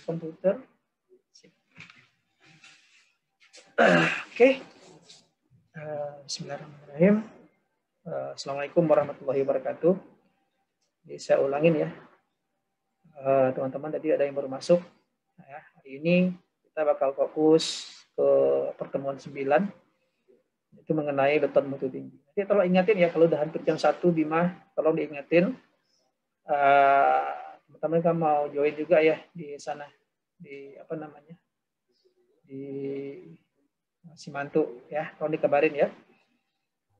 komputer. Oke. Bismillahirrahmanirrahim. Assalamualaikum warahmatullahi wabarakatuh. Jadi saya ulangin ya. Teman-teman tadi ada yang baru masuk. Nah, hari ini kita bakal fokus ke pertemuan 9. Itu mengenai beton mutu tinggi. Nanti tolong ingatin ya, kalau udah hampir jam 1 Bima, tolong diingatin. Teman-teman kan mau join juga ya di sana. Di apa namanya? Di Simantu ya, tolong dikabarin ya.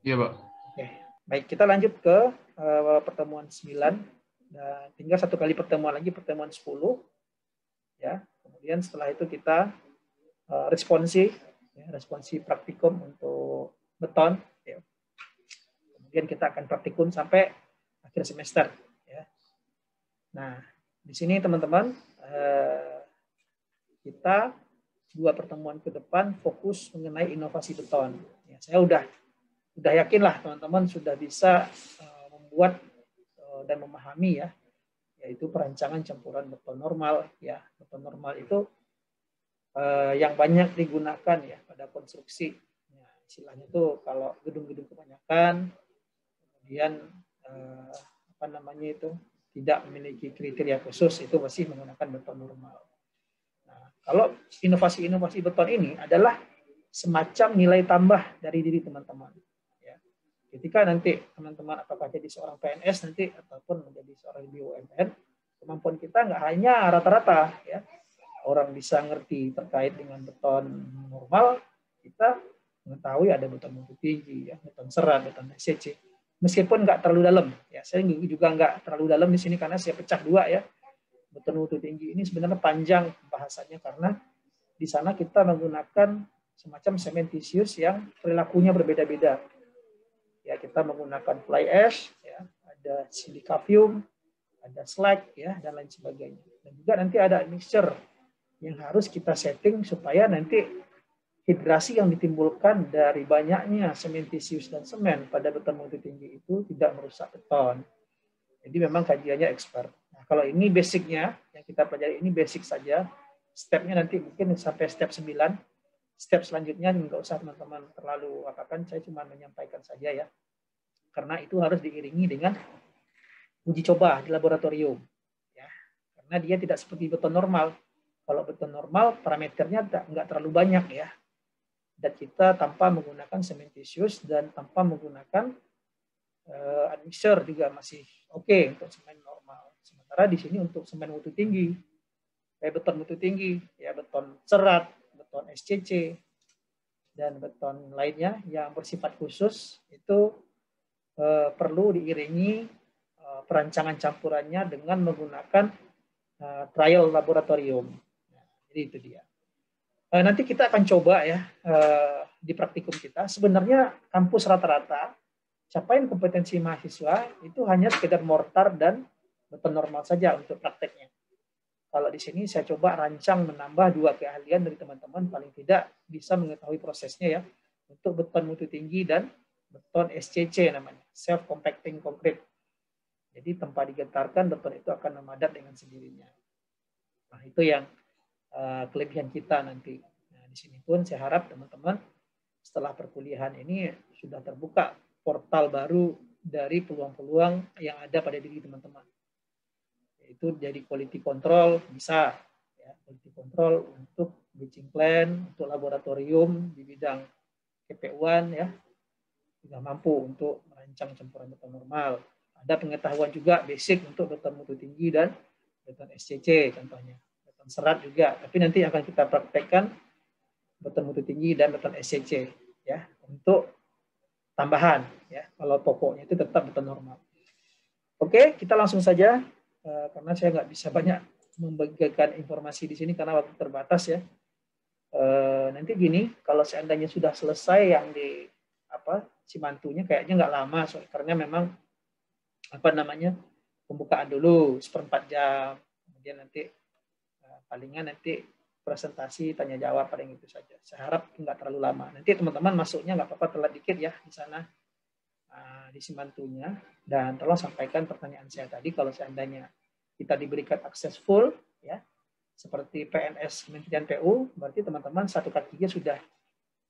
Iya, Pak. Oke, baik, kita lanjut ke pertemuan 9. Dan tinggal satu kali pertemuan lagi, pertemuan 10 ya. Kemudian setelah itu kita responsi praktikum untuk beton ya. Kemudian kita akan praktikum sampai akhir semester ya. Nah, di sini teman-teman kita 2 pertemuan ke depan fokus mengenai inovasi beton. Ya, saya udah yakin lah teman-teman sudah bisa membuat dan memahami ya, yaitu perancangan campuran beton normal ya. Beton normal itu yang banyak digunakan ya pada konstruksi. Ya, istilahnya itu kalau gedung-gedung kebanyakan, kemudian apa namanya itu tidak memiliki kriteria khusus, itu masih menggunakan beton normal. Kalau inovasi-inovasi beton ini adalah semacam nilai tambah dari diri teman-teman. Ya. Ketika nanti teman-teman apakah jadi seorang PNS nanti ataupun menjadi seorang BUMN, kemampuan kita nggak hanya rata-rata, ya. Orang bisa ngerti terkait dengan beton normal, kita mengetahui ada beton mutu tinggi, ya, beton serat, beton SCC. Meskipun nggak terlalu dalam, ya. Saya juga nggak terlalu dalam di sini karena saya pecah 2 ya. Beton mutu tinggi ini sebenarnya panjang bahasanya karena di sana kita menggunakan semacam cementitious yang perilakunya berbeda-beda. Ya, kita menggunakan fly ash, ya, ada silikavium, ada slag, ya, dan lain sebagainya. Dan juga nanti ada mixture yang harus kita setting supaya nanti hidrasi yang ditimbulkan dari banyaknya cementitious dan semen pada beton mutu tinggi itu tidak merusak beton. Jadi memang kajiannya expert. Nah, kalau ini basicnya, yang kita pelajari ini basic saja. Stepnya nanti mungkin sampai step 9. Step selanjutnya nggak usah teman-teman terlalu apakan, saya cuma menyampaikan saja ya. Karena itu harus diiringi dengan uji coba di laboratorium. Ya. Karena dia tidak seperti beton normal. Kalau beton normal, parameternya nggak terlalu banyak ya. Dan kita tanpa menggunakan cementitious dan tanpa menggunakan admixture juga masih oke untuk semen normal. Sementara di sini untuk semen mutu tinggi, kayak beton mutu tinggi, ya beton serat, beton SCC, dan beton lainnya yang bersifat khusus itu perlu diiringi perancangan campurannya dengan menggunakan trial laboratorium. Nah, jadi itu dia. Nanti kita akan coba ya di praktikum kita. Sebenarnya kampus rata-rata capaian kompetensi mahasiswa itu hanya sekedar mortar dan beton normal saja untuk prakteknya. Kalau di sini saya coba rancang menambah 2 keahlian dari teman-teman, paling tidak bisa mengetahui prosesnya ya, untuk beton mutu tinggi dan beton SCC namanya, self compacting concrete. Jadi tanpa digetarkan beton itu akan memadat dengan sendirinya. Nah, itu yang kelebihan kita nanti. Nah, di sini pun saya harap teman-teman setelah perkuliahan ini sudah terbuka portal baru dari peluang-peluang yang ada pada diri teman-teman. Yaitu jadi quality control bisa, ya, quality control untuk batching plan, untuk laboratorium di bidang KPU-an ya, sudah mampu untuk merancang campuran beton normal. Ada pengetahuan juga basic untuk beton mutu tinggi dan beton SCC contohnya. Beton serat juga, tapi nanti akan kita praktekkan beton mutu tinggi dan beton SCC ya, untuk tambahan ya. Kalau pokoknya itu tetap beton normal. Oke, kita langsung saja karena saya nggak bisa banyak membagikan informasi di sini karena waktu terbatas ya. Nanti gini, kalau seandainya sudah selesai yang di Simantunya kayaknya nggak lama, karena memang pembukaan dulu 1/4 jam, kemudian nanti palingan nanti presentasi tanya jawab paling itu saja. Saya harap nggak terlalu lama. Nanti teman-teman masuknya nggak apa-apa telat dikit ya di sana di Simantunya, dan tolong sampaikan pertanyaan saya tadi kalau seandainya kita diberikan akses full ya. seperti PNS Kementerian PU, berarti teman-teman satu kakinya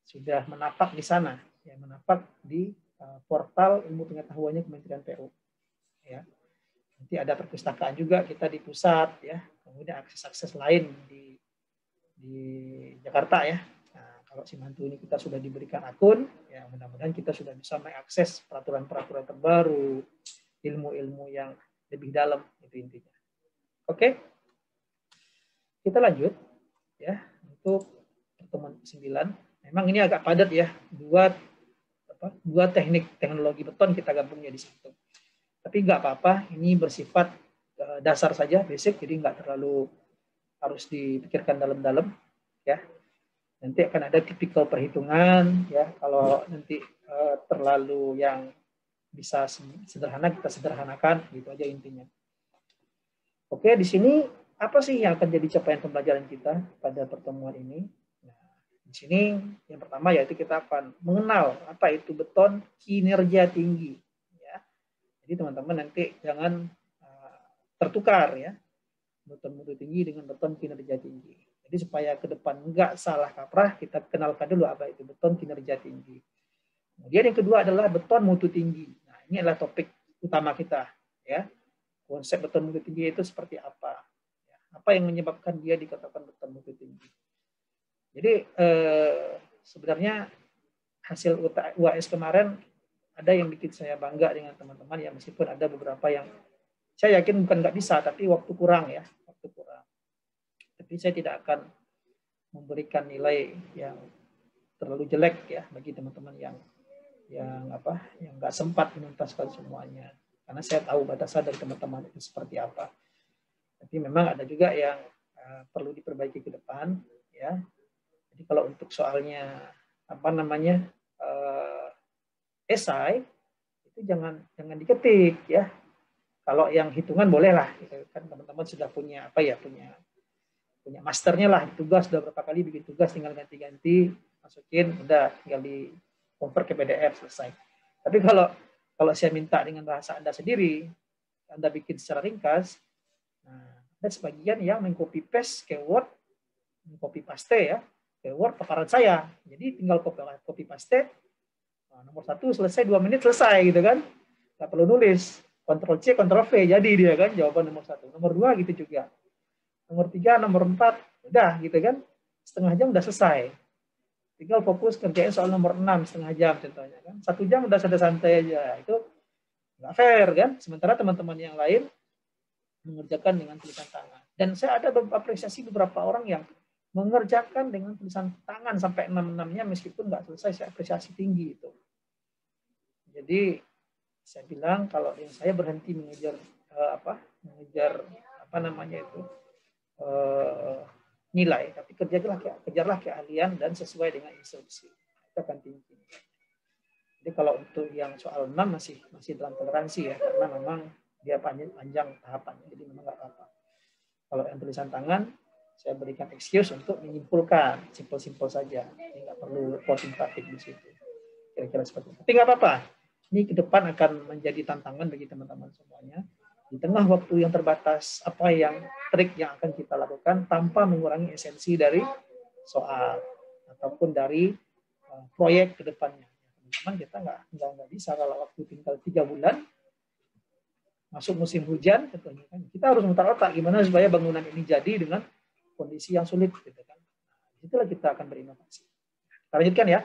sudah menapak di sana, ya, menapak di portal ilmu pengetahuannya Kementerian PU. Ya. Nanti ada perpustakaan juga kita di pusat, ya. Kemudian akses-akses lain di Jakarta, ya. Nah, kalau Simantu ini kita sudah diberikan akun, ya mudah-mudahan kita sudah bisa mengakses peraturan-peraturan terbaru, ilmu-ilmu yang lebih dalam, itu intinya. Oke, kita lanjut, ya, untuk pertemuan ke-9. Memang ini agak padat, ya, dua teknik teknologi beton kita gabungnya di situ. Tapi nggak apa-apa, ini bersifat dasar saja, basic, jadi nggak terlalu harus dipikirkan dalam-dalam, ya. Nanti akan ada tipikal perhitungan, ya. Kalau nanti terlalu yang bisa sederhana kita sederhanakan, gitu aja intinya. Oke, di sini apa sih yang akan jadi capaian pembelajaran kita pada pertemuan ini? Nah, di sini yang pertama yaitu kita akan mengenal apa itu beton kinerja tinggi. Ya. Jadi teman-teman nanti jangan tertukar, ya, beton mutu tinggi dengan beton kinerja tinggi. Jadi supaya ke depan nggak salah kaprah, kita kenalkan dulu apa itu beton kinerja tinggi. Kemudian yang kedua adalah beton mutu tinggi. Nah, ini adalah topik utama kita, ya. Konsep beton mutu tinggi itu seperti apa? Apa yang menyebabkan dia dikatakan beton mutu tinggi? Jadi sebenarnya hasil UAS kemarin ada yang bikin saya bangga dengan teman-teman, ya, meskipun ada beberapa yang saya yakin bukan nggak bisa, tapi waktu kurang, ya, waktu kurang. Tapi saya tidak akan memberikan nilai yang terlalu jelek, ya, bagi teman-teman yang nggak sempat menuntaskan semuanya, karena saya tahu batasan dari teman-teman itu seperti apa. Tapi memang ada juga yang perlu diperbaiki ke depan, ya. Jadi kalau untuk soalnya esai itu jangan diketik, ya. Kalau yang hitungan boleh lah, gitu kan, teman-teman sudah punya punya masternya lah, tugas sudah berapa kali bikin tugas, tinggal ganti-ganti, masukin, udah tinggal di convert ke PDF, selesai. Tapi kalau saya minta dengan bahasa Anda sendiri, Anda bikin secara ringkas, nah, ada sebagian yang mengcopy paste ke Word, mengcopy paste, ya, ke Word paparan saya. Jadi tinggal copy paste, nah, nomor 1 selesai 2 menit selesai, gitu kan. Nggak perlu nulis, Ctrl C, Ctrl V, jadi dia kan jawaban nomor 1. Nomor 2 gitu juga. Nomor 3, nomor 4, udah gitu kan. Setengah jam udah selesai. Tinggal fokus kerjain soal nomor 6, setengah jam contohnya kan. 1 jam udah santai-santai aja. Itu nggak fair kan. Sementara teman-teman yang lain mengerjakan dengan tulisan tangan. Dan saya ada apresiasi beberapa orang yang mengerjakan dengan tulisan tangan sampai 6-6-nya meskipun nggak selesai, saya apresiasi tinggi itu. Jadi saya bilang kalau yang saya berhenti mengejar nilai, tapi kejarlah keahlian dan sesuai dengan instruksi. Itu akan tinggi. Jadi kalau untuk yang soal 6 masih dalam toleransi, ya, karena memang dia panjang tahapannya, jadi memang nggak apa-apa. Kalau yang tulisan tangan, saya berikan excuse untuk menyimpulkan, simpel-simpel saja, jadi nggak perlu reporting praktik di situ. Kira-kira seperti itu. Tapi nggak apa-apa. Ini ke depan akan menjadi tantangan bagi teman-teman semuanya. Di tengah waktu yang terbatas, apa yang trik yang akan kita lakukan tanpa mengurangi esensi dari soal ataupun dari proyek ke depannya. Teman-teman, kita nggak bisa kalau waktu tinggal 3 bulan masuk musim hujan, tentunya kan kita harus mutar otak gimana supaya bangunan ini jadi dengan kondisi yang sulit, gitu kan. Nah, itulah kita akan berinovasi. Kita lanjutkan, ya.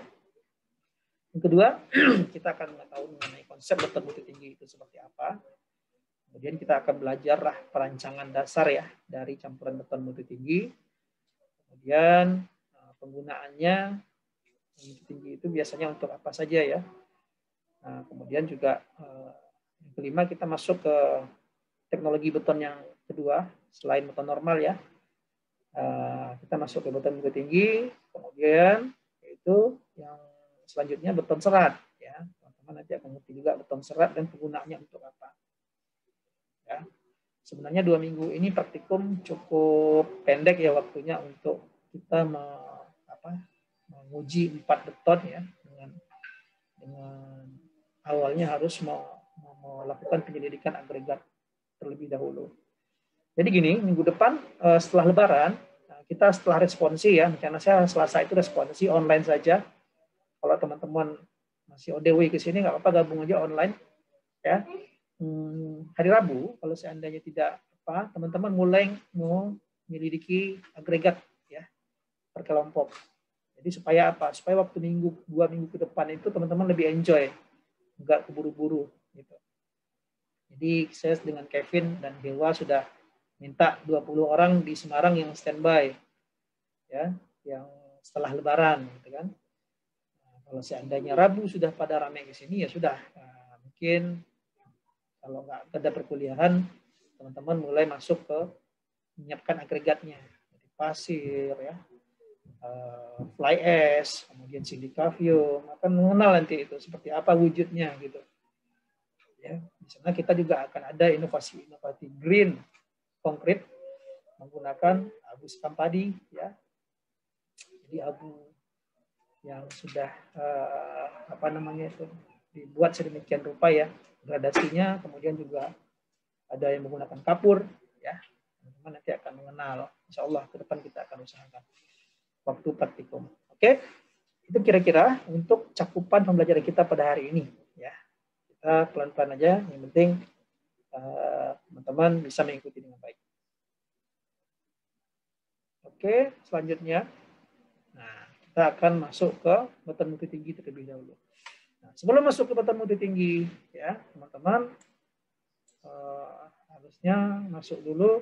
Yang kedua, kita akan mengetahui mengenai konsep beton mutu tinggi itu seperti apa. Kemudian kita akan belajarlah perancangan dasar, ya, dari campuran beton mutu tinggi. Kemudian penggunaannya mutu tinggi itu biasanya untuk apa saja, ya. Nah, kemudian juga yang kelima kita masuk ke teknologi beton yang kedua selain beton normal, ya. Kita masuk ke beton mutu tinggi. Kemudian yaitu yang selanjutnya beton serat, ya. Teman-teman nanti akan ngerti juga beton serat dan penggunaannya untuk apa. Ya. Sebenarnya 2 minggu ini praktikum cukup pendek, ya, waktunya untuk kita menguji 4 beton, ya, dengan awalnya harus melakukan penyelidikan agregat terlebih dahulu. Jadi gini, minggu depan setelah Lebaran, kita setelah responsi ya, karena saya Selasa itu responsi online saja. Kalau teman-teman masih ODW ke sini, nggak apa-apa, gabung aja online. Ya, hari Rabu, kalau seandainya tidak apa, teman-teman mulai mau menyelidiki agregat ya per kelompok. Jadi supaya apa? Supaya waktu 2 minggu ke depan itu teman-teman lebih enjoy, nggak keburu-buru gitu. Jadi saya dengan Kevin dan Dewa sudah minta 20 orang di Semarang yang standby ya, yang setelah Lebaran gitu kan. Nah, kalau seandainya Rabu sudah pada ramai ke sini ya sudah, mungkin kalau nggak ada perkuliahan, teman-teman mulai masuk ke menyiapkan agregatnya, jadi pasir ya, fly ash, kemudian silikavium, akan mengenal nanti itu seperti apa wujudnya gitu. Ya, di sana kita juga akan ada inovasi-inovasi green konkret menggunakan abu skampadi ya. Jadi abu yang sudah apa namanya itu dibuat sedemikian rupa ya gradasinya, kemudian juga ada yang menggunakan kapur ya. Teman-teman nanti akan mengenal, insya Allah ke depan kita akan usahakan waktu praktikum. Oke, itu kira-kira untuk cakupan pembelajaran kita pada hari ini ya. Kita pelan-pelan aja, yang penting teman-teman bisa mengikuti dengan baik. Oke, selanjutnya, nah kita akan masuk ke beton mutu tinggi terlebih dahulu. Nah, sebelum masuk ke beton mutu tinggi, ya teman-teman harusnya masuk dulu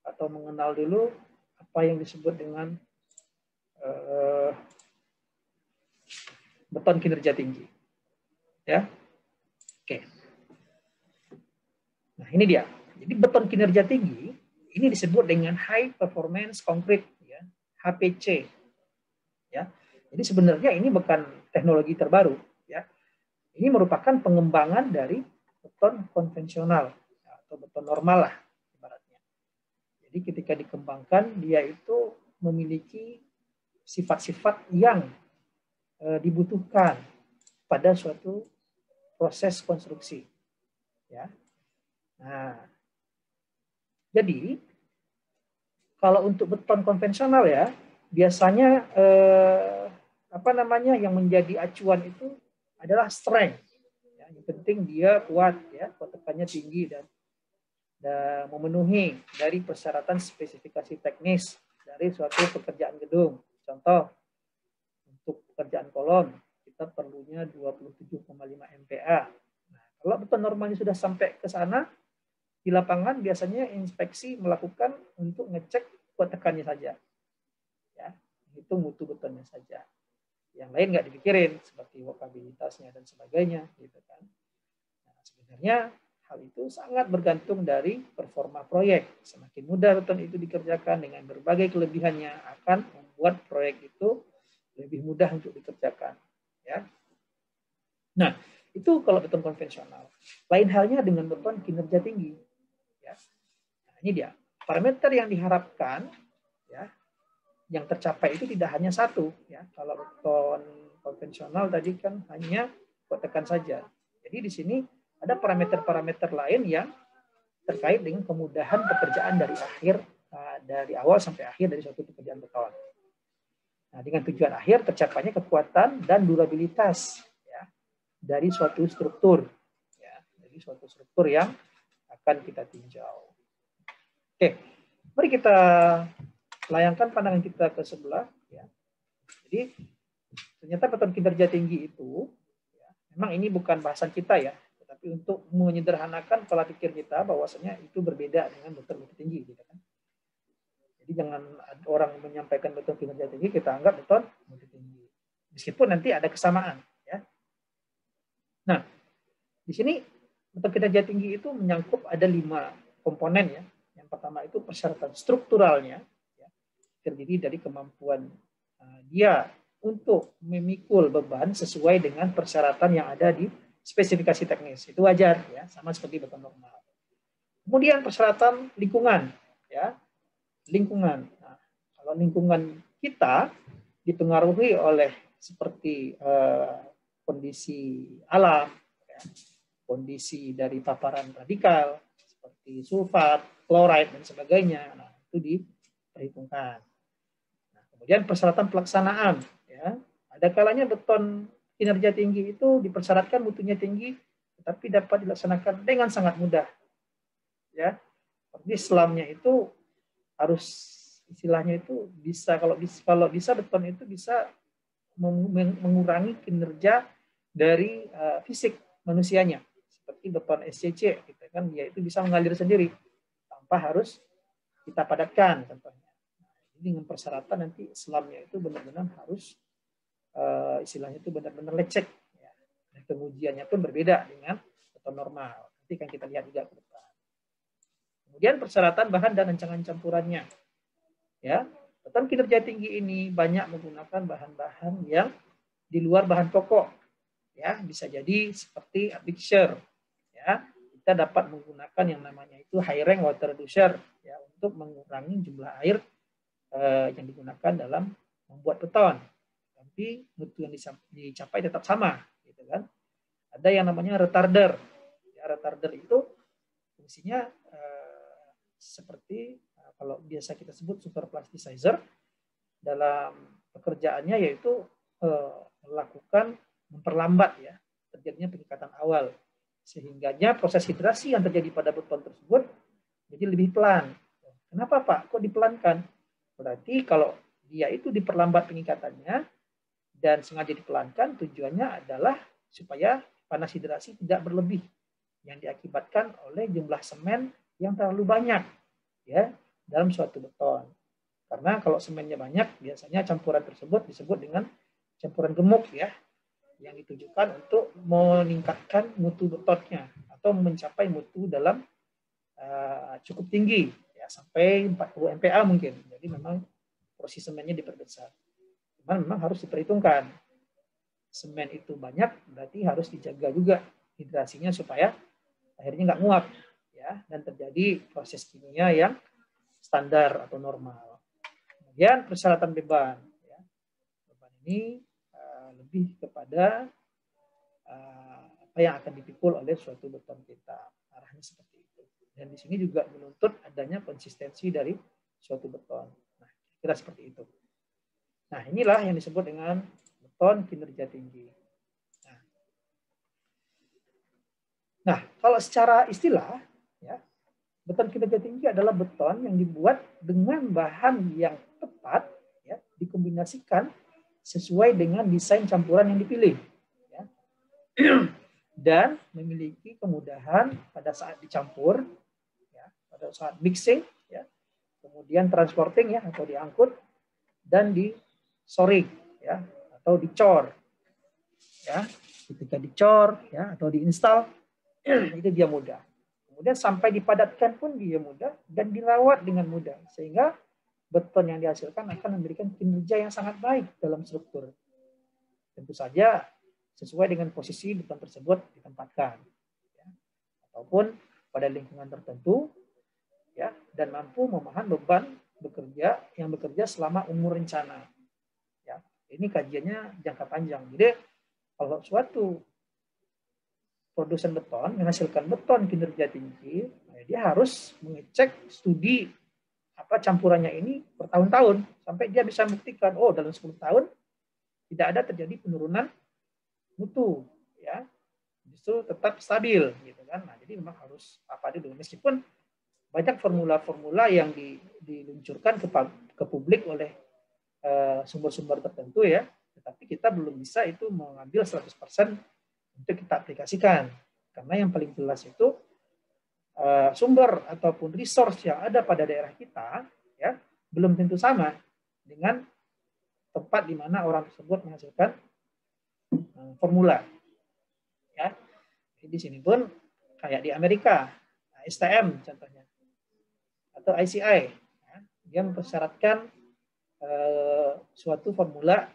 atau mengenal dulu apa yang disebut dengan beton kinerja tinggi, ya. Oke. Nah ini dia. Jadi beton kinerja tinggi ini disebut dengan High Performance Concrete, ya, HPC. Ya. Jadi sebenarnya ini bukan teknologi terbaru, ya. Ini merupakan pengembangan dari beton konvensional ya, atau beton normal lah ibaratnya. Jadi ketika dikembangkan dia itu memiliki sifat-sifat yang dibutuhkan pada suatu proses konstruksi. Ya. Nah, jadi kalau untuk beton konvensional ya biasanya apa namanya yang menjadi acuan itu adalah strength. Ya, yang penting dia kuat ya, tekannya tinggi dan memenuhi dari persyaratan spesifikasi teknis dari suatu pekerjaan gedung. Contoh untuk pekerjaan kolom kita perlunya 27,5 MPa. Nah, kalau beton normalnya sudah sampai ke sana, di lapangan biasanya inspeksi melakukan untuk ngecek kuat tekannya saja. Ya, itu mutu betonnya saja. Yang lain nggak dipikirin seperti workabilitasnya dan sebagainya, gitu kan. Nah, sebenarnya hal itu sangat bergantung dari performa proyek. Semakin mudah beton itu dikerjakan dengan berbagai kelebihannya akan membuat proyek itu lebih mudah untuk dikerjakan. Ya. Nah, itu kalau beton konvensional. Lain halnya dengan beton kinerja tinggi. Ya. Nah, ini dia. Parameter yang diharapkan, ya, yang tercapai itu tidak hanya satu. Ya. Kalau beton konvensional tadi kan hanya kuat tekan saja. Jadi di sini ada parameter-parameter lain yang terkait dengan kemudahan pekerjaan dari awal sampai akhir dari suatu pekerjaan beton. Nah, dengan tujuan akhir tercapainya kekuatan dan durabilitas ya, dari suatu struktur, ya, dari suatu struktur yang akan kita tinjau. Oke, mari kita layangkan pandangan kita ke sebelah. Ya. Jadi ternyata beton kinerja tinggi itu, ya, memang ini bukan bahasan kita ya, tetapi untuk menyederhanakan pola pikir kita bahwasanya itu berbeda dengan beton tinggi, gitu kan. Jadi jangan orang menyampaikan beton kinerja tinggi kita anggap beton mutu tinggi. Meskipun nanti ada kesamaan, ya. Nah, di sini beton kinerja tinggi itu menyangkut ada 5 komponen ya. Yang pertama itu persyaratan strukturalnya, ya, terdiri dari kemampuan dia untuk memikul beban sesuai dengan persyaratan yang ada di spesifikasi teknis. Itu wajar ya, sama seperti beton normal. Kemudian persyaratan lingkungan, ya. Lingkungan. Nah, kalau lingkungan kita dipengaruhi oleh seperti kondisi alam, ya, kondisi dari paparan radikal seperti sulfat, chloride dan sebagainya. Nah, itu diperhitungkan. Nah, kemudian persyaratan pelaksanaan, ya. Ada kalanya beton kinerja tinggi itu dipersyaratkan mutunya tinggi, tetapi dapat dilaksanakan dengan sangat mudah. Ya, jadi selamnya itu harus istilahnya itu bisa kalau bisa beton itu bisa mengurangi kinerja dari fisik manusianya, seperti beton SCC, gitu kan, dia itu bisa mengalir sendiri tanpa harus kita padatkan contohnya. Jadi dengan persyaratan nanti selamnya itu benar-benar harus istilahnya itu benar-benar lecek, ya. Dan pengujiannya pun berbeda dengan beton normal. Nanti kan kita lihat juga ke depan. Kemudian persyaratan bahan dan rancangan campurannya, ya. Beton kinerja tinggi ini banyak menggunakan bahan-bahan yang di luar bahan pokok, ya, bisa jadi seperti admixture, ya. Kita dapat menggunakan yang namanya itu high rank water reducer, ya, untuk mengurangi jumlah air yang digunakan dalam membuat beton, tapi mutu yang dicapai tetap sama, gitu kan. Ada yang namanya retarder, ya, retarder itu fungsinya seperti kalau biasa kita sebut super plasticizer, dalam pekerjaannya yaitu melakukan memperlambat, ya, terjadinya pengikatan awal, sehingganya proses hidrasi yang terjadi pada beton tersebut jadi lebih pelan. Kenapa Pak? Kok dipelankan? Berarti kalau dia itu diperlambat pengikatannya dan sengaja dipelankan, tujuannya adalah supaya panas hidrasi tidak berlebih yang diakibatkan oleh jumlah semen yang terlalu banyak, ya, dalam suatu beton. Karena kalau semennya banyak, biasanya campuran tersebut disebut dengan campuran gemuk, ya, yang ditujukan untuk meningkatkan mutu betonnya atau mencapai mutu dalam cukup tinggi, ya, sampai 40 MPa mungkin. Jadi memang porsi semennya diperbesar. Cuman memang harus diperhitungkan. Semen itu banyak, berarti harus dijaga juga hidrasinya supaya akhirnya nggak nguap, ya, dan terjadi proses kimia yang standar atau normal. Kemudian persyaratan beban, ya. Beban ini lebih kepada apa yang akan dipikul oleh suatu beton kita, arahnya seperti itu. Dan di sini juga menuntut adanya konsistensi dari suatu beton. Nah, kira seperti itu. Nah, inilah yang disebut dengan beton kinerja tinggi. Nah, kalau secara istilah, ya, beton kinerja tinggi adalah beton yang dibuat dengan bahan yang tepat, ya, dikombinasikan sesuai dengan desain campuran yang dipilih, ya, dan memiliki kemudahan pada saat dicampur, ya, pada saat mixing, ya, kemudian transporting, ya, atau diangkut, dan di sorting, ya, atau dicor, ya, ketika dicor, ya, atau diinstal itu dia mudah. Kemudian sampai dipadatkan pun dia mudah dan dirawat dengan mudah, sehingga beton yang dihasilkan akan memberikan kinerja yang sangat baik dalam struktur. Tentu saja sesuai dengan posisi beton tersebut ditempatkan, ya, ataupun pada lingkungan tertentu, ya, dan mampu menahan beban yang bekerja selama umur rencana. Ya, ini kajiannya jangka panjang. Jadi kalau suatu produsen beton menghasilkan beton kinerja tinggi, dia harus mengecek studi campurannya ini bertahun-tahun sampai dia bisa membuktikan, oh, dalam 10 tahun tidak ada terjadi penurunan mutu, ya, justru tetap stabil, gitu kan. Nah, jadi memang harus dulu, meskipun banyak formula-formula yang diluncurkan ke publik oleh sumber-sumber tertentu, ya, tetapi kita belum bisa itu mengambil 100% untuk kita aplikasikan, karena yang paling jelas itu sumber ataupun resource yang ada pada daerah kita, ya, belum tentu sama dengan tempat di mana orang tersebut menghasilkan formula, ya. Di sini pun kayak di Amerika, STM contohnya, atau ICI, ya, dia mempersyaratkan suatu formula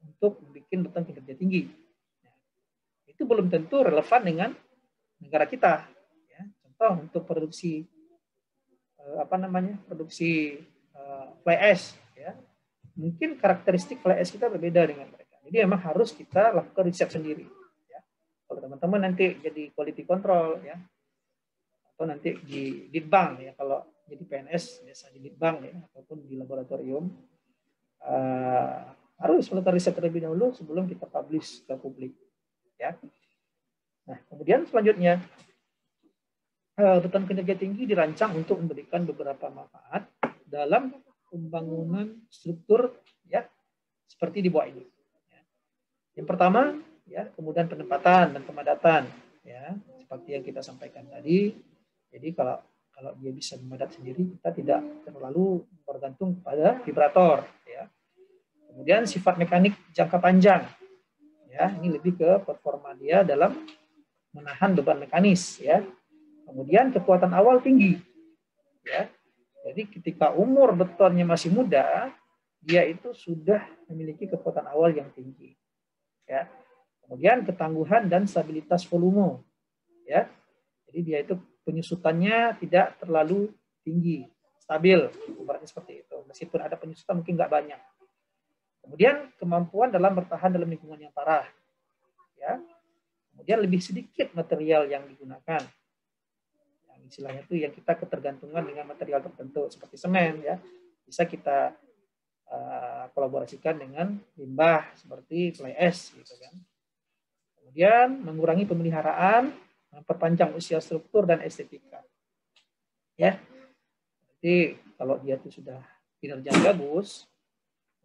untuk membuat beton kinerja tinggi. Itu belum tentu relevan dengan negara kita, ya. Contoh untuk produksi produksi fly ash, ya, mungkin karakteristik fly ash kita berbeda dengan mereka. Jadi memang harus kita lakukan riset sendiri, ya. Kalau teman-teman nanti jadi quality control, ya, atau nanti di litbang ya, kalau jadi PNS biasa di litbang ya, ataupun di laboratorium, harus melakukan riset terlebih dahulu sebelum kita publish ke publik ya. Nah, kemudian selanjutnya beton kinerja tinggi dirancang untuk memberikan beberapa manfaat dalam pembangunan struktur ya, seperti di bawah ini. Yang pertama ya, kemudian penempatan dan pemadatan ya, seperti yang kita sampaikan tadi. Jadi kalau dia bisa memadat sendiri, kita tidak terlalu bergantung pada vibrator ya. Kemudian sifat mekanik jangka panjang ya, ini lebih ke performa dia dalam menahan beban mekanis ya. Kemudian kekuatan awal tinggi ya. Jadi ketika umur betonnya masih muda, dia itu sudah memiliki kekuatan awal yang tinggi ya. Kemudian ketangguhan dan stabilitas volume ya. Jadi dia itu penyusutannya tidak terlalu tinggi, stabil, ibaratnya seperti itu. Meskipun ada penyusutan mungkin nggak banyak. Kemudian kemampuan dalam bertahan dalam lingkungan yang parah ya. Kemudian lebih sedikit material yang digunakan. Yang istilahnya itu yang kita ketergantungan dengan material tertentu seperti semen ya. Bisa kita kolaborasikan dengan limbah seperti fly ash gitu kan. Kemudian mengurangi pemeliharaan, memperpanjang usia struktur dan estetika. Ya. Jadi kalau dia itu sudah kinerja bagus,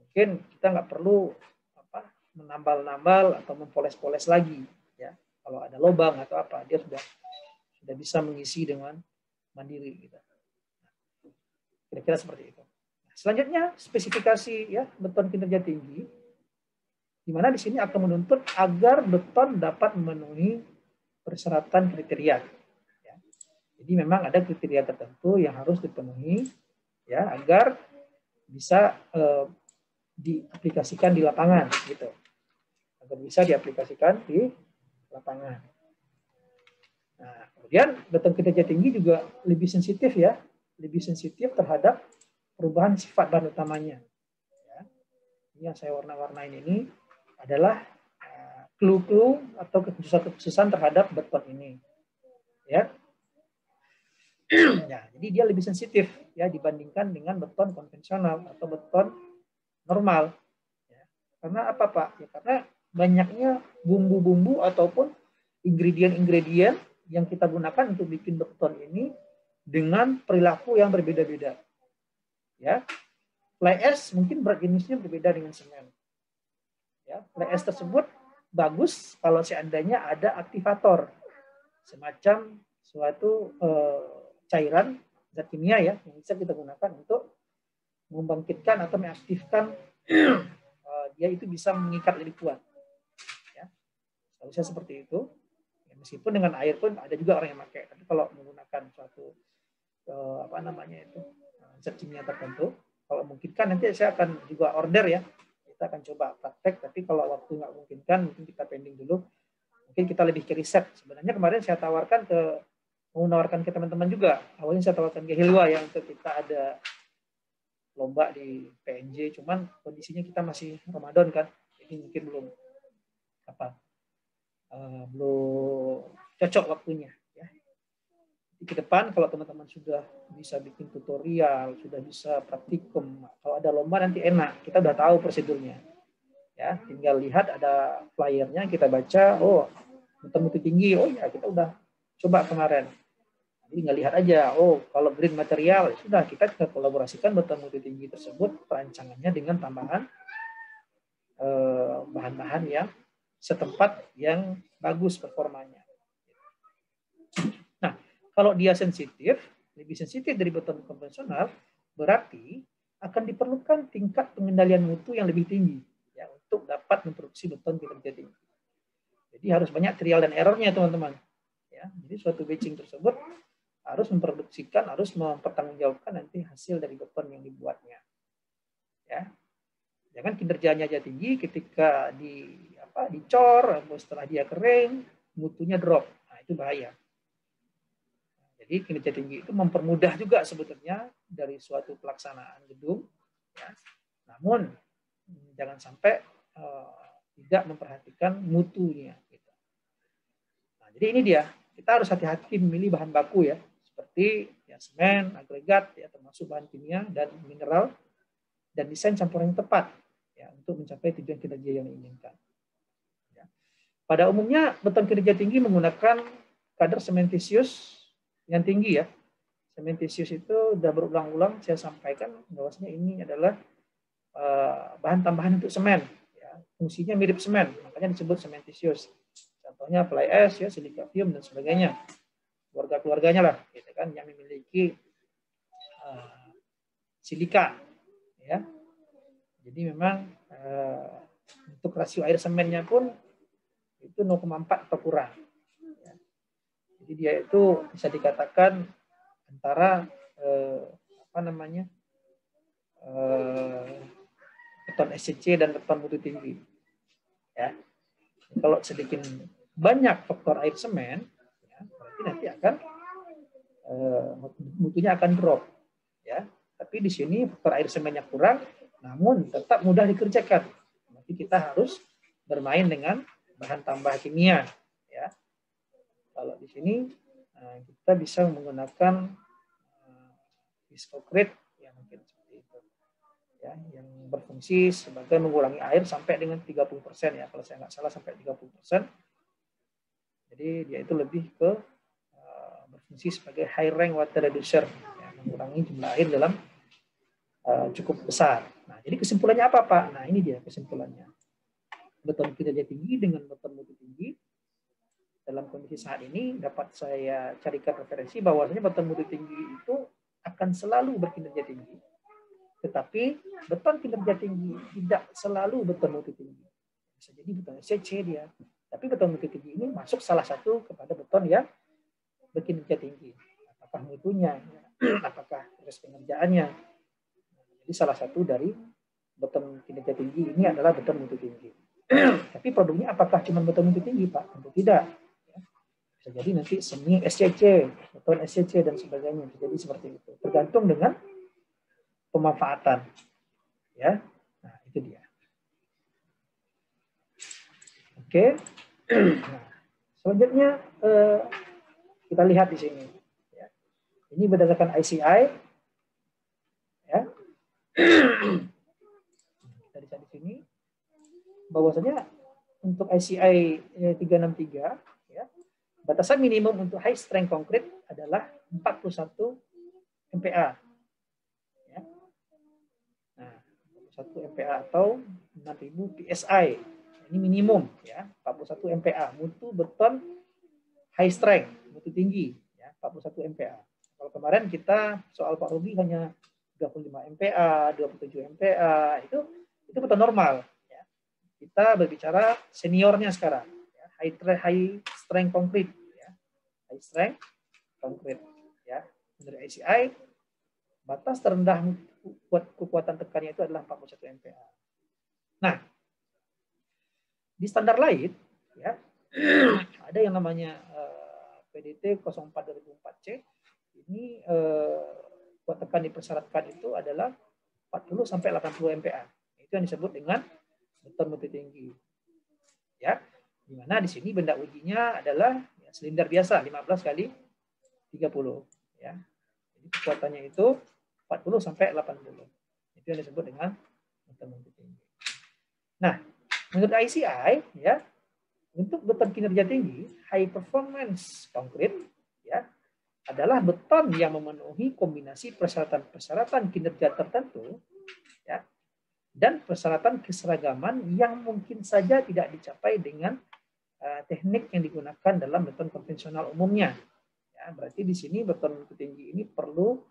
mungkin kita nggak perlu menambal-nambal atau mempoles-poles lagi ya. Kalau ada lubang atau apa, dia sudah bisa mengisi dengan mandiri gitu. Kira-kira seperti itu. Selanjutnya spesifikasi ya beton kinerja tinggi, di mana di sini akan menuntut agar beton dapat memenuhi persyaratan kriteria. Ya. Jadi memang ada kriteria tertentu yang harus dipenuhi ya agar bisa diaplikasikan di lapangan gitu. Agar bisa diaplikasikan di lapangan. Nah, kemudian beton kinerja tinggi juga lebih sensitif ya, lebih sensitif terhadap perubahan sifat bahan utamanya. Ya. Ini yang saya warna-warnain ini adalah clue-clue atau kekhususan terhadap beton ini. Ya. Ya, jadi dia lebih sensitif ya dibandingkan dengan beton konvensional atau beton normal. Ya. Karena apa Pak? Ya, karena banyaknya bumbu-bumbu ataupun ingredient-ingredient yang kita gunakan untuk bikin beton ini dengan perilaku yang berbeda-beda. Ya, fly ash mungkin berat jenisnya berbeda dengan semen. Ya, fly ash tersebut bagus kalau seandainya ada aktivator, semacam suatu cairan zat kimia ya yang bisa kita gunakan untuk membangkitkan atau mengaktifkan dia itu bisa mengikat lebih kuat. Ya, harusnya seperti itu. Ya, meskipun dengan air pun ada juga orang yang pakai, tapi kalau menggunakan suatu zat kimia tertentu, kalau memungkinkan nanti saya akan juga order ya, kita akan coba praktek, tapi kalau waktu nggak memungkinkan mungkin kita pending dulu, mungkin kita lebih ke riset. Sebenarnya kemarin saya mau menawarkan ke teman-teman juga, awalnya saya tawarkan ke Hilwa ya untuk kita ada lomba di PNJ, cuman kondisinya kita masih Ramadan kan, jadi mungkin belum cocok waktunya. Ke depan kalau teman-teman sudah bisa bikin tutorial, sudah bisa praktikum, kalau ada lomba nanti enak, kita udah tahu prosedurnya. Ya, tinggal lihat ada flyernya, kita baca, oh beton mutu tinggi, oh ya kita udah coba kemarin. Jadi tinggal lihat aja, oh kalau green material, sudah kita kolaborasikan beton mutu tinggi tersebut, perancangannya dengan tambahan bahan-bahan yang setempat yang bagus performanya. Kalau dia sensitif, lebih sensitif dari beton konvensional, berarti akan diperlukan tingkat pengendalian mutu yang lebih tinggi ya untuk dapat memproduksi beton kinerja tinggi. Jadi harus banyak trial dan errornya teman-teman. Ya, jadi suatu batching tersebut harus mempertanggungjawabkan nanti hasil dari beton yang dibuatnya. Ya, jangan kinerjanya aja tinggi, ketika dicor, setelah dia kering, mutunya drop. Nah itu bahaya. Jadi kinerja tinggi itu mempermudah juga sebetulnya dari suatu pelaksanaan gedung, ya. Namun jangan sampai tidak memperhatikan mutunya. Gitu. Nah, jadi ini dia, kita harus hati-hati memilih bahan baku ya, seperti ya, semen, agregat, ya, termasuk bahan kimia dan mineral, dan desain campuran yang tepat ya, untuk mencapai tujuan kinerja yang diinginkan. Ya. Pada umumnya beton kinerja tinggi menggunakan kadar sementisius yang tinggi ya. Sementisius itu sudah berulang-ulang saya sampaikan bahwasanya ini adalah bahan tambahan untuk semen. Ya. Fungsinya mirip semen, makanya disebut sementisius. Contohnya fly ash, ya, silikavium dan sebagainya. Keluarga-keluarganya lah, gitu kan, yang memiliki silika, ya. Jadi memang untuk rasio air semennya pun itu 0,4 atau kurang. Ya. Jadi dia itu bisa dikatakan antara beton SCC dan beton mutu tinggi. Ya. Kalau sedikit banyak faktor air semen, ya, berarti nanti akan mutunya akan drop, ya. Tapi di sini faktor air semennya kurang, namun tetap mudah dikerjakan. Nanti kita harus bermain dengan bahan tambah kimia, ya. Kalau di sini kita bisa menggunakan viscocrete yang mungkin seperti itu, ya, yang berfungsi sebagai mengurangi air sampai dengan 30%, ya, kalau saya nggak salah sampai 30%. Jadi dia itu lebih ke berfungsi sebagai high rank water reducer, ya, mengurangi jumlah air dalam cukup besar. Nah, jadi kesimpulannya apa, Pak? Nah, ini dia kesimpulannya. Beton kinerja tinggi dengan beton mutu tinggi dalam kondisi saat ini dapat saya carikan referensi bahwasanya beton mutu tinggi itu akan selalu berkinerja tinggi, tetapi beton kinerja tinggi tidak selalu beton mutu tinggi. Bisa jadi beton SCC dia, tapi beton mutu tinggi ini masuk salah satu kepada beton yang berkinerja tinggi. Apakah mutunya, apakah proses pengerjaannya. Jadi salah satu dari beton kinerja tinggi ini adalah beton mutu tinggi. Tapi produknya apakah cuma beton mutu tinggi, Pak? Tentu tidak. Bisa jadi nanti semi SCC, beton SCC dan sebagainya. Bisa jadi seperti itu. Tergantung dengan pemanfaatan. Ya, nah itu dia. Oke. Nah, selanjutnya kita lihat di sini. Ya. Ini berdasarkan ICI. Ya. Kita lihat di sini bahwasanya untuk ICI 363, ya, batasan minimum untuk high strength concrete adalah 41 MPa. Ya. Nah, 41 MPa atau 6000 PSI. Ini minimum, ya, 41 MPa. Mutu beton high strength, mutu tinggi, ya, 41 MPa. Kalau kemarin kita soal Pak Ruby hanya 25 MPa, 27 MPa, itu beton normal. Ya. Kita berbicara seniornya sekarang, ya, high strength concrete, ya, high strength concrete, ya. Menurut ICI, batas terendah kekuatan tekannya itu adalah 41 MPa. Nah, di standar lain, ya, ada yang namanya PDT 04/2004C. Ini kuat tekan dipersyaratkan itu adalah 40 sampai 80 MPa. Itu yang disebut dengan beton mutu tinggi. Ya, di mana di sini benda ujinya adalah ya, silinder biasa 15 kali 30, ya. Jadi kekuatannya itu 40 sampai 80. Itu yang disebut dengan beton mutu tinggi. Nah, menurut ICI, ya, untuk beton kinerja tinggi, high performance concrete, ya, adalah beton yang memenuhi kombinasi persyaratan kinerja tertentu, ya, dan persyaratan keseragaman yang mungkin saja tidak dicapai dengan teknik yang digunakan dalam beton konvensional umumnya. Ya, berarti di sini beton tinggi ini perlu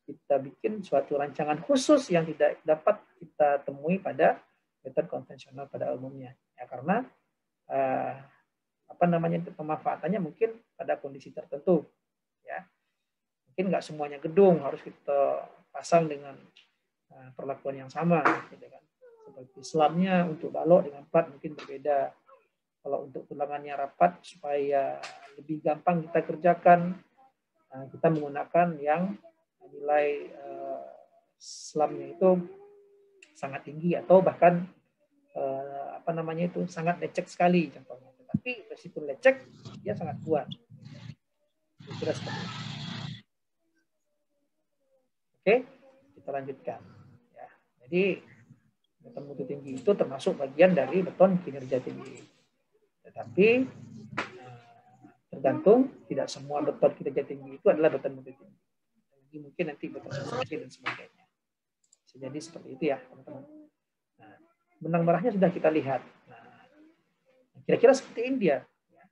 kita bikin suatu rancangan khusus yang tidak dapat kita temui pada beton konvensional pada umumnya. Ya, karena pemanfaatannya mungkin pada kondisi tertentu. Ya, mungkin nggak semuanya gedung harus kita pasang dengan perlakuan yang sama, gitu kan. Seperti selamnya untuk balok dengan plat mungkin berbeda. Kalau untuk tulangannya rapat supaya lebih gampang kita kerjakan, kita menggunakan yang nilai selamnya itu sangat tinggi atau bahkan sangat lecek sekali contohnya. Tapi meskipun lecek dia sangat kuat. Kira seperti itu. Oke, kita lanjutkan. Ya, jadi beton mutu tinggi itu termasuk bagian dari beton kinerja tinggi. Tetapi tergantung, tidak semua beton kinerja tinggi itu adalah beton mutu tinggi. Jadi mungkin nanti beton konstruksi dan sebagainya. Bisa jadi seperti itu ya, teman-teman. Nah, benang merahnya sudah kita lihat. Nah, kira-kira seperti ini dia. Ya,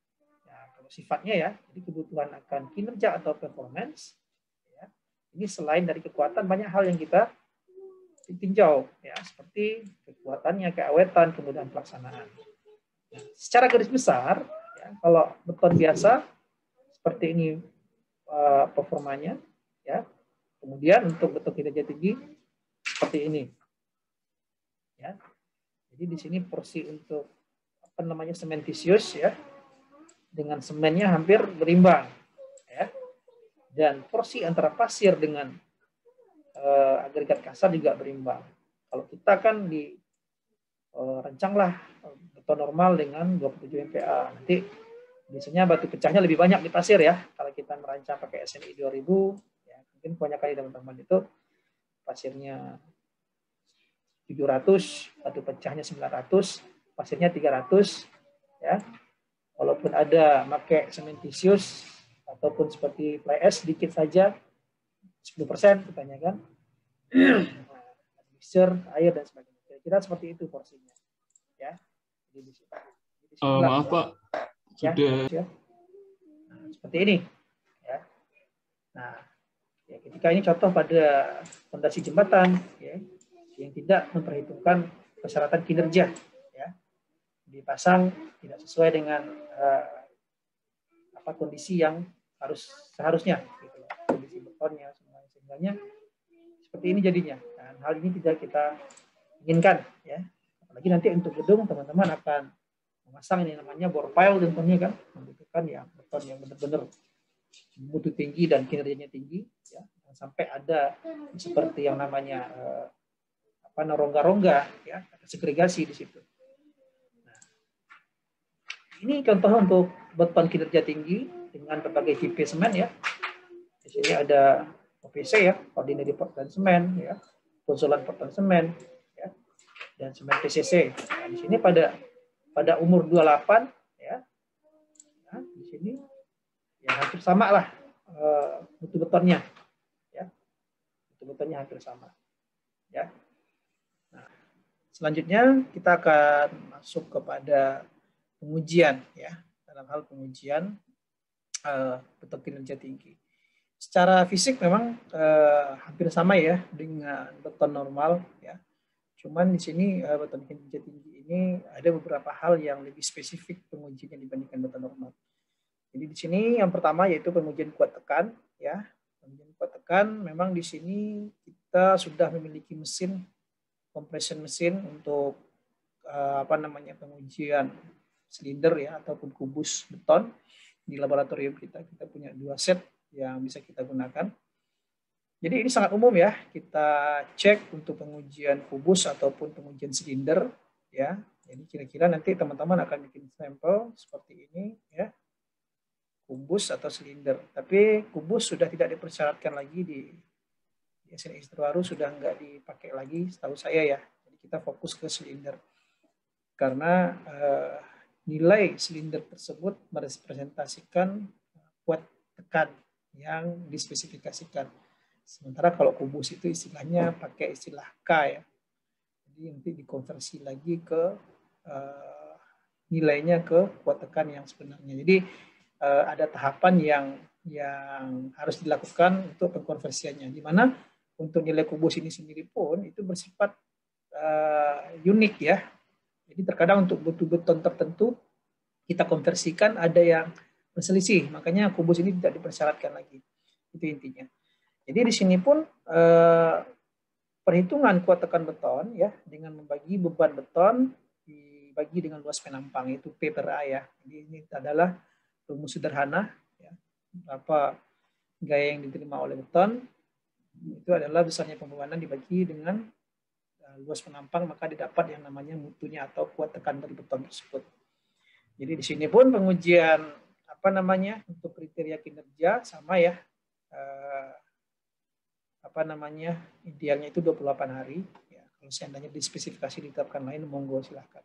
kalau sifatnya ya, jadi kebutuhan akan kinerja atau performance. Ya, ini selain dari kekuatan, banyak hal yang kita tinjau ya, seperti kekuatannya, keawetan, kemudahan pelaksanaan. Nah, secara garis besar, ya, kalau beton biasa seperti ini performanya, ya. Kemudian untuk beton kinerja tinggi seperti ini, ya. Jadi di sini porsi untuk apa namanya sementisius ya, dengan semennya hampir berimbang, ya. Dan porsi antara pasir dengan agregat kasar juga berimbang. Kalau kita kan di rancanglah beton normal dengan 27 MPa. Nanti biasanya batu pecahnya lebih banyak di pasir ya. Kalau kita merancang pakai SNI 2000, ya, mungkin banyak kali teman-teman itu pasirnya 700, batu pecahnya 900, pasirnya 300, ya. Walaupun ada pakai sementisius ataupun seperti fly ash sedikit saja, 10% katanya kan. Mixer, air dan sebagainya. Kira-kira seperti itu porsinya. Ya. Jadi di sini. Maaf Pak, ya, sudah. Ya. Nah, seperti ini. Ya. Nah, ya, ketika ini contoh pada fondasi jembatan, ya, yang tidak memperhitungkan persyaratan kinerja, ya, dipasang tidak sesuai dengan apa kondisi yang seharusnya, gitu, kondisi betonnya, semuanya seperti ini jadinya. Dan hal ini tidak kita inginkan, ya. Apalagi nanti untuk gedung teman-teman akan memasang ini namanya bore pile tentunya kan, membutuhkan yang beton yang benar-benar mutu tinggi dan kinerjanya tinggi, ya. Sampai ada seperti yang namanya apa rongga-rongga, ya, segregasi di situ. Nah, ini contoh untuk beton kinerja tinggi dengan berbagai tipe semen ya. Di sini ada OPC ya, ordinary Portland semen ya, konsolan Portland semen ya, dan semen PCC. Nah, di sini pada umur 28 ya. Nah, di sini ya hampir sama lah mutu betonnya ya. Mutu betonnya hampir sama ya. Nah, selanjutnya kita akan masuk kepada pengujian ya, dalam hal pengujian beton kinerja tinggi. Secara fisik memang hampir sama ya dengan beton normal ya. Cuman di sini beton kinerja tinggi ini ada beberapa hal yang lebih spesifik pengujiannya dibandingkan beton normal. Jadi di sini yang pertama yaitu pengujian kuat tekan ya. Pengujian kuat tekan memang di sini kita sudah memiliki mesin compression mesin untuk apa namanya pengujian silinder ya ataupun kubus beton. Di laboratorium kita punya 2 set yang bisa kita gunakan. Jadi ini sangat umum ya, kita cek untuk pengujian kubus ataupun pengujian silinder ya. Jadi kira-kira nanti teman-teman akan bikin sampel seperti ini ya, kubus atau silinder. Tapi kubus sudah tidak dipersyaratkan lagi di SNI terbaru, sudah nggak dipakai lagi setahu saya ya. Jadi kita fokus ke silinder karena nilai silinder tersebut merepresentasikan kuat tekan yang dispesifikasikan. Sementara kalau kubus itu istilahnya pakai istilah K ya. Jadi nanti dikonversi lagi ke nilainya ke kuat tekan yang sebenarnya. Jadi ada tahapan yang harus dilakukan untuk pengkonversiannya. Di mana untuk nilai kubus ini sendiri pun itu bersifat unik ya. Jadi terkadang untuk beton tertentu kita konversikan ada yang berselisih, makanya kubus ini tidak dipersyaratkan lagi. Itu intinya. Jadi di sini pun perhitungan kuat tekan beton ya dengan membagi beban beton dibagi dengan luas penampang itu P per A ya. Jadi ini adalah rumus sederhana ya. Berapa gaya yang diterima oleh beton itu adalah besarnya pembebanan dibagi dengan luas penampang, maka didapat yang namanya mutunya atau kuat tekan dari beton tersebut. Jadi di sini pun pengujian apa namanya untuk kriteria kinerja sama ya, apa namanya, idealnya itu 28 hari. Ya, kalau seandainya di spesifikasi ditetapkan lain, monggo silahkan.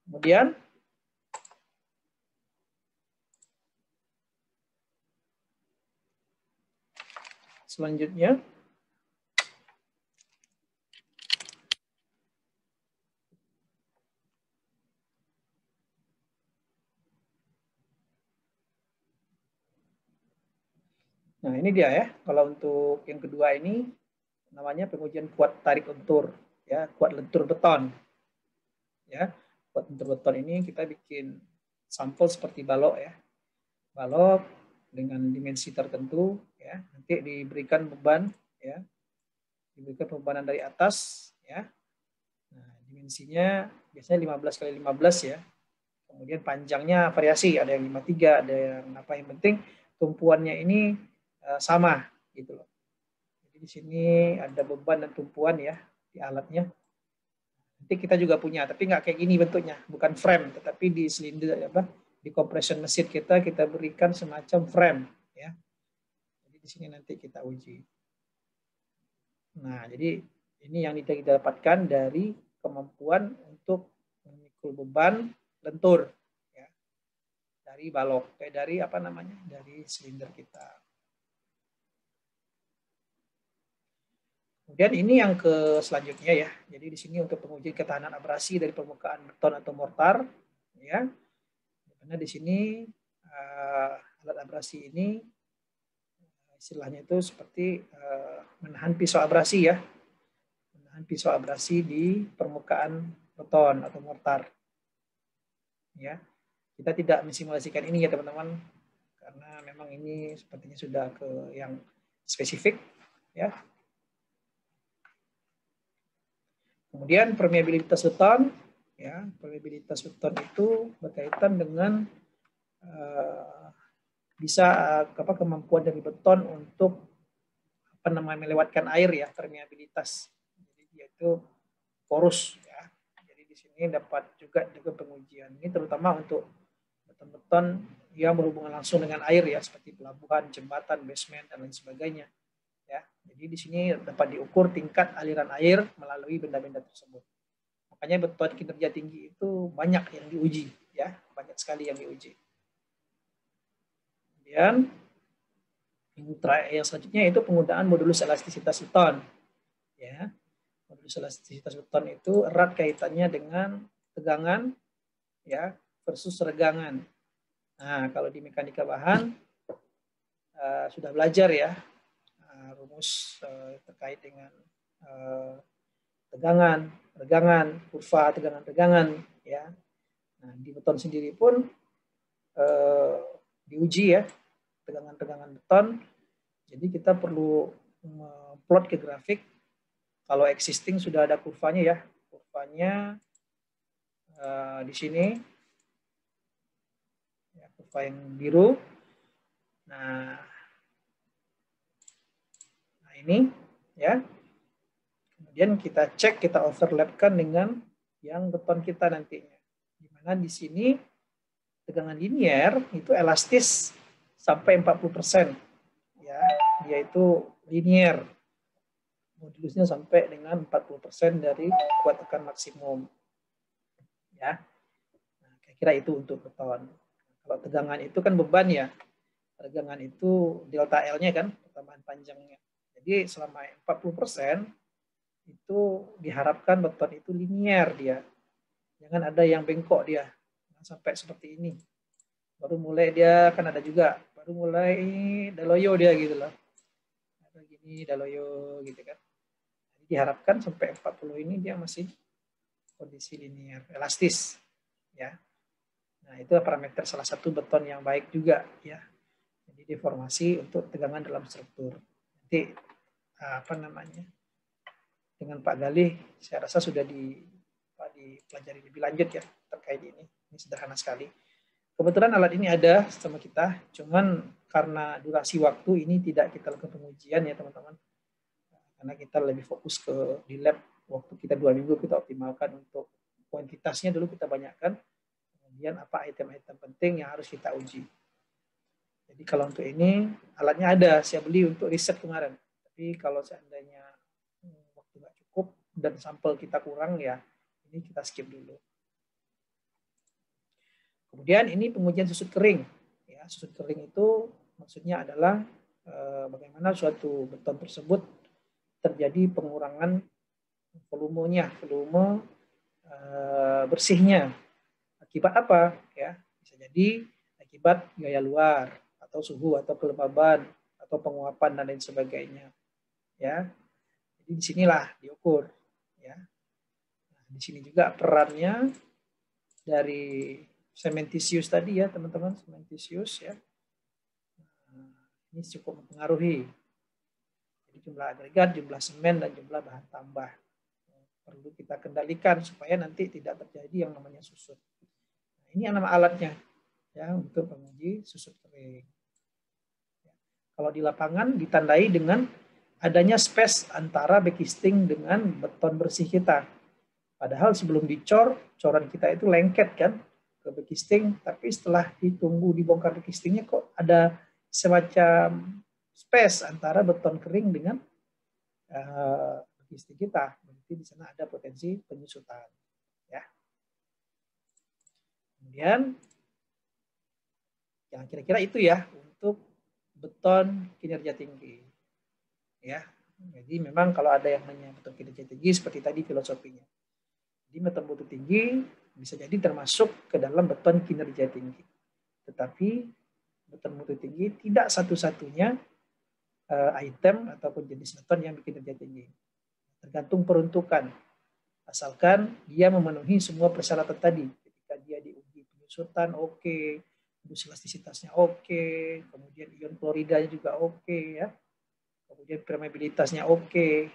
Kemudian selanjutnya nah ini dia ya, kalau untuk yang kedua ini namanya pengujian kuat tarik lentur, ya, kuat lentur beton. Ya, kuat lentur beton ini kita bikin sampel seperti balok ya. Balok dengan dimensi tertentu ya, nanti diberikan beban ya. Diberikan bebanan dari atas ya. Nah, dimensinya biasanya 15 kali 15 ya. Kemudian panjangnya variasi, ada yang 53, ada yang apa, yang penting tumpuannya ini sama gitu loh. Jadi di sini ada beban dan tumpuan ya di alatnya. Nanti kita juga punya, tapi nggak kayak gini bentuknya, bukan frame, tetapi di silinder apa, di compression mesin kita berikan semacam frame ya. Jadi di sini nanti kita uji. Nah, jadi ini yang kita dapatkan dari kemampuan untuk memikul beban lentur ya, dari balok, dari apa namanya, dari silinder kita. Kemudian ini yang ke selanjutnya ya. Jadi di sini untuk pengujian ketahanan abrasi dari permukaan beton atau mortar ya. Karena di sini alat abrasi ini istilahnya itu seperti menahan pisau abrasi ya. Menahan pisau abrasi di permukaan beton atau mortar. Ya. Kita tidak mensimulasikan ini ya teman-teman, karena memang ini sepertinya sudah ke yang spesifik ya. Kemudian permeabilitas beton, ya, permeabilitas beton itu berkaitan dengan bisa apa, kemampuan dari beton untuk apa namanya, melewatkan air ya, permeabilitas. Jadi dia itu porus ya. Jadi di sini dapat juga pengujian ini terutama untuk beton-beton yang berhubungan langsung dengan air ya, seperti pelabuhan, jembatan, basement dan lain sebagainya. Ya, jadi di sini dapat diukur tingkat aliran air melalui benda-benda tersebut. Makanya beton kinerja tinggi itu banyak yang diuji, ya, banyak sekali yang diuji. Kemudian yang selanjutnya itu penggunaan modulus elastisitas beton. Ya, modulus elastisitas beton itu erat kaitannya dengan tegangan, ya, versus regangan. Nah, kalau di mekanika bahan sudah belajar ya. Rumus terkait dengan tegangan, regangan, kurva tegangan-regangan ya. Nah, di beton sendiri pun diuji ya tegangan-tegangan beton. Jadi kita perlu plot ke grafik. Kalau existing sudah ada kurvanya ya. Kurvanya di sini ya, kurva yang biru. Nah ini ya. Kemudian kita cek, kita overlapkan dengan yang beton kita nantinya. Dimana di sini tegangan linier itu elastis sampai 40%. Ya, dia itu linier. Modulusnya sampai dengan 40% dari kuat tekan maksimum. Ya. Nah, kira-kira itu untuk beton. Kalau tegangan itu kan beban ya. Tegangan itu delta L-nya kan, pertambahan panjangnya. Jadi selama 40% itu diharapkan beton itu linier dia. Jangan ada yang bengkok dia. Sampai seperti ini. Baru mulai dia kan ada juga. Baru mulai daloyo dia gitu loh. Ada gini daloyo gitu kan. Jadi diharapkan sampai 40 ini dia masih kondisi linier, elastis. Ya. Nah, itu parameter salah satu beton yang baik juga ya. Jadi deformasi untuk tegangan dalam struktur. Nanti apa namanya? Dengan Pak Galih saya rasa sudah dipelajari lebih lanjut ya terkait ini. Ini sederhana sekali. Kebetulan alat ini ada sama kita, cuman karena durasi waktu ini tidak kita lakukan pengujian ya teman-teman. Karena kita lebih fokus ke di lab, waktu kita 2 minggu kita optimalkan untuk kuantitasnya dulu kita banyakkan. Kemudian apa item-item penting yang harus kita uji. Jadi kalau untuk ini alatnya ada, saya beli untuk riset kemarin. Tapi kalau seandainya waktu nggak cukup dan sampel kita kurang, ya ini kita skip dulu. Kemudian ini pengujian susut kering. Ya, susut kering itu maksudnya adalah bagaimana suatu beton tersebut terjadi pengurangan volumenya, volume bersihnya. Akibat apa? Ya, bisa jadi akibat gaya luar atau suhu atau kelembaban atau penguapan dan lain sebagainya. Ya, jadi disinilah diukur. Ya, nah, di sini juga perannya dari cementitious tadi ya teman-teman, cementitious ya. Nah, ini cukup mempengaruhi. Jadi jumlah agregat, jumlah semen dan jumlah bahan tambah perlu kita kendalikan supaya nanti tidak terjadi yang namanya susut. Nah, ini yang nama alatnya ya untuk menguji susut kering. Kalau di lapangan ditandai dengan adanya space antara backcasting dengan beton bersih kita. Padahal sebelum dicor, coran kita itu lengket kan ke backcasting, tapi setelah ditunggu dibongkar backcastingnya kok ada semacam space antara beton kering dengan backcasting kita. Berarti di sana ada potensi penyusutan. Ya. Kemudian, yang kira-kira itu ya untuk beton kinerja tinggi. Ya, jadi memang kalau ada yang nanya beton kinerja tinggi seperti tadi filosofinya. Jadi beton mutu tinggi bisa jadi termasuk ke dalam beton kinerja tinggi. Tetapi beton mutu tinggi tidak satu-satunya item ataupun jenis beton yang kinerja tinggi. Tergantung peruntukan. Asalkan dia memenuhi semua persyaratan tadi. Ketika dia diuji penyusutan oke, elastisitasnya oke, kemudian ion kloridanya juga oke ya. Kemudian permeabilitasnya oke,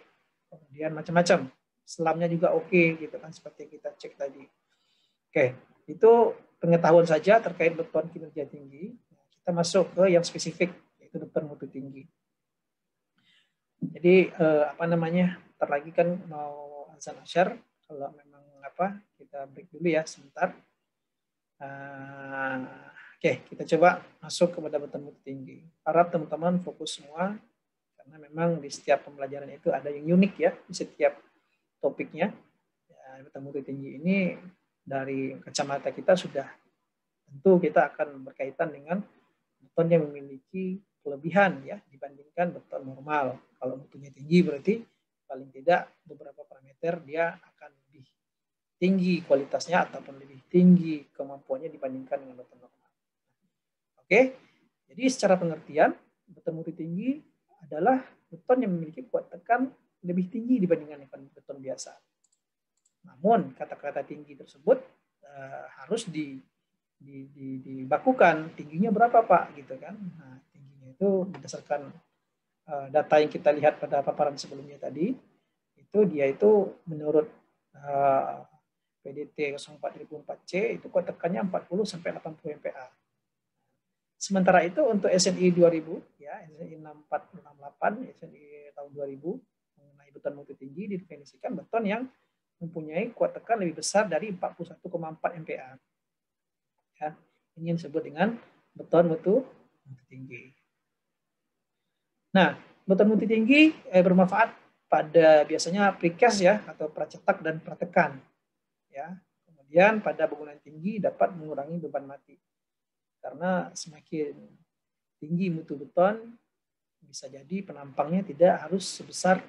kemudian macam-macam, selamnya juga oke, gitu kan seperti yang kita cek tadi. Oke, itu pengetahuan saja terkait beton kinerja tinggi. Kita masuk ke yang spesifik, yaitu beton mutu tinggi. Jadi apa namanya? Ntar lagi kan mau azan asyar, kalau memang apa kita break dulu ya sebentar. Oke, kita coba masuk kepada beton mutu tinggi. Harap teman-teman fokus semua. Karena memang di setiap pembelajaran itu ada yang unik ya di setiap topiknya. Ya, beton mutu tinggi ini dari kacamata kita sudah tentu kita akan berkaitan dengan beton yang memiliki kelebihan ya dibandingkan beton normal. Kalau mutunya tinggi berarti paling tidak beberapa parameter dia akan lebih tinggi kualitasnya ataupun lebih tinggi kemampuannya dibandingkan dengan beton normal. Oke, jadi secara pengertian beton mutu tinggi adalah beton yang memiliki kuat tekan lebih tinggi dibandingkan dengan beton biasa. Namun kata-kata tinggi tersebut harus dibakukan. Tingginya berapa Pak? Gitu kan? Nah, tingginya itu berdasarkan data yang kita lihat pada paparan sebelumnya tadi, itu dia itu menurut PDT 04.004C itu kuat tekannya 40 sampai 80 MPa. Sementara itu untuk SNI 2000 ya, SNI 6468, SNI tahun 2000 mengenai beton mutu tinggi didefinisikan beton yang mempunyai kuat tekan lebih besar dari 41,4 MPa. Ya, ini yang disebut dengan beton mutu tinggi. Nah, beton mutu tinggi bermanfaat pada biasanya precast ya atau pracetak dan pratekan. Ya. Kemudian pada bangunan tinggi dapat mengurangi beban mati. Karena semakin tinggi mutu beton, bisa jadi penampangnya tidak harus sebesar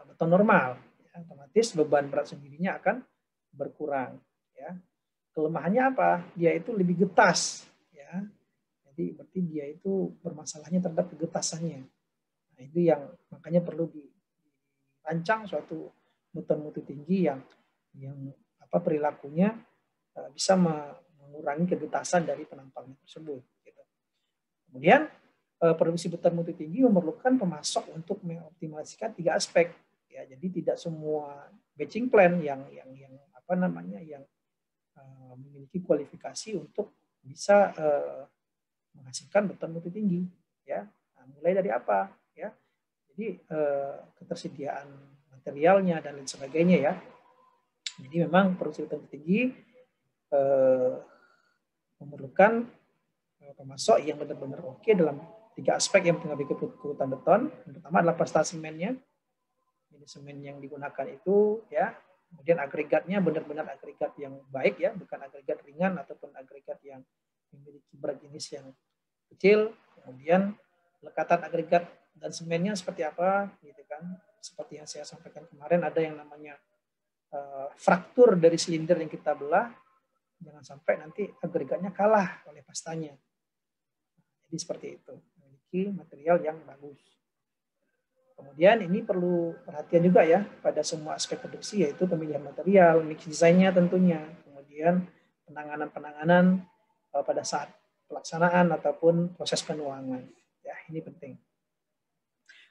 beton normal. Ya, otomatis beban berat sendirinya akan berkurang. Ya. Kelemahannya apa? Dia itu lebih getas. Ya. Jadi berarti dia itu bermasalahnya terhadap kegetasannya. Nah, itu yang makanya perlu dirancang suatu beton mutu tinggi yang perilakunya bisa mengurangi kegetasan dari penampangnya tersebut. Gitu. Kemudian produksi beton mutu tinggi memerlukan pemasok untuk mengoptimalisasikan 3 aspek. Ya, jadi tidak semua batching plan yang memiliki kualifikasi untuk bisa menghasilkan beton mutu tinggi. Ya, nah, mulai dari apa? Ya, jadi ketersediaan materialnya dan lain sebagainya ya. Jadi memang produksi beton mutu tinggi memerlukan pemasok yang benar-benar oke dalam tiga aspek yang mengatur kekuatan beton. Yang pertama adalah prestasi semennya. Jadi semen yang digunakan itu ya, kemudian agregatnya benar-benar agregat yang baik ya, bukan agregat ringan ataupun agregat yang memiliki berat jenis yang kecil. Kemudian lekatan agregat dan semennya seperti apa gitu kan. Seperti yang saya sampaikan kemarin, ada yang namanya fraktur dari silinder yang kita belah, jangan sampai nanti agregatnya kalah oleh pastanya. Jadi seperti itu, memiliki material yang bagus. Kemudian ini perlu perhatian juga ya pada semua aspek produksi, yaitu pemilihan material, mix desainnya tentunya, kemudian penanganan pada saat pelaksanaan ataupun proses penuangan. Ya, ini penting.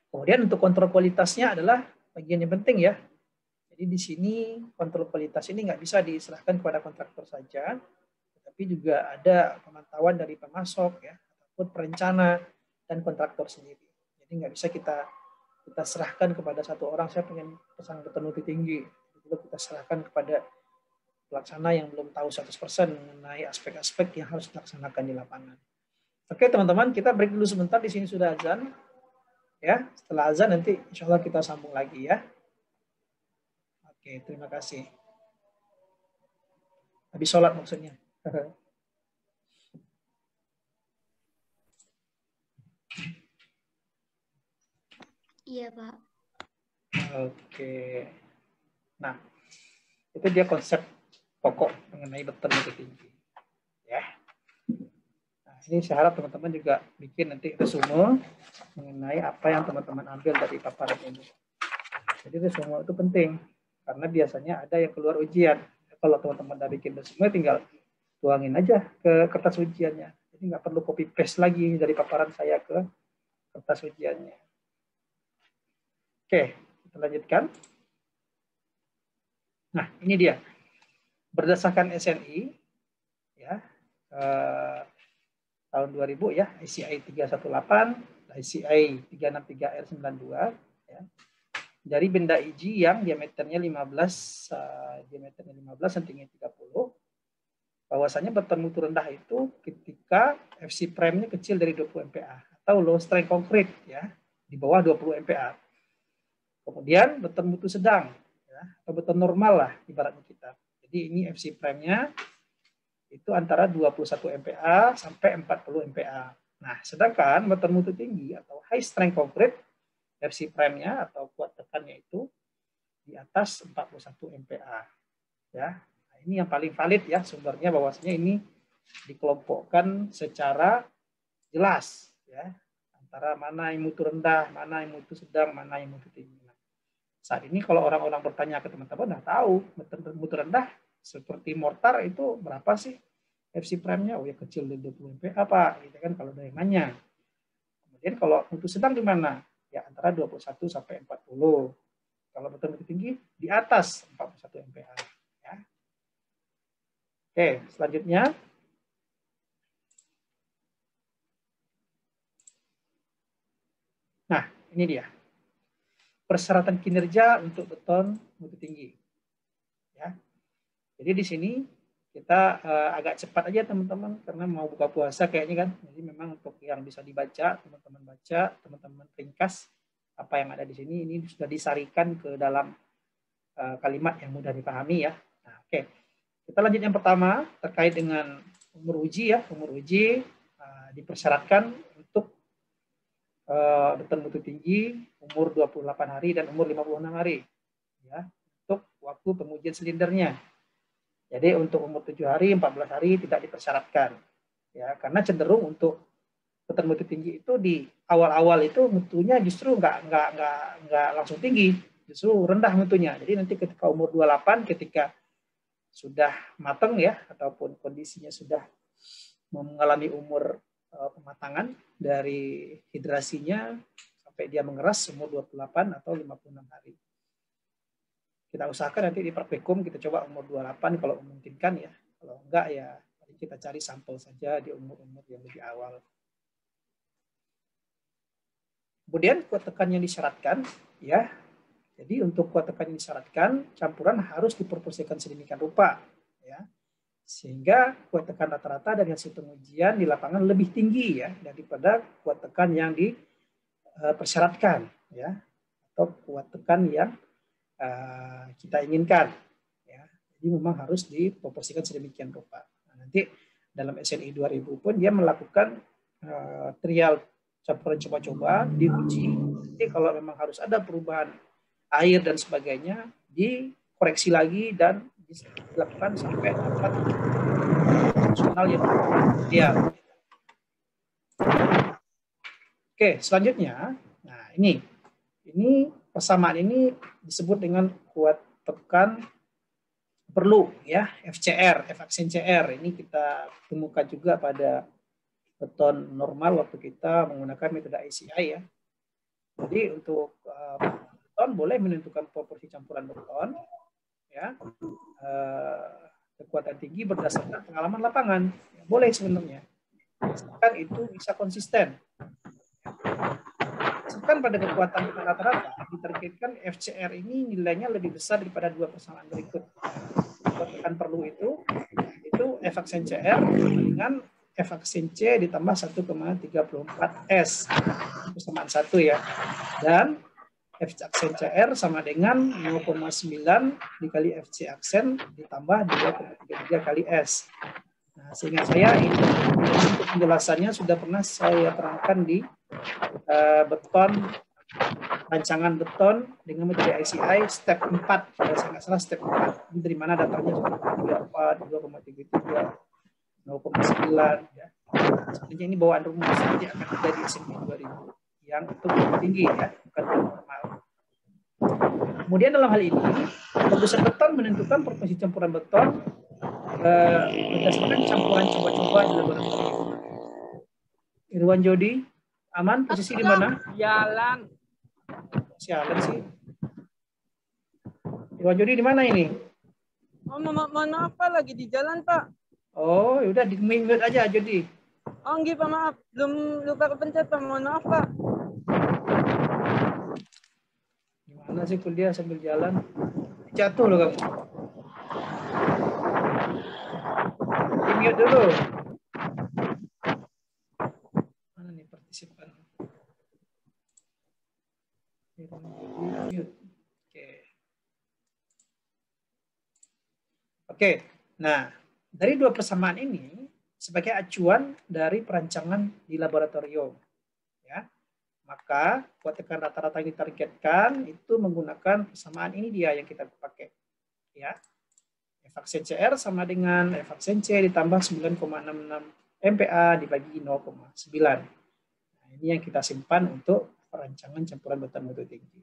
Kemudian untuk kontrol kualitasnya adalah bagian yang penting ya. Jadi di sini kontrol kualitas ini nggak bisa diserahkan kepada kontraktor saja, tetapi juga ada pemantauan dari pemasok ya, ataupun perencana dan kontraktor sendiri. Jadi nggak bisa kita serahkan kepada satu orang, saya pengen pasang beton mutu tinggi, lalu kita serahkan kepada pelaksana yang belum tahu 100% mengenai aspek-aspek yang harus dilaksanakan di lapangan. Oke teman-teman, kita break dulu sebentar, di sini sudah azan. Ya, setelah azan nanti insya Allah kita sambung lagi ya. Oke, terima kasih. Habis sholat maksudnya. Iya, Pak. Oke. Nah, itu dia konsep pokok mengenai beton mutu tinggi. Ya. Nah, ini saya harap teman-teman juga bikin nanti resume mengenai apa yang teman-teman ambil dari paparan ini. Jadi resume itu penting, karena biasanya ada yang keluar ujian. Kalau teman-teman udah bikin resume, tinggal tuangin aja ke kertas ujiannya. Jadi nggak perlu copy paste lagi dari paparan saya ke kertas ujiannya. Oke, kita lanjutkan. Nah, ini dia. Berdasarkan SNI, ya, tahun 2000 ya, ICI 318, ICI 363R92, ya, dari benda iji yang diameternya 15 dan tingginya 30, bahwasanya beton mutu rendah itu ketika FC prime-nya kecil dari 20 MPa atau low strength concrete ya, di bawah 20 MPa. Kemudian beton mutu sedang ya, atau beton normal lah ibaratnya kita. Jadi ini FC prime-nya itu antara 21 MPa sampai 40 MPa. Nah, sedangkan beton mutu tinggi atau high strength concrete FC prime-nya atau kuat tekannya itu di atas 41 MPa. Ya. Nah, ini yang paling valid ya sumbernya, bahwasanya ini dikelompokkan secara jelas ya, antara mana yang mutu rendah, mana yang mutu sedang, mana yang mutu tinggi. Nah, saat ini kalau orang-orang bertanya ke teman-teman, udah tahu mutu rendah seperti mortar itu berapa sih FC prime-nya? Oh ya kecil dari 20 MPa Pak, gitu kan kalau ada yang nanya. Kemudian kalau mutu sedang di mana? Ya antara 21 sampai 40. Kalau beton mutu tinggi di atas 41 MPa. Ya. Oke, selanjutnya. Nah, ini dia. Persyaratan kinerja untuk beton mutu tinggi. Ya. Jadi di sini kita agak cepat aja teman-teman, karena mau buka puasa kayaknya kan. Jadi memang untuk yang bisa dibaca, teman-teman baca, teman-teman ringkas apa yang ada di sini, ini sudah disarikan ke dalam kalimat yang mudah dipahami ya. Nah, oke. Kita lanjut yang pertama terkait dengan umur uji ya. Umur uji dipersyaratkan untuk beton mutu tinggi umur 28 hari dan umur 56 hari ya, untuk waktu pengujian silindernya. Jadi untuk umur 7 hari, 14 hari tidak dipersyaratkan ya, karena cenderung untuk beton mutu tinggi itu di awal-awal itu mutunya justru nggak langsung tinggi, justru rendah mutunya. Jadi nanti ketika umur 28, ketika sudah matang ya, ataupun kondisinya sudah mengalami umur pematangan dari hidrasinya sampai dia mengeras umur 28 atau 56 hari. Kita usahakan nanti di praktikum kita coba umur 28 kalau memungkinkan ya. Kalau enggak ya kita cari sampel saja di umur-umur yang lebih awal. Kemudian kuat tekan yang disyaratkan ya. Jadi untuk kuat tekan yang disyaratkan, campuran harus diproporsikan sedemikian rupa ya, Sehingga kuat tekan rata-rata dari hasil pengujian di lapangan lebih tinggi ya daripada kuat tekan yang dipersyaratkan ya, atau kuat tekan yang kita inginkan ya. Jadi memang harus diproporsikan sedemikian rupa. Nah, nanti dalam SNI 2000 pun dia melakukan trial campuran coba-coba, diuji. Nanti kalau memang harus ada perubahan air dan sebagainya, dikoreksi lagi dan dilakukan sampai dapat fungsional yang ideal. Oke, selanjutnya, nah ini persamaan ini disebut dengan kuat tekan perlu ya, FCR, F aksen CR. Ini kita temukan juga pada beton normal waktu kita menggunakan metode ICI ya. Jadi untuk beton boleh menentukan proporsi campuran beton ya, kekuatan tinggi berdasarkan pengalaman lapangan ya, boleh sebenarnya, asalkan itu bisa konsisten. Asalkan pada kekuatan rata-rata ditargetkan FCR ini nilainya lebih besar daripada dua persamaan berikut. Kekuatan perlu itu F aksen CR dengan F aksen C ditambah 1,34 S persamaan 1 ya, dan F aksen CR sama dengan 0,9 dikali FC aksen ditambah 2,33 kali S. Nah, sehingga saya ini untuk penjelasannya sudah pernah saya terangkan di beton, rancangan beton dengan metode ICI step 4, kalau saya nggak salah step 4. Ini dari mana datanya 2,34, 2,33, 0,9 ya. Sebenarnya ini bawaan rumus, nanti akan ada di SNI 2000 yang itu lebih tinggi ya, bukan normal. Kemudian dalam hal ini, produsen beton menentukan proporsi campuran beton berdasarkan campuran coba-coba di laboratorium. Irwan Jody, aman? Posisi di mana? Jalan. Sialan sih. Irwan Jody di mana ini? Oh, maaf Pak, lagi di jalan Pak. Oh, yaudah di mute aja Jody. Oh, enggak Pak, maaf. Belum lupa kepencet Pak, mohon maaf Pak. Gimana sih kuliah sambil jalan? Jatuh loh kamu. Di mute dulu. Mana nih partisipan? Mute. Oke. Nah, dari dua persamaan ini sebagai acuan dari perancangan di laboratorium, ya, maka kuat tekan rata-rata yang ditargetkan itu menggunakan persamaan ini dia yang kita pakai, ya. F aksen CR sama dengan F aksen C ditambah 9,66 MPa dibagi 0,9. Nah, ini yang kita simpan untuk perancangan campuran beton mutu tinggi.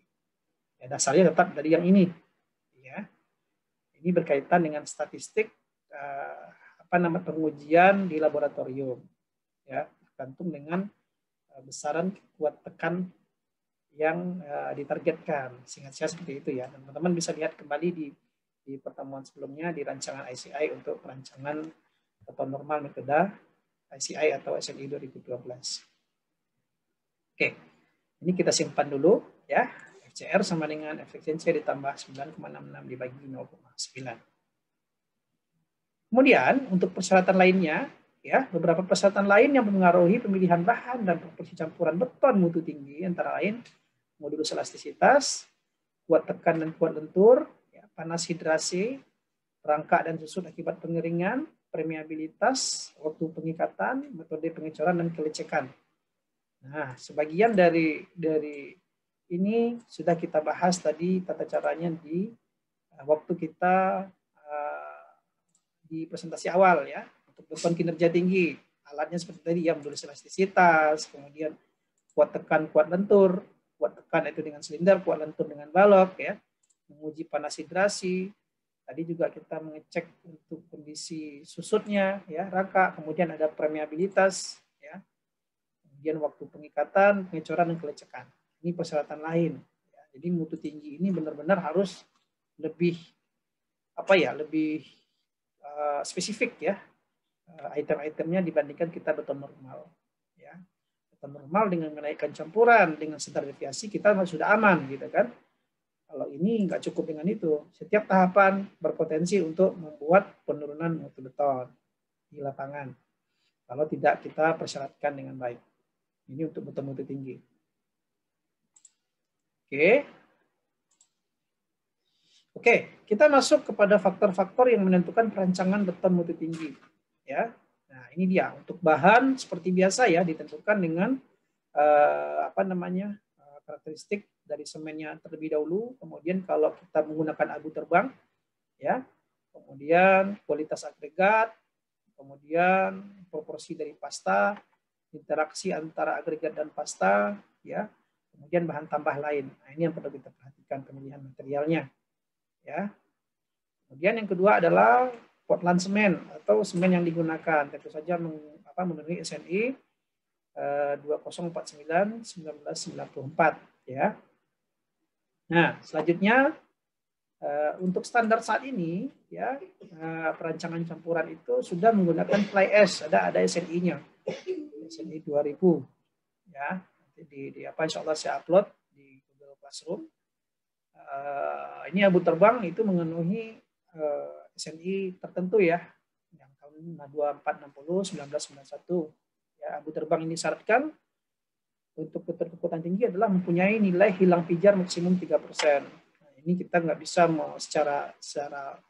Ya, dasarnya tetap dari yang ini, ya. Ini berkaitan dengan statistik pengujian di laboratorium, ya, tergantung dengan besaran kuat tekan yang ditargetkan. Singkat saya seperti itu ya. Teman-teman bisa lihat kembali di pertemuan sebelumnya di rancangan ICI untuk perancangan beton normal metode ICI atau SNI 2012. Oke, ini kita simpan dulu ya. FCR sama dengan efisiensi ditambah 9,66 dibagi 0,9. Kemudian untuk persyaratan lainnya, ya, beberapa persyaratan lain yang mempengaruhi pemilihan bahan dan proporsi campuran beton mutu tinggi antara lain modulus elastisitas, kuat tekan dan kuat lentur, ya, panas hidrasi, rangka dan susut akibat pengeringan, permeabilitas, waktu pengikatan, metode pengecoran dan kelecekan. Nah, sebagian dari ini sudah kita bahas tadi tata caranya di waktu kita di presentasi awal ya, untuk beton kinerja tinggi. Alatnya seperti tadi ya, modulus elastisitas, kemudian kuat tekan, kuat lentur, kuat tekan itu dengan silinder, kuat lentur dengan balok ya, menguji panas hidrasi. Tadi juga kita mengecek untuk kondisi susutnya ya, rangka, kemudian ada permeabilitas ya. Kemudian waktu pengikatan, pengecoran dan kelecekan. Ini persyaratan lain. Ya, jadi mutu tinggi ini benar-benar harus lebih lebih spesifik ya item-itemnya dibandingkan kita beton normal. Ya, beton normal dengan menaikkan campuran dengan standar deviasi kita sudah aman gitu kan. Kalau ini nggak cukup dengan itu. Setiap tahapan berpotensi untuk membuat penurunan mutu beton di lapangan. Kalau tidak kita persyaratkan dengan baik. Ini untuk beton mutu tinggi. Oke, kita masuk kepada faktor-faktor yang menentukan perancangan beton mutu tinggi. Ya, nah ini dia. Untuk bahan seperti biasa ya ditentukan dengan karakteristik dari semennya terlebih dahulu. Kemudian kalau kita menggunakan abu terbang, ya, kemudian kualitas agregat, kemudian proporsi dari pasta, interaksi antara agregat dan pasta, ya, kemudian bahan tambah lain. Nah, ini yang perlu kita perhatikan pemilihan materialnya. Ya. Kemudian yang kedua adalah Portland semen atau semen yang digunakan. Tentu saja memenuhi SNI 2049/1994 ya. Nah, selanjutnya untuk standar saat ini ya perancangan campuran itu sudah menggunakan fly ash, ada SNI-nya. SNI 2000 ya. Nanti insya Allah saya upload di Google Classroom. Ini abu terbang itu memenuhi SNI tertentu ya, yang tahun 2460 1991 ya. Abu terbang ini disyaratkan untuk beton kekuatan tinggi adalah mempunyai nilai hilang pijar maksimum 3%. Nah, ini kita nggak bisa secara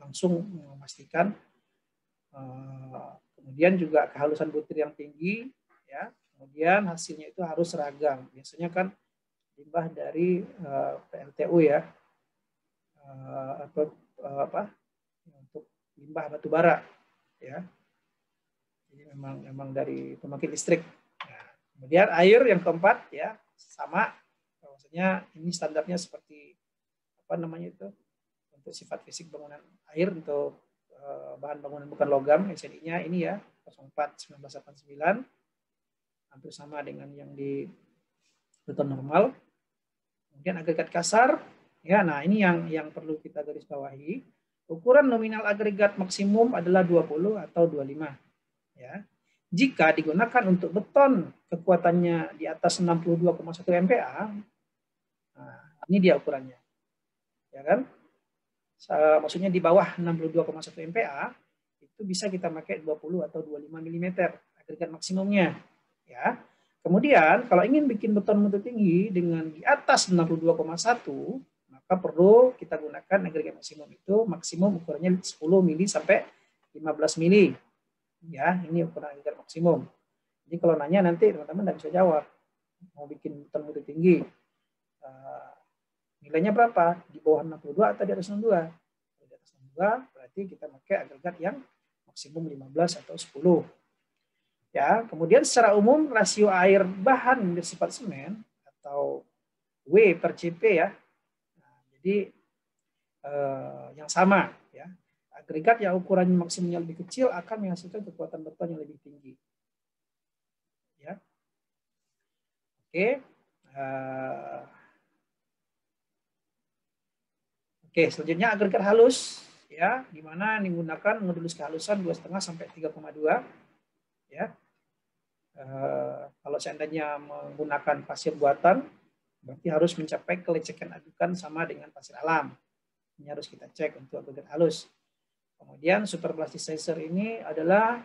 langsung memastikan. Kemudian juga kehalusan butir yang tinggi ya. Kemudian hasilnya itu harus seragam. Biasanya kan limbah dari PLTU ya. Untuk limbah batu bara ya. Jadi memang dari pembangkit listrik. Nah, kemudian air yang keempat ya sama, maksudnya ini standarnya seperti untuk sifat fisik bangunan air untuk bahan bangunan bukan logam, SNI-nya ini ya 04/1989 hampir sama dengan yang di beton normal. Kemudian agregat kasar. Ya, nah ini yang perlu kita garis bawahi. Ukuran nominal agregat maksimum adalah 20 atau 25. Ya. Jika digunakan untuk beton kekuatannya di atas 62,1 MPa, nah, ini dia ukurannya. Ya kan? Maksudnya di bawah 62,1 MPa itu bisa kita pakai 20 atau 25 mm agregat maksimumnya. Ya. Kemudian kalau ingin bikin beton mutu tinggi dengan di atas 62,1, maka perlu kita gunakan agregat maksimum itu maksimum ukurannya 10 mili sampai 15 mili. Ya, ini ukuran agregat maksimum. Jadi kalau nanya nanti teman-teman tidak bisa jawab. Mau bikin beton mutu tinggi, nilainya berapa? Di bawah 62 atau di atas 62? Di atas 62 berarti kita pakai agregat yang maksimum 15 atau 10. Ya, kemudian secara umum rasio air bahan bersifat semen atau W/CP ya. Nah, jadi yang sama ya. Agregat yang ukurannya maksimumnya lebih kecil akan menghasilkan kekuatan beton yang lebih tinggi. Ya. Oke. Oke, selanjutnya agregat halus ya, di mana digunakan modulus kehalusan 2,5 sampai 3,2 ya. Kalau seandainya menggunakan pasir buatan, berarti harus mencapai kelecekan adukan sama dengan pasir alam. Ini harus kita cek untuk agregat halus. Kemudian super plasticizer ini adalah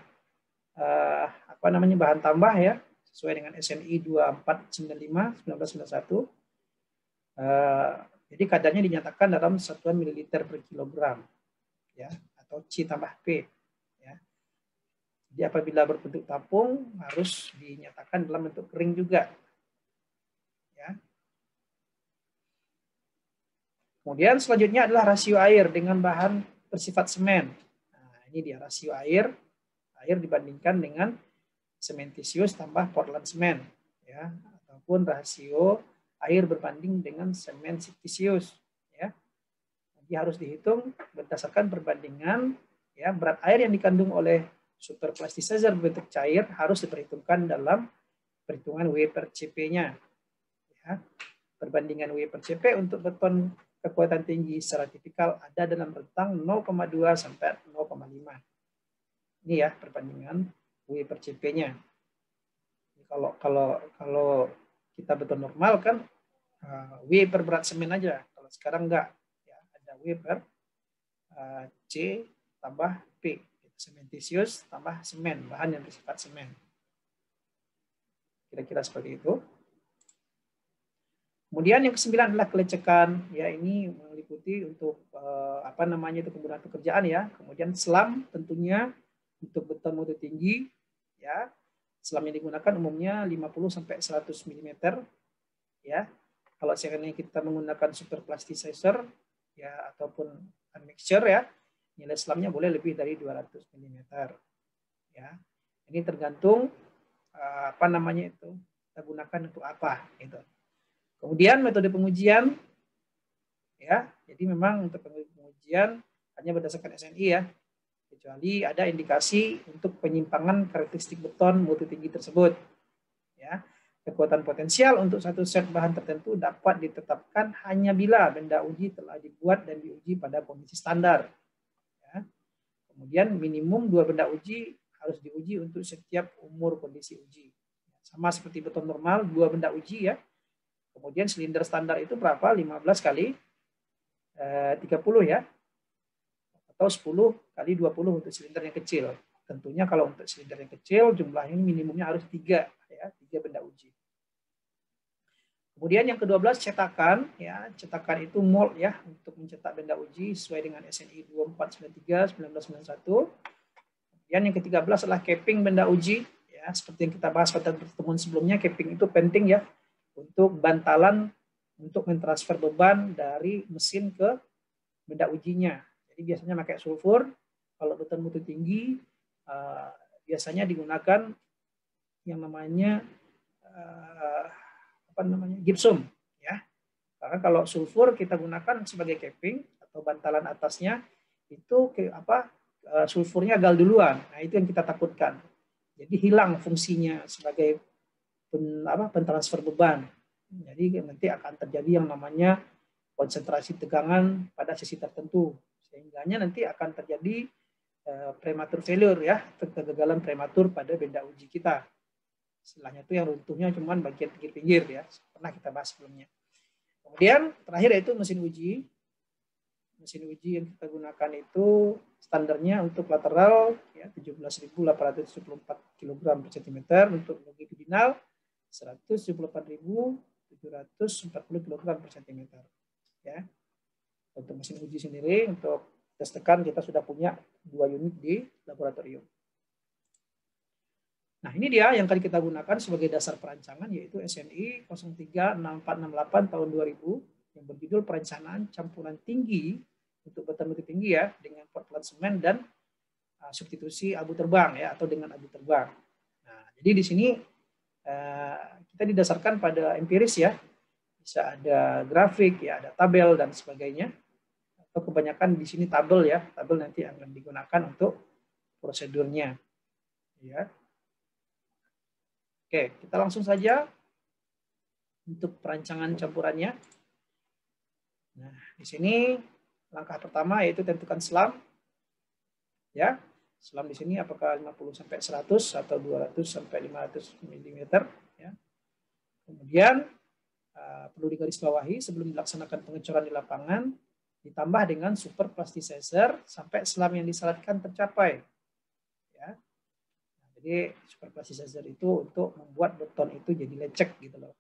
bahan tambah ya, sesuai dengan SNI 2495/1991. Jadi kadarnya dinyatakan dalam satuan mililiter per kilogram ya, atau C tambah P. Jadi apabila berbentuk tapung harus dinyatakan dalam bentuk kering juga. Ya. Kemudian selanjutnya adalah rasio air dengan bahan bersifat semen. Nah, ini dia rasio air dibandingkan dengan sementisius tambah Portland semen, ya, ataupun rasio air berbanding dengan semen silicious. Ya. Jadi harus dihitung berdasarkan perbandingan ya, berat air yang dikandung oleh super plasticizer berbentuk cair harus diperhitungkan dalam perhitungan W/CP-nya. Ya. Perbandingan W/CP untuk beton kekuatan tinggi secara tipikal ada dalam rentang 0,2 sampai 0,5. Ini ya perbandingan W/CP-nya. Kalau kita beton normal kan W per berat semen aja. Kalau Kalau sekarang enggak, ya, ada W per C tambah P, cementitious tambah semen, bahan yang bersifat semen. Kira-kira seperti itu. Kemudian yang ke-9 adalah kelecekan. Ya, ini meliputi untuk penggunaan pekerjaan ya. Kemudian selam tentunya untuk beton mutu tinggi ya. Selam yang digunakan umumnya 50 sampai 100 mm ya. Kalau seandainya kita menggunakan super plasticizer ya ataupun admixture ya, nilai selamnya boleh lebih dari 200 mm ya. Ini tergantung kita gunakan untuk apa gitu. Kemudian metode pengujian ya. Jadi memang untuk pengujian hanya berdasarkan SNI ya. Kecuali ada indikasi untuk penyimpangan karakteristik beton mutu tinggi tersebut. Ya. Kekuatan potensial untuk satu set bahan tertentu dapat ditetapkan hanya bila benda uji telah dibuat dan diuji pada kondisi standar. Ya. Kemudian minimum 2 benda uji harus diuji untuk setiap umur kondisi uji. Sama seperti beton normal, 2 benda uji ya. Kemudian silinder standar itu berapa? 15 kali 30 ya. Atau 10 kali 20 untuk silinder yang kecil. Tentunya kalau untuk silinder yang kecil jumlahnya minimumnya harus 3 ya, 3 benda uji. Kemudian yang ke-12 cetakan ya. Cetakan itu mold ya untuk mencetak benda uji sesuai dengan SNI 2493 1991. Kemudian yang ke-13 adalah capping benda uji ya, seperti yang kita bahas pada pertemuan sebelumnya, capping itu penting ya untuk bantalan untuk mentransfer beban dari mesin ke benda ujinya. Jadi biasanya pakai sulfur. Kalau beton mutu tinggi biasanya digunakan yang namanya gypsum ya. Karena kalau sulfur kita gunakan sebagai capping atau bantalan atasnya itu sulfurnya gal duluan. Nah, itu yang kita takutkan. Jadi hilang fungsinya sebagai pentransfer beban. Jadi nanti akan terjadi yang namanya konsentrasi tegangan pada sisi tertentu, sehingga nanti akan terjadi prematur failure ya, kegagalan prematur pada benda uji kita. Istilahnya itu yang runtuhnya cuma bagian pinggir-pinggir ya, pernah kita bahas sebelumnya. Kemudian terakhir yaitu mesin uji. Mesin uji yang kita gunakan itu standarnya untuk lateral ya 17.874 kg per cm, untuk longitudinal 178.740 kg per cm. Ya. Untuk mesin uji sendiri, untuk tes tekan kita sudah punya 2 unit di laboratorium. Nah, ini dia yang tadi kita gunakan sebagai dasar perancangan, yaitu SNI 036468 tahun 2000 yang berjudul Perencanaan Campuran Tinggi untuk beton mutu tinggi ya, dengan portland semen dan substitusi abu terbang ya, atau dengan abu terbang. Nah, jadi di sini kita didasarkan pada empiris ya, bisa ada grafik ya, ada tabel dan sebagainya, atau kebanyakan di sini tabel ya, tabel nanti akan digunakan untuk prosedurnya ya. Oke, kita langsung saja untuk perancangan campurannya. Nah, di sini langkah pertama yaitu tentukan selam ya. Selam di sini apakah 50 sampai 100 atau 200 sampai 500 mm ya. Kemudian perlu digarisbawahi sebelum dilaksanakan pengecoran di lapangan ditambah dengan super plasticizer sampai selam yang disyaratkan tercapai ya. Nah, jadi super plasticizer itu untuk membuat beton itu jadi lecek gitu loh.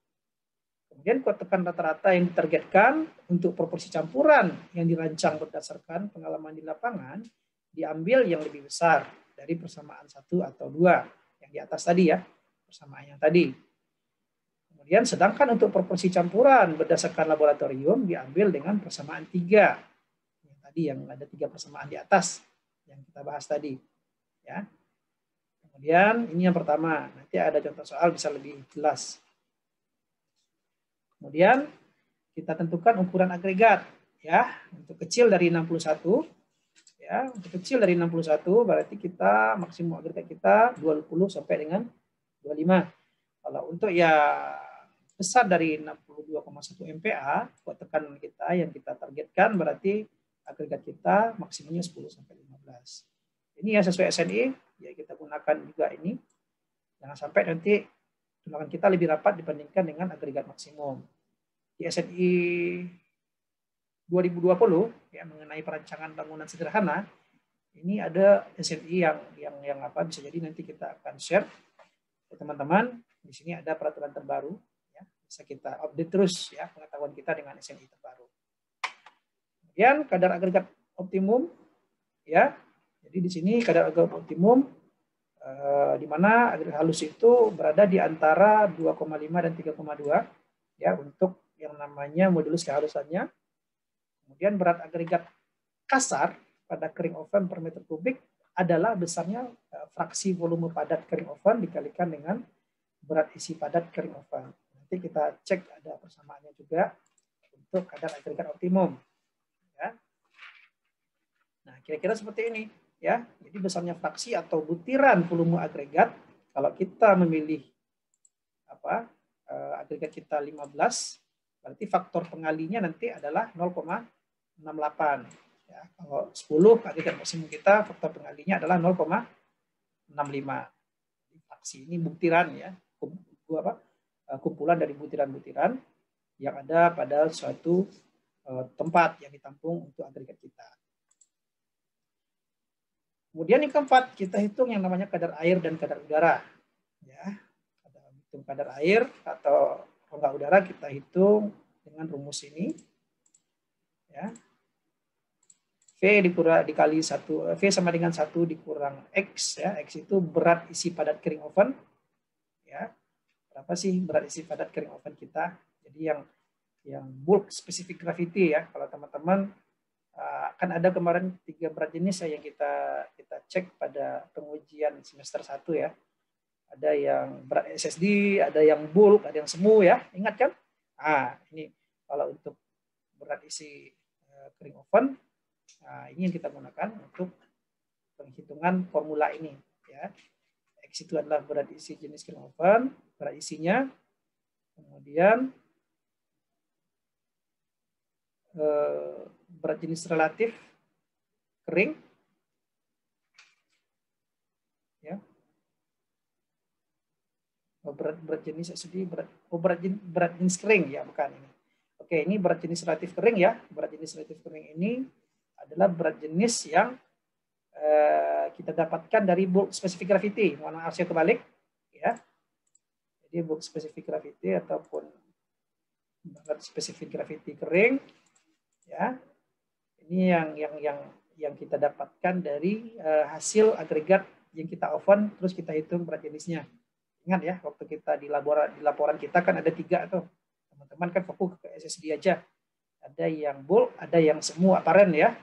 Kemudian kuat tekan rata-rata yang ditargetkan untuk proporsi campuran yang dirancang berdasarkan pengalaman di lapangan diambil yang lebih besar dari persamaan 1 atau 2 yang di atas tadi ya, persamaan yang tadi. Kemudian sedangkan untuk proporsi campuran berdasarkan laboratorium diambil dengan persamaan 3. Yang tadi yang ada 3 persamaan di atas yang kita bahas tadi ya. Kemudian ini yang pertama, nanti ada contoh soal bisa lebih jelas. Kemudian kita tentukan ukuran agregat ya. Untuk kecil dari 61 ya, untuk kecil dari 61 berarti kita maksimum agregat kita 20 sampai dengan 25. Kalau untuk ya besar dari 62,1 MPa, kuat tekan kita yang kita targetkan berarti agregat kita maksimumnya 10 sampai 15. Ini ya sesuai SNI, ya kita gunakan juga ini. Jangan sampai nanti tulangan kita lebih rapat dibandingkan dengan agregat maksimum. Di SNI 2020 ya mengenai perancangan bangunan sederhana, ini ada SNI yang apa bisa jadi nanti kita akan share ke teman-teman. Di sini ada peraturan terbaru ya, bisa kita update terus ya pengetahuan kita dengan SNI terbaru. Kemudian kadar agregat optimum ya. Jadi di sini kadar agregat optimum di mana agregat halus itu berada di antara 2,5 dan 3,2 ya untuk yang namanya modulus kehalusannya. Kemudian berat agregat kasar pada kering oven per meter kubik adalah besarnya fraksi volume padat kering oven dikalikan dengan berat isi padat kering oven. Nanti kita cek ada persamaannya juga untuk kadar agregat optimum. Ya. Nah, kira-kira seperti ini. Ya, jadi besarnya fraksi atau butiran volume agregat kalau kita memilih agregat kita 15, berarti faktor pengalinya nanti adalah 0,68. Ya, kalau 10 agregat maksimum kita faktor pengalinya adalah 0,65. Fraksi ini butiran ya, kumpulan dari butiran-butiran yang ada pada suatu tempat yang ditampung untuk agregat kita. Kemudian yang keempat, kita hitung yang namanya kadar air dan kadar udara. Ya, hitung kadar air atau rongga udara kita hitung dengan rumus ini. Ya. V dikali 1, V sama dengan 1 dikurang X. Ya. X itu berat isi padat kering oven. Ya. Berapa sih berat isi padat kering oven kita? Jadi yang bulk specific gravity ya. Kalau teman-teman kan ada kemarin 3 berat jenis ya yang kita cek pada pengujian semester 1 ya. Ada yang berat SSD, ada yang bulk, ada yang semu ya. Ingat kan? Ini kalau untuk berat isi kering oven, ini yang kita gunakan untuk penghitungan formula ini ya. X itu adalah berat isi jenis kering oven, berat isinya. Kemudian berat jenis relatif kering ya. Berat jenis SSD berat jenis kering ya, bukan ini. Oke, ini berat jenis relatif kering ya. Berat jenis relatif kering ini adalah berat jenis yang kita dapatkan dari bulk specific gravity. Mohon maaf saya kebalik ya. Jadi bulk specific gravity ataupun berat specific gravity kering ya. Ini yang kita dapatkan dari hasil agregat yang kita oven terus kita hitung berat jenisnya. Ingat ya, waktu kita di laporan kita kan ada 3 tuh. Teman-teman kan fokus ke SSD aja. Ada yang bulk, ada yang semu aparen ya.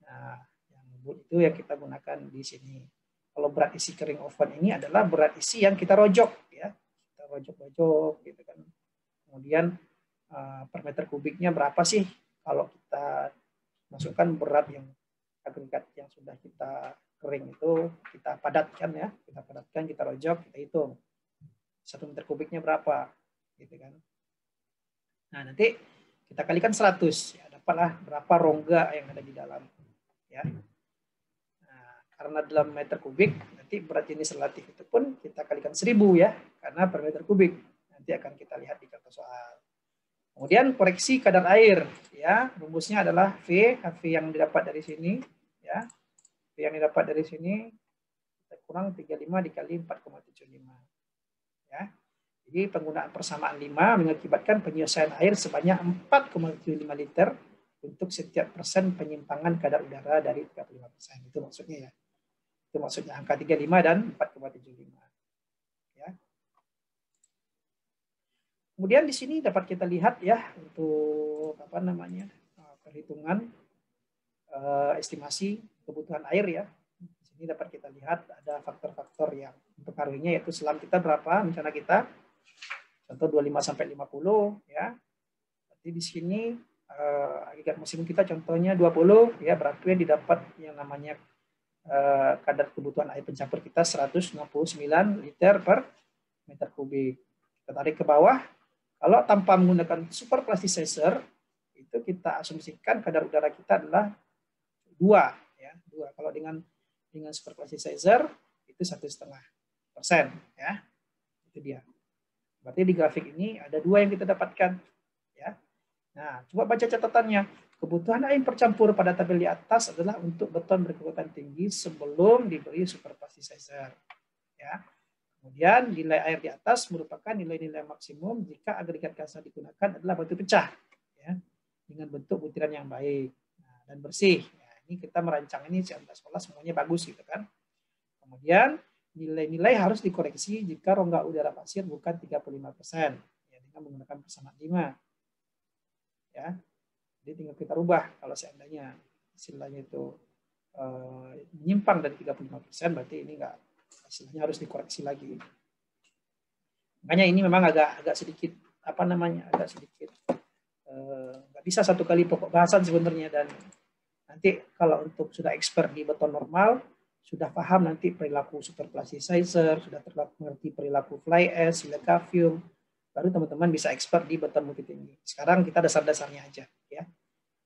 Nah, yang bulk itu yang kita gunakan di sini. Kalau berat isi kering oven ini adalah berat isi yang kita rojok ya. Kita rojok-rojok gitu kan. Kemudian per meter kubiknya berapa sih kalau kita masukkan berat yang agregat yang sudah kita kering itu kita padatkan ya, kita rojok, kita hitung 1 meter kubiknya berapa gitu kan. Nah, nanti kita kalikan 100 ya, dapatlah berapa rongga yang ada di dalam ya. Nah, karena dalam meter kubik nanti berat jenis relatif itu pun kita kalikan 1000 ya, karena per meter kubik. Nanti akan kita lihat di contoh soal. Kemudian koreksi kadar air ya, rumusnya adalah V yang didapat dari sini ya. V yang didapat dari sini kita kurang 35 dikali 4,75 ya. Jadi penggunaan persamaan 5 mengakibatkan penyelesaian air sebanyak 4,75 liter untuk setiap persen penyimpangan kadar udara dari 35%. Itu maksudnya ya. Itu maksudnya angka 35 dan 4,75. Ya. Kemudian di sini dapat kita lihat ya untuk perhitungan estimasi kebutuhan air ya. Di sini dapat kita lihat ada faktor-faktor yang mempengaruhinya yaitu selam kita berapa, rencana kita contoh 25 sampai 50 ya. Berarti di sini agregat maksimum kita contohnya 20 ya, berarti yang didapat yang namanya kadar kebutuhan air pencampur kita 169 liter per meter kubik. Kita tarik ke bawah. Kalau tanpa menggunakan super plasticizer, itu kita asumsikan kadar udara kita adalah 2 ya, 2. Kalau dengan super plasticizer itu 1,5% ya. Itu dia. Berarti di grafik ini ada 2 yang kita dapatkan ya. Nah, coba baca catatannya. kebutuhan air bercampur pada tabel di atas adalah untuk beton berkekuatan tinggi sebelum diberi superplasticizer. Ya. Kemudian nilai air di atas merupakan nilai-nilai maksimum jika agregat kasar digunakan adalah batu pecah, ya, dengan bentuk butiran yang baik dan bersih. Ya, ini kita merancang ini sekolah semuanya bagus gitu kan. Kemudian nilai-nilai harus dikoreksi jika rongga udara pasir bukan 35%, ya, dengan menggunakan persamaan 5. Ya. Jadi tinggal kita rubah kalau seandainya istilahnya itu menyimpang dari 35%, berarti ini enggak, hasilnya harus dikoreksi lagi. Makanya ini memang agak sedikit agak sedikit nggak bisa satu kali pokok bahasan sebenarnya, dan nanti kalau untuk sudah expert di beton normal, sudah paham nanti perilaku superplasticizer, sudah mengerti perilaku fly ash, silica fume, baru teman-teman bisa expert di beton bukit tinggi. Sekarang kita dasar-dasarnya aja, ya.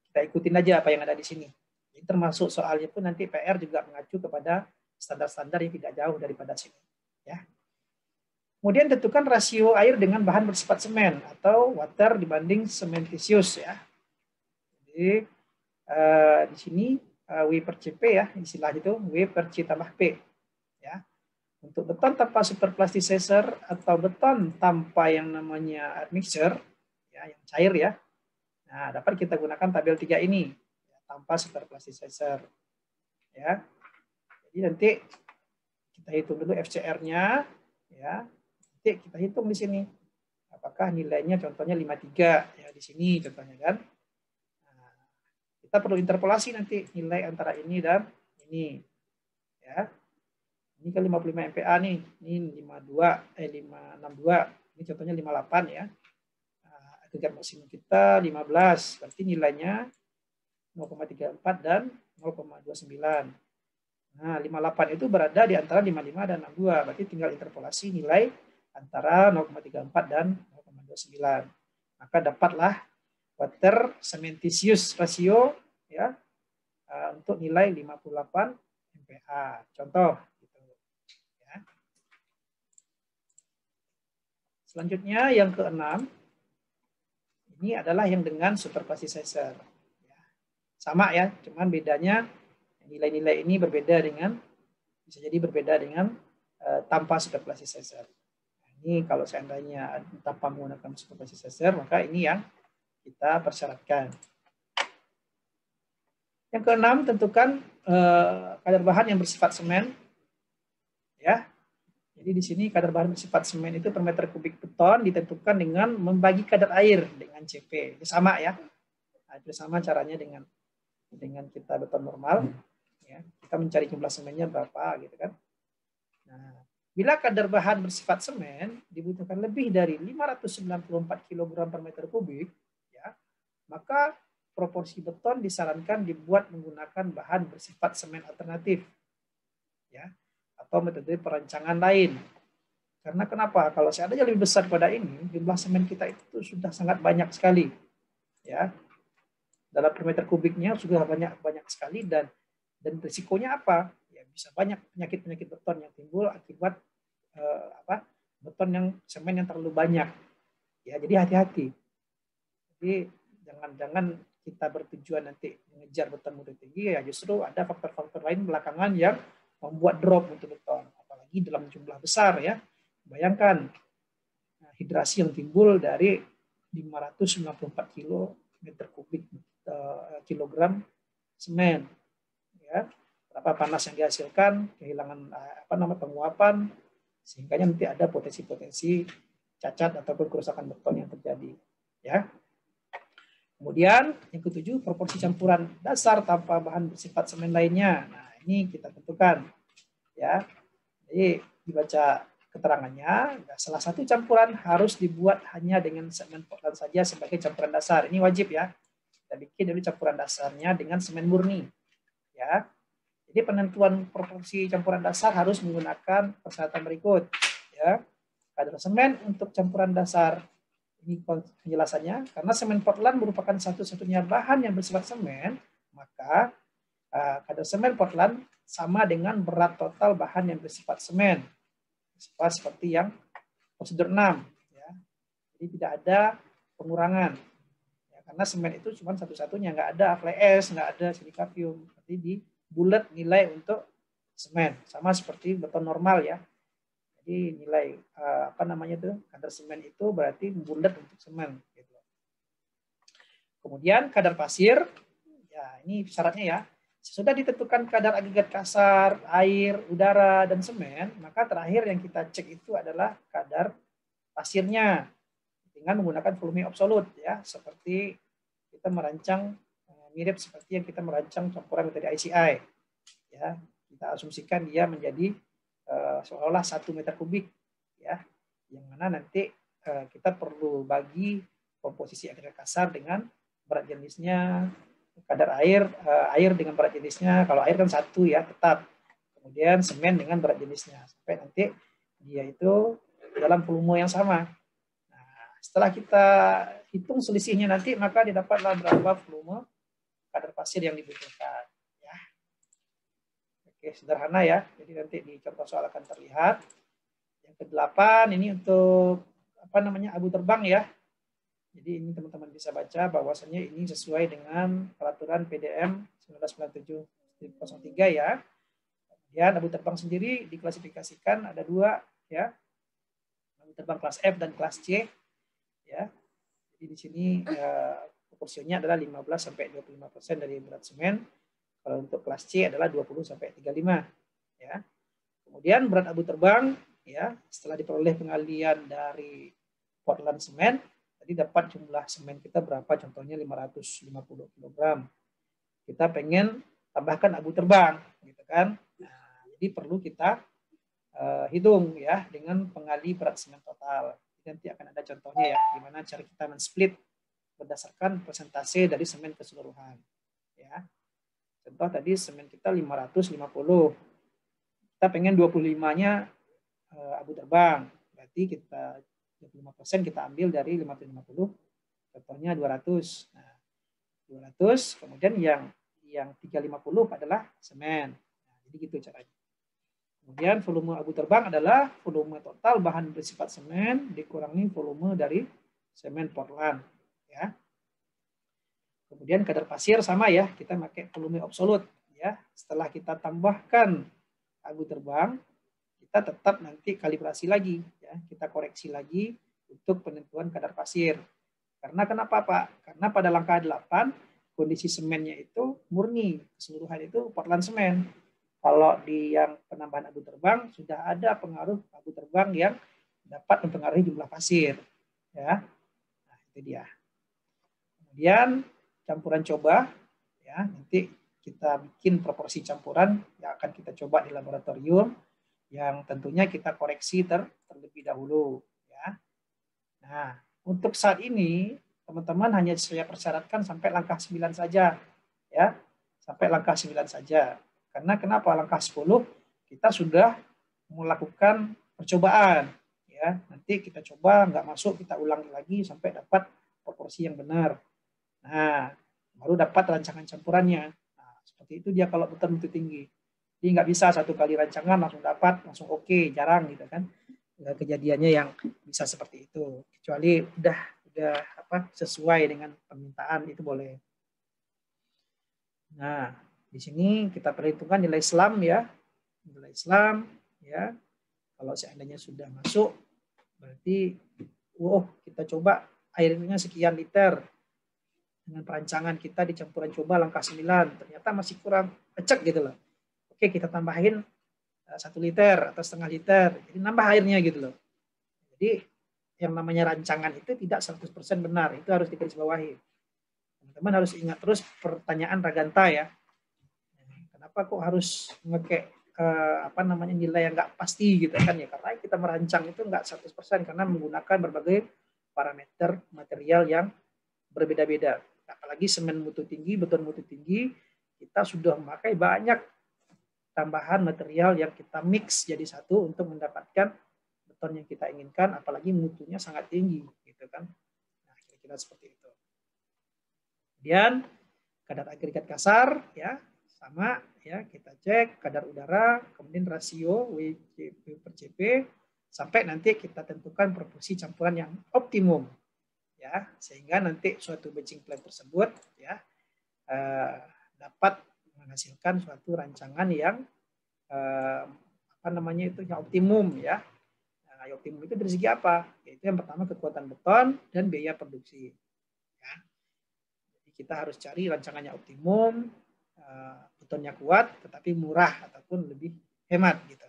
Kita ikutin aja apa yang ada di sini. Jadi termasuk soalnya pun nanti PR juga mengacu kepada standar-standar yang tidak jauh daripada sini, ya. Kemudian tentukan rasio air dengan bahan bersifat semen atau water dibanding cementitious, ya. Jadi di sini W per CP, ya, istilahnya itu W per C tambah P, ya. Untuk beton tanpa superplasticizer atau beton tanpa yang namanya admixture, ya, yang cair, ya. Nah, dapat kita gunakan tabel 3 ini, ya, tanpa superplasticizer, ya. Jadi nanti kita hitung dulu FCR-nya, ya. Nanti kita hitung di sini apakah nilainya contohnya 53, ya, di sini contohnya kan. Nah, kita perlu interpolasi nanti nilai antara ini dan ini, ya. Ini kan 55 MPa nih, ini 562, ini contohnya 58, ya. Agregat maksimum kita 15, berarti nilainya 0,34 dan 0,29. Nah, 58 itu berada di antara 55 dan 62, berarti tinggal interpolasi nilai antara 0,34 dan 0,29. Maka dapatlah water cementitious ratio, ya, untuk nilai 58 MPa. Contoh. Selanjutnya yang keenam, ini adalah yang dengan superplasticizer. Sama, ya, cuman bedanya nilai-nilai ini bisa jadi berbeda dengan tanpa superplasticizer. Ini kalau seandainya tanpa menggunakan superplasticizer, maka ini yang kita persyaratkan. Yang keenam, tentukan kadar bahan yang bersifat semen, ya. Jadi di sini kadar bahan bersifat semen itu per meter kubik beton ditentukan dengan membagi kadar air dengan CP. Itu sama, ya. Nah, itu sama caranya dengan kita beton normal, ya. Kita mencari jumlah semennya berapa gitu kan. Nah, bila kadar bahan bersifat semen dibutuhkan lebih dari 594 kg per meter kubik, ya, maka proporsi beton disarankan dibuat menggunakan bahan bersifat semen alternatif, ya, atau metode perancangan lain. Karena kenapa? Kalau seandainya lebih besar pada ini, jumlah semen kita itu sudah sangat banyak sekali, ya. Dalam per meter kubiknya sudah banyak sekali, dan risikonya apa? Ya, bisa banyak penyakit beton yang timbul akibat beton yang semen yang terlalu banyak. Ya, jadi hati-hati. Jadi jangan kita bertujuan nanti mengejar beton mutu tinggi, ya justru ada faktor-faktor lain belakangan yang membuat drop untuk beton, apalagi dalam jumlah besar, ya. Bayangkan hidrasi yang timbul dari 594 kilogram semen, ya. Berapa panas yang dihasilkan, kehilangan penguapan, sehingga nanti ada potensi-potensi cacat ataupun kerusakan beton yang terjadi, ya. Kemudian yang ketujuh, proporsi campuran dasar tanpa bahan bersifat semen lainnya. Nah, ini kita tentukan, ya. Jadi dibaca keterangannya, salah satu campuran harus dibuat hanya dengan semen Portland saja sebagai campuran dasar. Ini wajib, ya. Kita bikin dulu campuran dasarnya dengan semen murni, ya. Jadi penentuan proporsi campuran dasar harus menggunakan persyaratan berikut, ya. Kadar semen untuk campuran dasar. Ini penjelasannya, karena semen Portland merupakan satu-satunya bahan yang bersifat semen, maka kadar semen Portland sama dengan berat total bahan yang bersifat semen, seperti yang prosedur 6. Ya. Jadi tidak ada pengurangan. Ya, karena semen itu cuma satu-satunya, nggak ada fly ash, nggak ada silikavium. Berarti di bulat nilai untuk semen, sama seperti beton normal ya. Jadi nilai apa namanya tuh kadar semen itu berarti bulat untuk semen. Gitu. Kemudian kadar pasir, ya ini syaratnya ya. Sesudah ditentukan kadar agregat kasar, air, udara, dan semen, maka terakhir yang kita cek itu adalah kadar pasirnya dengan menggunakan volume absolut ya, seperti kita merancang mirip seperti yang kita merancang campuran metode ICI ya. Kita asumsikan dia menjadi seolah-olah 1 meter kubik ya, yang mana nanti kita perlu bagi komposisi agregat kasar dengan berat jenisnya, kadar air dengan berat jenisnya. Kalau air kan 1 ya tetap, kemudian semen dengan berat jenisnya sampai nanti dia itu dalam volume yang sama. Nah, setelah kita hitung selisihnya nanti, maka didapatlah berapa volume kadar pasir yang dibutuhkan ya. Oke, sederhana ya. Jadi nanti di contoh soal akan terlihat. Yang ke-8 ini untuk apa namanya abu terbang ya. Jadi ini teman-teman bisa baca bahwasanya ini sesuai dengan peraturan PDM 1997/03 ya. Kemudian abu terbang sendiri diklasifikasikan ada 2 ya. Abu terbang kelas F dan kelas C ya. Jadi di sini proporsinya adalah 15-25% dari berat semen. Kalau untuk kelas C adalah 20-35 ya. Kemudian berat abu terbang ya, setelah diperoleh pengalian dari Portland semen, tadi dapat jumlah semen kita berapa, contohnya 550 kg. Kita pengen tambahkan abu terbang gitu kan. Nah, jadi perlu kita hitung ya dengan pengali berat semen total. Nanti akan ada contohnya ya, gimana cara kita men-split berdasarkan persentase dari semen keseluruhan ya. Contoh tadi semen kita 550, kita pengen 25-nya abu terbang, berarti kita 25% kita ambil dari 550, contohnya 200. Nah, 200, kemudian yang 350 adalah semen. Nah, jadi gitu caranya. Kemudian volume abu terbang adalah volume total bahan bersifat semen dikurangi volume dari semen Portland ya. Kemudian kadar pasir sama ya, kita pakai volume absolut ya. Setelah kita tambahkan abu terbang, kita tetap nanti kalibrasi lagi ya, kita koreksi lagi untuk penentuan kadar pasir. Karena kenapa Pak? Karena pada langkah 8 kondisi semennya itu murni, keseluruhan itu Portland semen. Kalau di yang penambahan abu terbang sudah ada pengaruh abu terbang yang dapat mempengaruhi jumlah pasir ya. Nah, itu dia. Kemudian campuran coba ya, nanti kita bikin proporsi campuran yang akan kita coba di laboratorium, yang tentunya kita koreksi terlebih dahulu ya. Nah, untuk saat ini teman-teman hanya saya persyaratkan sampai langkah 9 saja ya. Sampai langkah 9 saja. Karena kenapa? Langkah 10 kita sudah melakukan percobaan ya. Nanti kita coba nggak masuk, kita ulangi lagi sampai dapat proporsi yang benar. Nah, baru dapat rancangan campurannya. Nah, seperti itu dia kalau beton mutu tinggi. Jadi nggak bisa satu kali rancangan langsung dapat, langsung oke, jarang gitu kan. Kejadiannya yang bisa seperti itu. Kecuali udah apa sesuai dengan permintaan itu boleh. Nah, di sini kita perhitungkan nilai SLAM ya. Nilai SLAM ya. Kalau seandainya sudah masuk, berarti kita coba airnya sekian liter. Dengan perancangan kita di campuran coba langkah 9, ternyata masih kurang cek gitu loh. Oke, kita tambahin 1 liter atau setengah liter, jadi nambah airnya gitu loh. Jadi yang namanya rancangan itu tidak 100% benar, itu harus digarisbawahi. Teman-teman harus ingat terus pertanyaan Raganta ya. Kenapa kok harus pakai apa namanya nilai yang nggak pasti gitu kan ya? Karena kita merancang itu nggak 100% karena menggunakan berbagai parameter material yang berbeda-beda. Apalagi semen mutu tinggi, beton mutu tinggi, kita sudah memakai banyak tambahan material yang kita mix jadi satu untuk mendapatkan beton yang kita inginkan, apalagi mutunya sangat tinggi, gitu kan. Nah, kira-kira seperti itu. Kemudian kadar agregat kasar, ya sama, ya kita cek kadar udara, kemudian rasio WCP per CP, sampai nanti kita tentukan proporsi campuran yang optimum. ya, sehingga nanti suatu batching plan tersebut ya dapat menghasilkan suatu rancangan yang apa namanya itu yang optimum ya. Nah, yang optimum itu dari segi apa? Yaitu yang pertama kekuatan beton dan biaya produksi. Ya. Jadi kita harus cari rancangannya optimum, betonnya kuat, tetapi murah ataupun lebih hemat gitu.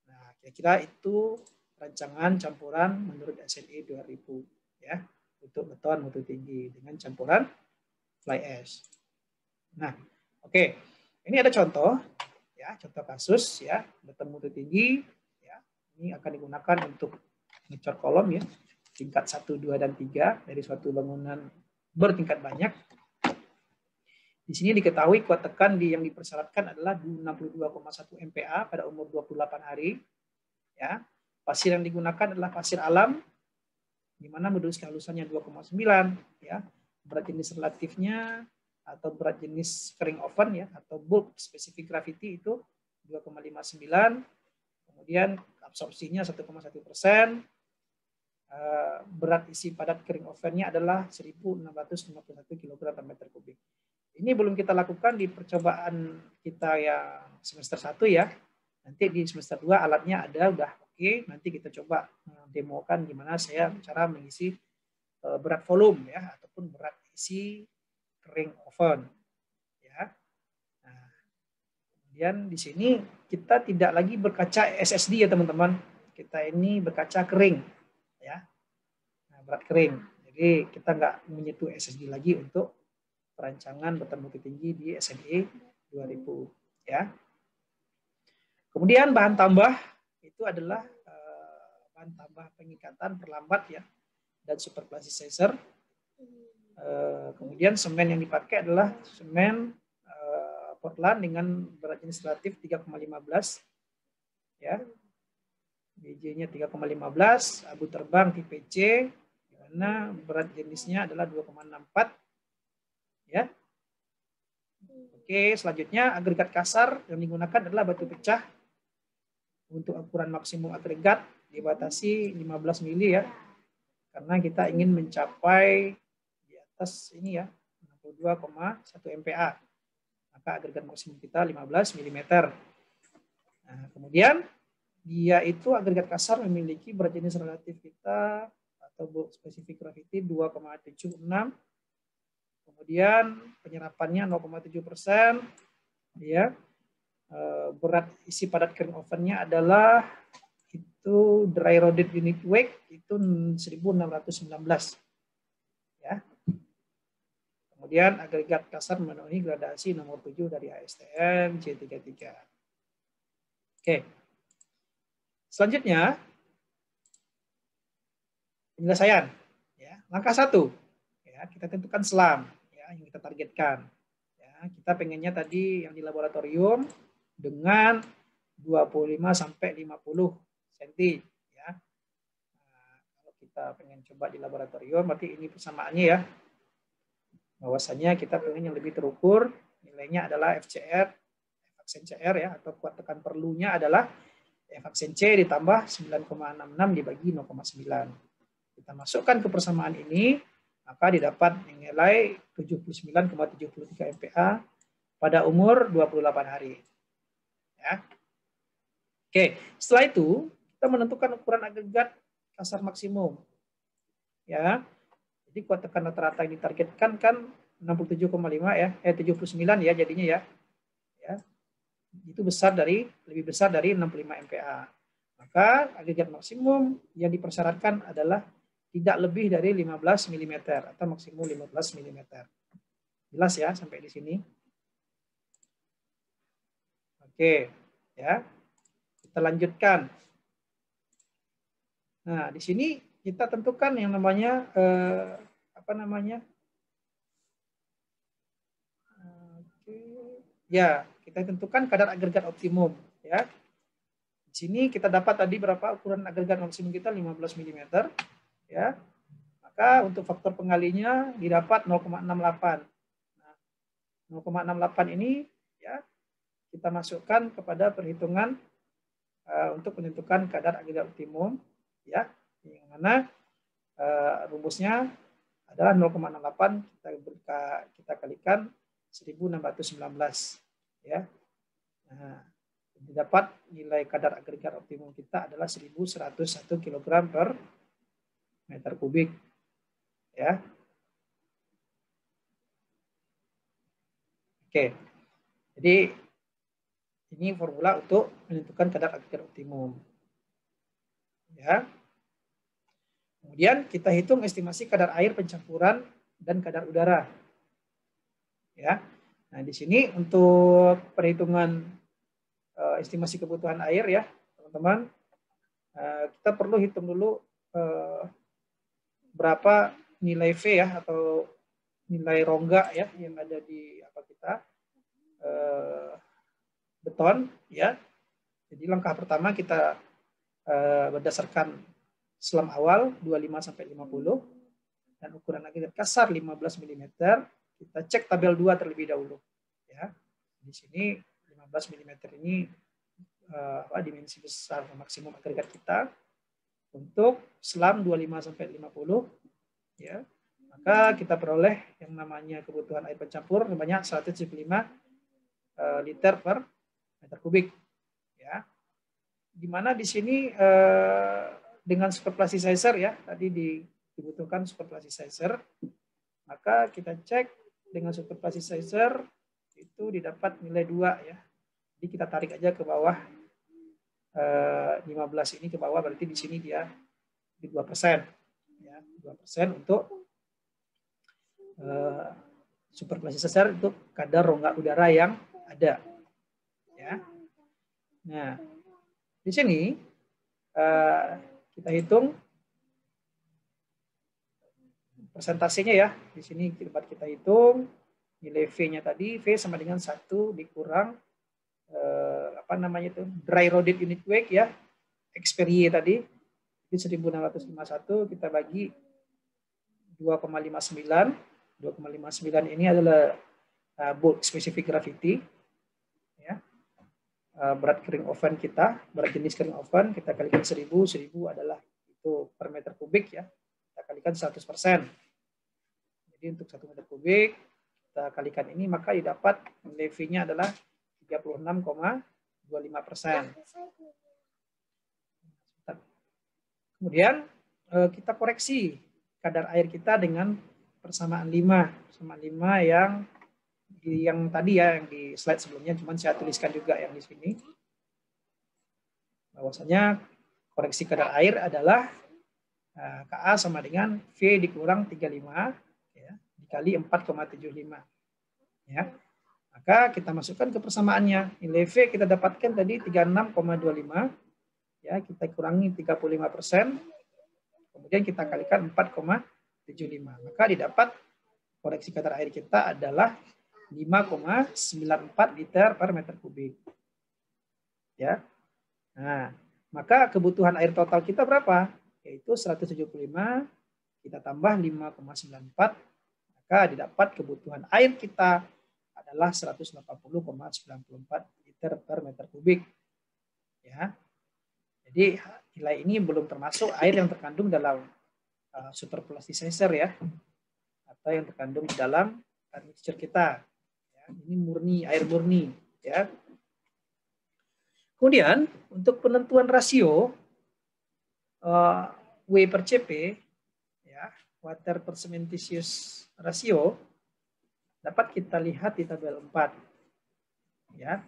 Nah, kira-kira itu rancangan campuran menurut SNE 2000 ya untuk beton mutu tinggi dengan campuran fly ash. Nah, oke. Ini ada contoh ya, contoh kasus ya, beton mutu tinggi ya. Ini akan digunakan untuk ngecor kolom ya, tingkat 1, 2 dan 3 dari suatu bangunan bertingkat banyak. Di sini diketahui kuat tekan yang dipersyaratkan adalah 62,1 MPa pada umur 28 hari. Ya. Pasir yang digunakan adalah pasir alam, di mana modulus kehalusannya 2,9. Ya. Berat jenis relatifnya atau berat jenis kering oven ya atau bulk specific gravity itu 2,59. Kemudian absorpsinya 1,1%. Berat isi padat kering ovennya adalah 1.651 kg per meter kubik. Ini belum kita lakukan di percobaan kita yang semester 1 ya. Nanti di semester 2 alatnya ada, udah oke. Nanti kita coba demokan gimana saya cara mengisi berat volume ya ataupun berat isi kering oven. Ya. Nah, kemudian di sini kita tidak lagi berkaca SSD ya teman-teman. Kita ini berkaca kering ya. Nah, berat kering. Jadi kita nggak menyentuh SSD lagi untuk perancangan beton mutu tinggi di SNE 2000 ya. Kemudian bahan tambah itu adalah bahan tambah pengikatan perlambat ya dan superplasticizer. Kemudian semen yang dipakai adalah semen Portland dengan berat jenis relatif 3,15 ya. BJ-nya 3,15, abu terbang tipe C di mana berat jenisnya adalah 2,64 ya. Oke, selanjutnya agregat kasar yang digunakan adalah batu pecah. Untuk ukuran maksimum agregat dibatasi 15 mili ya. Karena kita ingin mencapai di atas ini ya, 62,1 MPa. Maka agregat maksimum kita 15 mm. Nah, kemudian dia itu agregat kasar memiliki berat jenis relatif kita atau specific gravity 2,76. Kemudian penyerapannya 0,7%. Ya. Berat isi padat kering ovennya adalah itu dry rodded unit weight itu 1619. Ya. Kemudian agregat kasar memenuhi gradasi nomor 7 dari ASTM C33. Oke. Selanjutnya penyelesaian. Ya. Langkah 1. Ya, kita tentukan selam ya, yang kita targetkan. Ya, kita pengennya tadi yang di laboratorium dengan 25 sampai 50 cm ya. Nah, kalau kita pengen coba di laboratorium berarti ini persamaannya ya. Bahwasanya kita pengen yang lebih terukur, nilainya adalah FCR, F-aksen CR ya atau kuat tekan perlunya adalah F-aksen C ditambah 9,66 dibagi 0,9. Kita masukkan ke persamaan ini, maka didapat nilai 79,73 MPa pada umur 28 hari. Ya. Oke, setelah itu kita menentukan ukuran agregat kasar maksimum. Ya. Jadi kuat tekan rata-rata yang ditargetkan kan 67,5 ya, 79 ya jadinya ya. Ya. Itu lebih besar dari 65 MPa. Maka agregat maksimum yang dipersyaratkan adalah tidak lebih dari 15 mm atau maksimum 15 mm. Jelas ya sampai di sini? Oke, ya. Kita lanjutkan. Nah, di sini kita tentukan yang namanya apa namanya? Ya, kita tentukan kadar agregat optimum, ya. Di sini kita dapat tadi berapa ukuran agregat maksimum kita 15 mm, ya. Maka untuk faktor pengalinya didapat 0,68. Nah, 0,68 ini ya kita masukkan kepada perhitungan untuk menentukan kadar agregat optimum, ya, yang mana rumusnya adalah 0,68 kita kalikan 1619 ya. Nah, didapat nilai kadar agregat optimum kita adalah 1101 kg per meter kubik ya. Oke. Jadi ini formula untuk menentukan kadar agregat optimum. Ya. Kemudian kita hitung estimasi kadar air pencampuran dan kadar udara. Ya. Nah, di sini untuk perhitungan estimasi kebutuhan air ya, teman-teman, kita perlu hitung dulu berapa nilai V ya atau nilai rongga ya yang ada di beton ya. Jadi langkah pertama kita berdasarkan selam awal 25 sampai 50 dan ukuran agregat kasar 15 mm. Kita cek tabel 2 terlebih dahulu ya. Di sini 15 mm ini dimensi besar maksimum agregat kita untuk selam 25 sampai 50 ya. Maka kita peroleh yang namanya kebutuhan air pencampur sebanyak 175 liter per meter kubik ya. Dimana di sini dengan super plasticizer ya, tadi dibutuhkan super plasticizer, maka kita cek dengan super plasticizer itu didapat nilai 2 ya. Jadi kita tarik aja ke bawah 15 ini ke bawah, berarti di sini dia di 2% ya, 2% untuk super plasticizer untuk kadar rongga udara yang ada ya. Nah, di sini kita hitung persentasenya ya. Di sini dapat kita hitung nilai V-nya tadi, V sama dengan 1 dikurang dry rodded unit weight ya, experie tadi itu 1651 kita bagi 2,59. 2,59 ini adalah bulk specific gravity ya. Berat kering oven kita, berat jenis kering oven kita kalikan 1000 adalah itu per meter kubik ya, kita kalikan 100%. Jadi untuk 1 meter kubik kita kalikan ini, maka didapat nilai V-nya adalah 36,25%. Kemudian kita koreksi kadar air kita dengan persamaan 5 yang tadi ya, yang di slide sebelumnya, cuman saya tuliskan juga yang di sini. Bahwasanya koreksi kadar air adalah Ka sama dengan V dikurang 35 ya, dikali 4,75 ya. Maka kita masukkan ke persamaannya. Nilai V kita dapatkan tadi 36,25 ya, kita kurangi 35%. Kemudian kita kalikan 4,75. Maka didapat koreksi kadar air kita adalah 5,94 liter per meter kubik. Ya. Nah, maka kebutuhan air total kita berapa? Yaitu 175 kita tambah 5,94, maka didapat kebutuhan air kita adalah 180,94 liter per meter kubik. Ya. Jadi nilai ini belum termasuk air yang terkandung dalam super plasticizer ya, atau yang terkandung di dalam mixture kita. Ya, ini murni, air murni ya. Kemudian untuk penentuan rasio W per CP ya, water per cementitious ratio, dapat kita lihat di tabel 4 ya.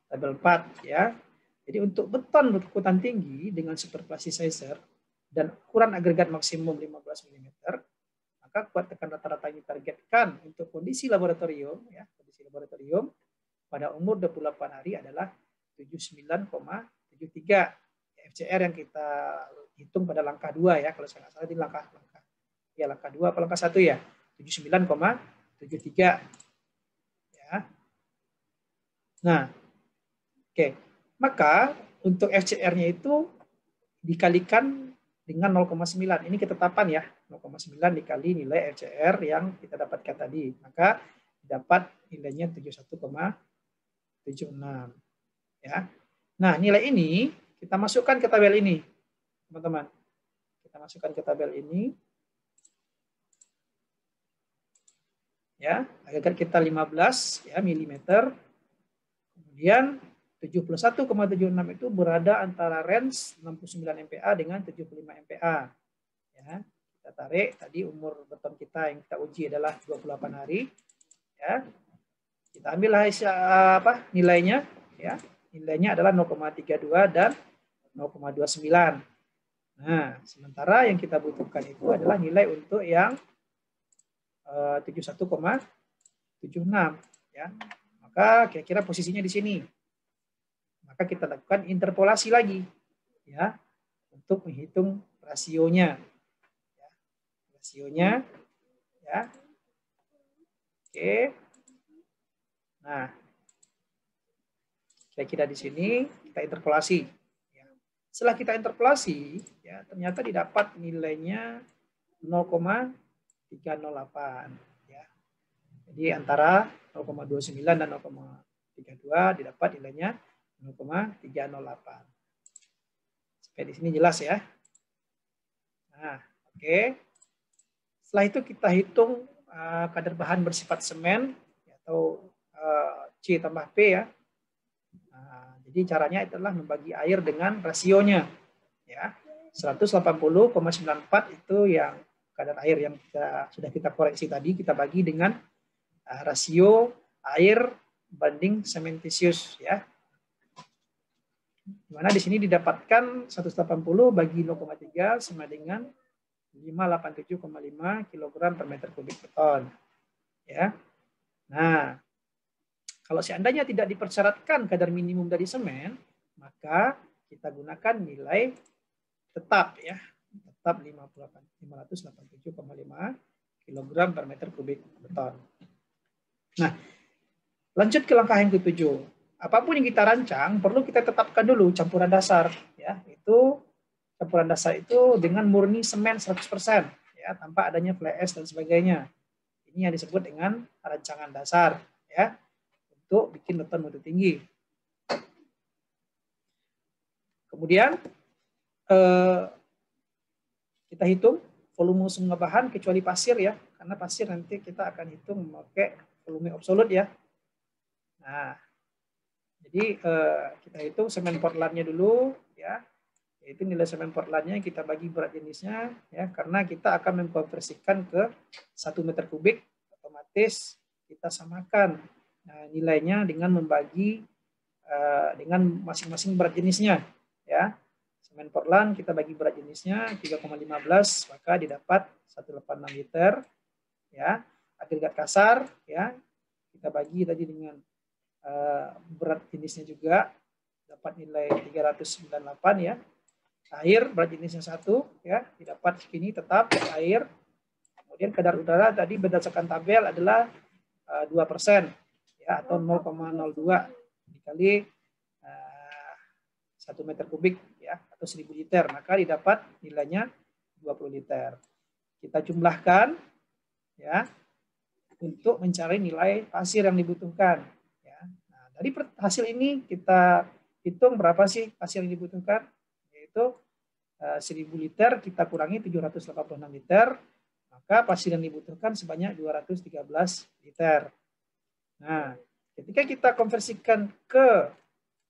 Tabel 4 ya. Jadi untuk beton berkekuatan tinggi dengan super plasticizer dan ukuran agregat maksimum 15 mm, maka kuat tekan rata-rata yang ditargetkan untuk kondisi laboratorium ya, kondisi laboratorium pada umur 28 hari adalah 79,73 FCR yang kita hitung pada langkah 2 ya, kalau saya nggak salah di langkah 2 apa langkah 1 ya, 79,73 ya. Nah, oke. Maka untuk FCR-nya itu dikalikan dengan 0,9. Ini ketetapan ya, 0,9 dikali nilai FCR yang kita dapatkan tadi. Maka dapat nilainya 71,76 ya. Nah, nilai ini kita masukkan ke tabel ini, teman-teman. Kita masukkan ke tabel ini. ya, agregat kita 15 ya milimeter. Kemudian 71,76 itu berada antara range 69 MPa dengan 75 MPa. Ya, kita tarik tadi umur beton kita yang kita uji adalah 28 hari. Ya, kita ambillah nilainya. Ya, nilainya adalah 0,32 dan 0,29. Nah, sementara yang kita butuhkan itu adalah nilai untuk yang 71,76. Ya, maka kira-kira posisinya di sini. Maka kita lakukan interpolasi lagi, ya, untuk menghitung rasionya. Ya, rasionya, ya. Oke. Nah, kira-kira di sini kita interpolasi. Ya. Setelah kita interpolasi, ya, ternyata didapat nilainya 0,308. Ya. Jadi antara 0,29 dan 0,32 didapat nilainya 0,308. Sampai di sini jelas ya. Nah, oke. Setelah itu kita hitung kadar bahan bersifat semen atau C tambah P ya. Nah, jadi caranya adalah membagi air dengan rasionya. Ya, 180,94 itu yang kadar air yang sudah kita koreksi tadi, kita bagi dengan rasio air banding sementisius ya. Di mana di sini didapatkan 180 bagi 0,3 sama dengan 587,5 kg per meter kubik beton. Ya. Nah, kalau seandainya tidak dipersyaratkan kadar minimum dari semen, maka kita gunakan nilai tetap ya, tetap 587,5 kg per meter kubik beton. Nah, lanjut ke langkah yang ke-7. Apapun yang kita rancang perlu kita tetapkan dulu campuran dasar ya. Itu campuran dasar itu dengan murni semen 100% ya, tanpa adanya fly ash dan sebagainya. Ini yang disebut dengan rancangan dasar ya, untuk bikin beton mutu tinggi. Kemudian kita hitung volume semua bahan kecuali pasir ya, karena pasir nanti kita akan hitung memakai volume absolut ya. Nah, jadi kita hitung semen Portlandnya dulu ya, yaitu nilai semen Portlandnya kita bagi berat jenisnya ya, karena kita akan mengkonversikan ke 1 meter kubik, otomatis kita samakan nilainya dengan membagi dengan masing-masing berat jenisnya ya. Semen Portland kita bagi berat jenisnya 3,15, maka didapat 186 liter ya. Agregat kasar ya, kita bagi tadi dengan berat jenisnya juga dapat nilai 398 ya. Air berat jenisnya 1 ya, didapat segini tetap air. Kemudian kadar udara tadi berdasarkan tabel adalah 2% ya, atau 0,02 dikali 1 meter kubik ya, atau 1000 liter, maka didapat nilainya 20 liter. Kita jumlahkan ya untuk mencari nilai pasir yang dibutuhkan. Dari hasil ini kita hitung berapa sih pasir yang dibutuhkan, yaitu 1000 liter kita kurangi 786 liter, maka pasir yang dibutuhkan sebanyak 213 liter. Nah, ketika kita konversikan ke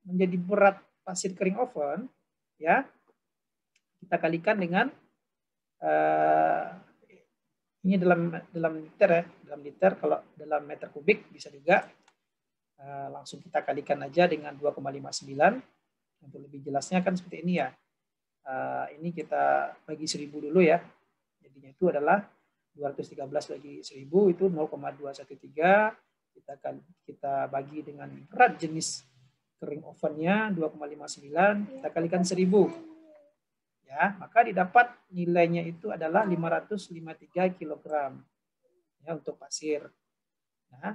menjadi berat pasir kering oven, ya kita kalikan dengan ini dalam liter ya, dalam liter. Kalau dalam meter kubik bisa juga. Langsung kita kalikan aja dengan 2,59. Untuk lebih jelasnya kan seperti ini ya. Ini kita bagi 1000 dulu ya. Jadinya itu adalah 213 bagi 1000 itu 0,213. Kita bagi dengan berat jenis kering ovennya 2,59, kita kalikan 1000. Ya, maka didapat nilainya itu adalah 553 kg ya untuk pasir. Nah,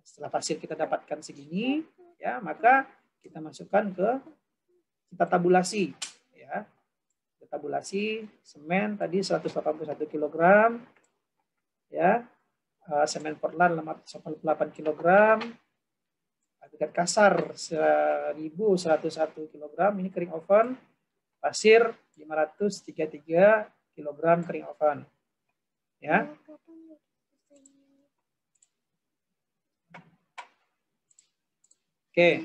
setelah pasir kita dapatkan segini, ya maka kita masukkan kita tabulasi, ya. Kita tabulasi semen tadi 181 kg, ya. Semen Portland 88 kg, agregat kasar 1101 kg, ini kering oven, pasir 533 kg kering oven, ya. Oke,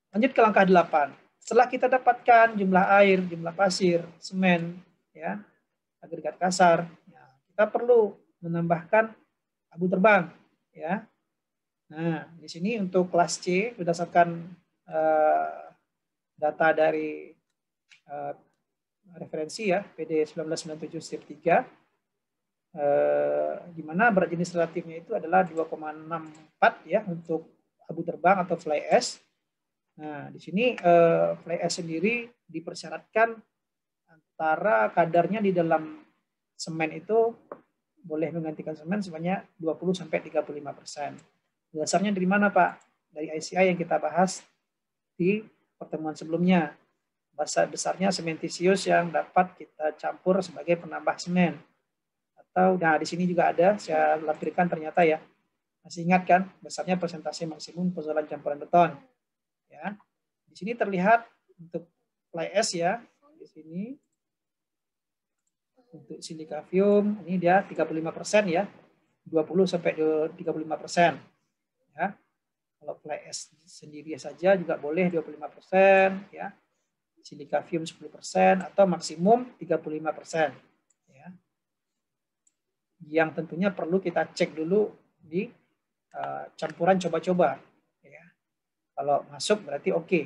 lanjut ke langkah 8. Setelah kita dapatkan jumlah air, jumlah pasir, semen, ya, agregat kasar, ya, kita perlu menambahkan abu terbang, ya. Nah, di sini untuk kelas C berdasarkan data dari referensi ya PD 1997/3, di mana berat jenis relatifnya itu adalah 2,64 ya untuk abu terbang atau fly ash. Nah, di sini fly ash sendiri dipersyaratkan antara kadarnya di dalam semen itu boleh menggantikan semen sebanyak 20-35%. Dasarnya dari mana, Pak? Dari ICI yang kita bahas di pertemuan sebelumnya. Besarnya sementisius yang dapat kita campur sebagai penambah semen. Atau, nah di sini juga ada, saya lampirkan ternyata ya. Masih ingat kan, besarnya persentase maksimum penjualan campuran beton. Ya, di sini terlihat untuk fly ash ya, di sini untuk silikavium ini dia 35% ya, 20-35%. Ya, kalau fly ash sendiri saja juga boleh 25% ya, silikavium 10% atau maksimum 35%. Ya, yang tentunya perlu kita cek dulu di campuran coba-coba. Ya, kalau masuk berarti oke.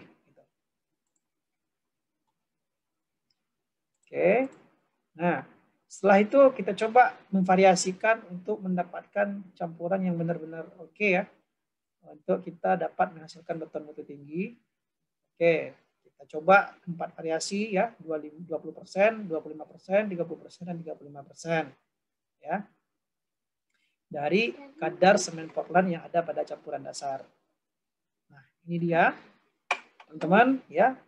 Oke. Nah, setelah itu kita coba memvariasikan untuk mendapatkan campuran yang benar-benar oke ya. Untuk kita dapat menghasilkan beton mutu tinggi. Oke, kita coba 4 variasi ya, 20%, 25%, 30%, dan 35%. Ya. Dari kadar semen Portland yang ada pada campuran dasar. Nah, ini dia teman-teman ya.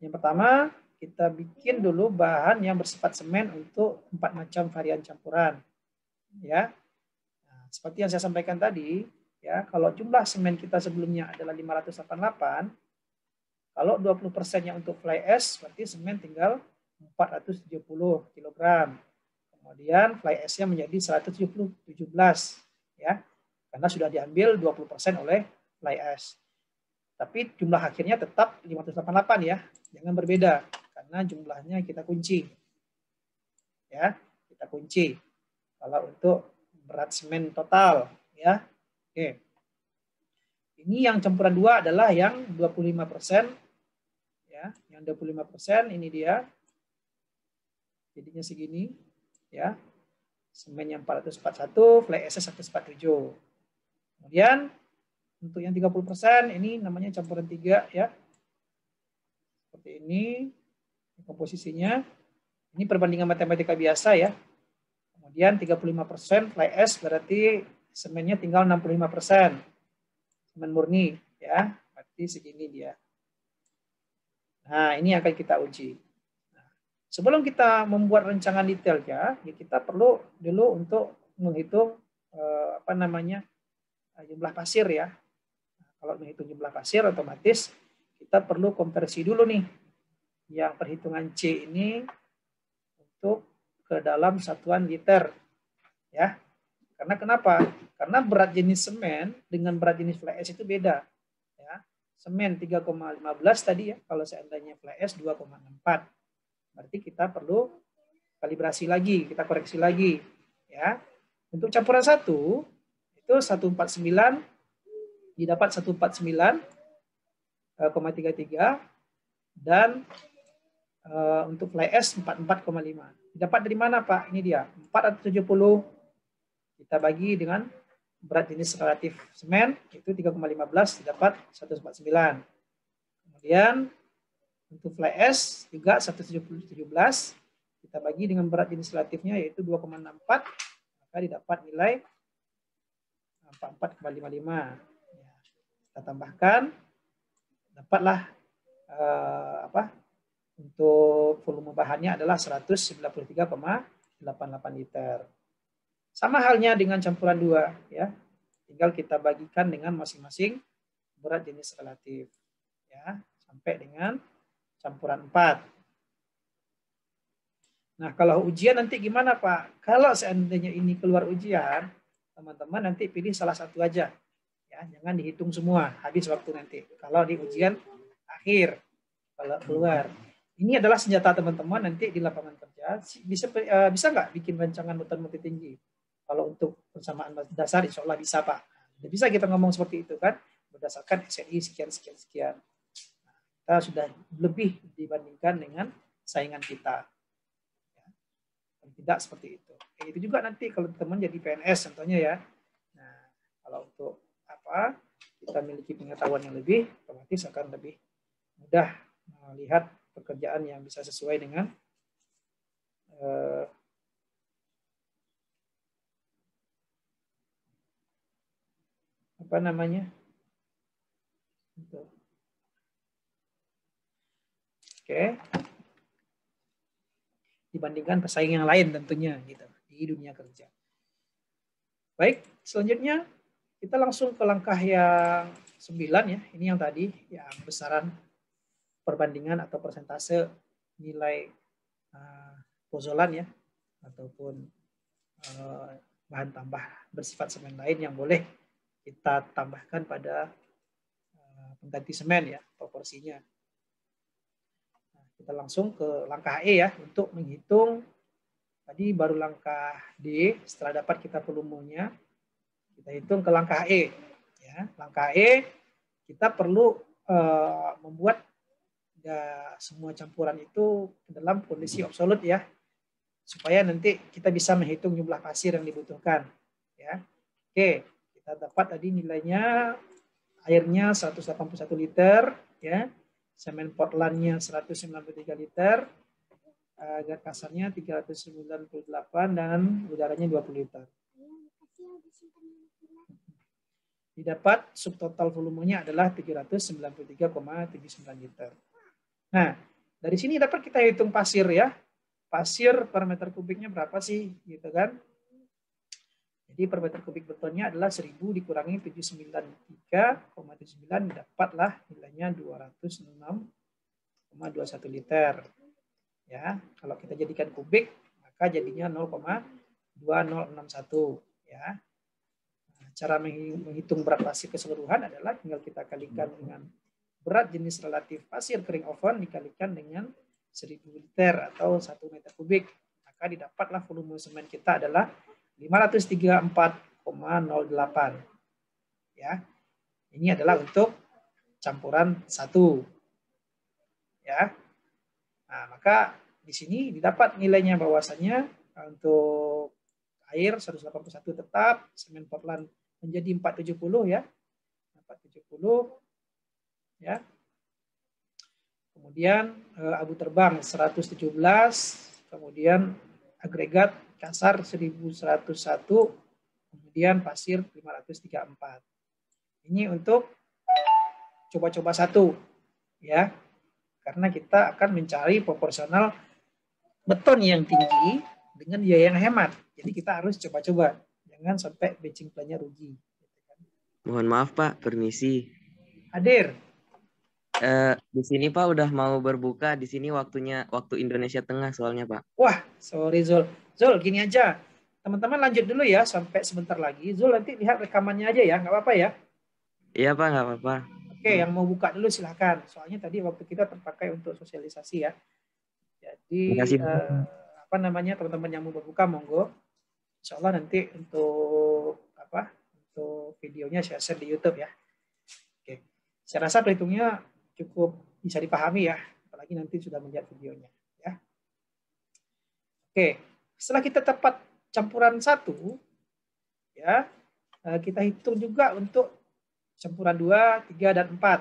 Yang pertama, kita bikin dulu bahan yang bersifat semen untuk 4 macam varian campuran. Ya. Nah, seperti yang saya sampaikan tadi, ya, kalau jumlah semen kita sebelumnya adalah 588, kalau 20%-nya untuk fly ash, berarti semen tinggal 470 kg. Kemudian fly ash-nya menjadi 117 ya. Karena sudah diambil 20% oleh fly ash. Tapi jumlah akhirnya tetap 588 ya. Jangan berbeda karena jumlahnya kita kunci. Ya, kita kunci. Kalau untuk berat semen total ya. Oke. Ini yang campuran 2 adalah yang 25%. Ya, yang 25% ini dia. Jadinya segini ya. Semennya 441, fly ash 147. Kemudian untuk yang 30% ini namanya campuran 3 ya. Seperti ini komposisinya. Ini perbandingan matematika biasa ya. Kemudian 35% fly ash berarti semennya tinggal 65%. Semen murni ya. Berarti segini dia. Nah, ini akan kita uji. Nah, sebelum kita membuat rancangan detailnya, ya kita perlu dulu untuk menghitung jumlah pasir ya. Nah, kalau menghitung jumlah pasir otomatis kita perlu konversi dulu nih yang perhitungan C ini untuk ke dalam satuan liter ya. Karena kenapa? Karena berat jenis semen dengan berat jenis fly ash itu beda ya. Semen 3,15 tadi ya, kalau seandainya fly ash 2,64. Berarti kita perlu kalibrasi lagi, kita koreksi lagi ya. Untuk campuran 1 itu 149 didapat 149,33 dan untuk fly ash 44,5. Didapat dari mana, Pak? Ini dia, 470 kita bagi dengan berat jenis relatif semen itu 3,15 didapat 149. Kemudian untuk fly ash juga 117 kita bagi dengan berat jenis relatifnya yaitu 2,64 maka didapat nilai 44,55. Kita tambahkan dapatlah untuk volume bahannya adalah 193,88 liter. Sama halnya dengan campuran 2 ya. Tinggal kita bagikan dengan masing-masing berat jenis relatif ya sampai dengan campuran 4. Nah, kalau ujian nanti gimana, Pak? Kalau seandainya ini keluar ujian, teman-teman nanti pilih salah satu aja. Ya, jangan dihitung semua, habis waktu nanti. Kalau di ujian akhir, kalau keluar. Ini adalah senjata teman-teman nanti di lapangan kerja. Bisa nggak bikin rancangan beton multi tinggi? Kalau untuk persamaan dasar, insya Allah bisa, Pak. Bisa kita ngomong seperti itu kan, berdasarkan SNI sekian. Kita sudah lebih dibandingkan dengan saingan kita. Tidak seperti itu. Itu juga nanti kalau teman jadi PNS contohnya ya. Nah, kalau untuk kita miliki pengetahuan yang lebih, otomatis akan lebih mudah melihat pekerjaan yang bisa sesuai dengan dibandingkan pesaing yang lain tentunya gitu di dunia kerja. Baik, selanjutnya kita langsung ke langkah yang 9 ya. Ini yang tadi yang besaran perbandingan atau persentase nilai pozolan ya, ataupun bahan tambah bersifat semen lain yang boleh kita tambahkan pada pengganti semen ya, proporsinya. Nah, kita langsung ke langkah E ya, untuk menghitung. Tadi baru langkah D, setelah dapat kita volumenya, kita hitung ke langkah E. Ya, langkah E, kita perlu membuat semua campuran itu ke dalam kondisi absolut ya, supaya nanti kita bisa menghitung jumlah pasir yang dibutuhkan. Ya, oke, kita dapat tadi nilainya, airnya 181 liter, ya, semen Portlandnya 193 liter. Gas kasarnya 398 dan udaranya 20 liter. Didapat subtotal volumenya adalah 393,79 liter. Nah, dari sini dapat kita hitung pasir ya. Pasir per meter kubiknya berapa sih, gitu kan? Jadi per meter kubik betonnya adalah 1000 dikurangi 793,79, dapatlah nilainya 206,21 liter. Ya, kalau kita jadikan kubik maka jadinya 0,2061 ya. Nah, cara menghitung berat pasir keseluruhan adalah tinggal kita kalikan dengan berat jenis relatif pasir kering oven dikalikan dengan 1000 liter atau 1 meter kubik, maka didapatlah volume semen kita adalah 534,08 ya. Ini adalah untuk campuran 1 ya. Nah, maka di sini didapat nilainya bahwasannya untuk air 181 tetap, semen Portland menjadi 470 ya. 470 ya. Kemudian abu terbang 117, kemudian agregat kasar 1101, kemudian pasir 534. Ini untuk coba-coba 1 ya. Karena kita akan mencari proporsional beton yang tinggi dengan biaya yang hemat. Jadi kita harus coba-coba, jangan sampai batching plan-nya rugi. Mohon maaf Pak, permisi. Hadir. Di sini Pak udah mau berbuka. Di sini waktu Indonesia Tengah soalnya Pak. Wah, sorry Zul. Zul, gini aja. Teman-teman lanjut dulu ya sampai sebentar lagi. Zul nanti lihat rekamannya aja ya, nggak apa-apa ya? Iya Pak, nggak apa-apa. Oke, yang mau buka dulu silahkan. Soalnya tadi waktu kita terpakai untuk sosialisasi ya. Jadi teman-teman yang mau berbuka monggo. Insya Allah nanti untuk videonya saya share di YouTube ya. Oke, saya rasa perhitungnya cukup bisa dipahami ya, apalagi nanti sudah melihat videonya ya. Oke, setelah kita dapat campuran 1 ya, kita hitung juga untuk campuran 2, 3, dan 4.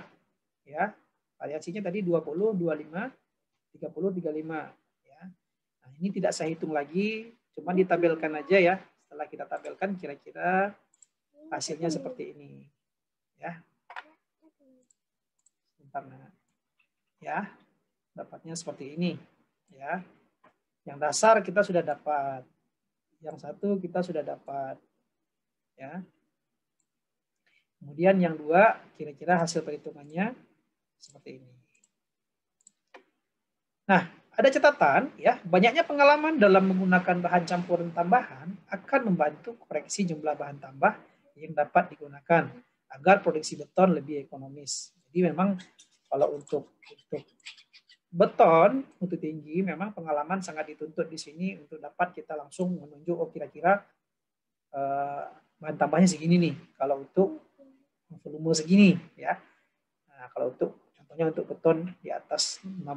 Ya. Variasinya tadi 20, 25, 30, 35. Ya. Nah, ini tidak saya hitung lagi, cuma ditabelkan aja ya. Setelah kita tabelkan kira-kira hasilnya seperti ini. Ya. Sebentar, nah. Ya. Dapatnya seperti ini. Ya. Yang dasar kita sudah dapat. Yang 1 kita sudah dapat. Ya. Kemudian yang 2, kira-kira hasil perhitungannya seperti ini. Nah, ada catatan ya, banyaknya pengalaman dalam menggunakan bahan campuran tambahan akan membantu koreksi jumlah bahan tambah yang dapat digunakan. agar produksi beton lebih ekonomis. Jadi memang kalau untuk beton mutu tinggi memang pengalaman sangat dituntut di sini untuk dapat kita langsung menunjuk oh kira-kira bahan tambahnya segini nih kalau untuk volume segini ya. Nah, kalau untuk contohnya untuk beton di atas 65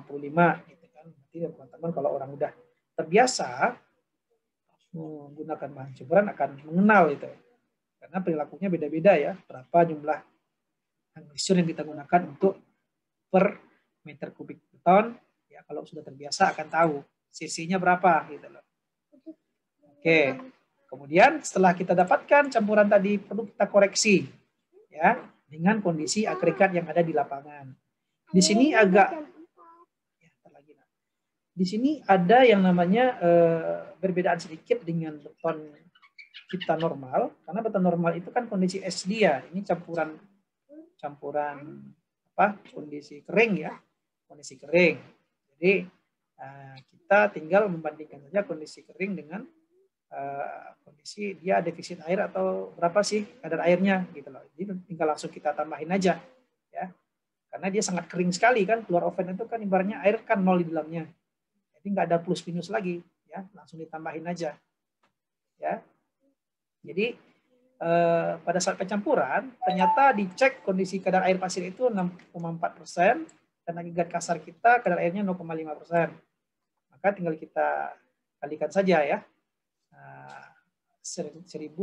gitu kan. Berarti teman-teman kalau orang udah terbiasa menggunakan bahan campuran akan mengenal itu. Karena perilakunya beda-beda ya. Berapa jumlah anggur yang kita gunakan untuk per meter kubik beton. Ya kalau sudah terbiasa akan tahu cc-nya berapa gitu loh. Oke. Kemudian setelah kita dapatkan campuran tadi perlu kita koreksi ya dengan kondisi agregat yang ada di lapangan. Di sini di sini ada yang namanya perbedaan sedikit dengan beton kita normal, karena beton normal itu kan kondisi es dia, ini campuran kondisi kering ya, kondisi kering. Jadi kita tinggal membandingkan saja kondisi kering dengan kondisi dia defisit air atau berapa sih kadar airnya gitu loh. Jadi tinggal langsung kita tambahin aja ya. Karena dia sangat kering sekali kan, keluar oven itu kan ibaratnya air kan nol di dalamnya. Jadi nggak ada plus minus lagi ya, langsung ditambahin aja. Ya. Jadi pada saat pencampuran ternyata dicek kondisi kadar air pasir itu 6,4% dan agregat kasar kita kadar airnya 0,5%. Maka tinggal kita kalikan saja ya. 1101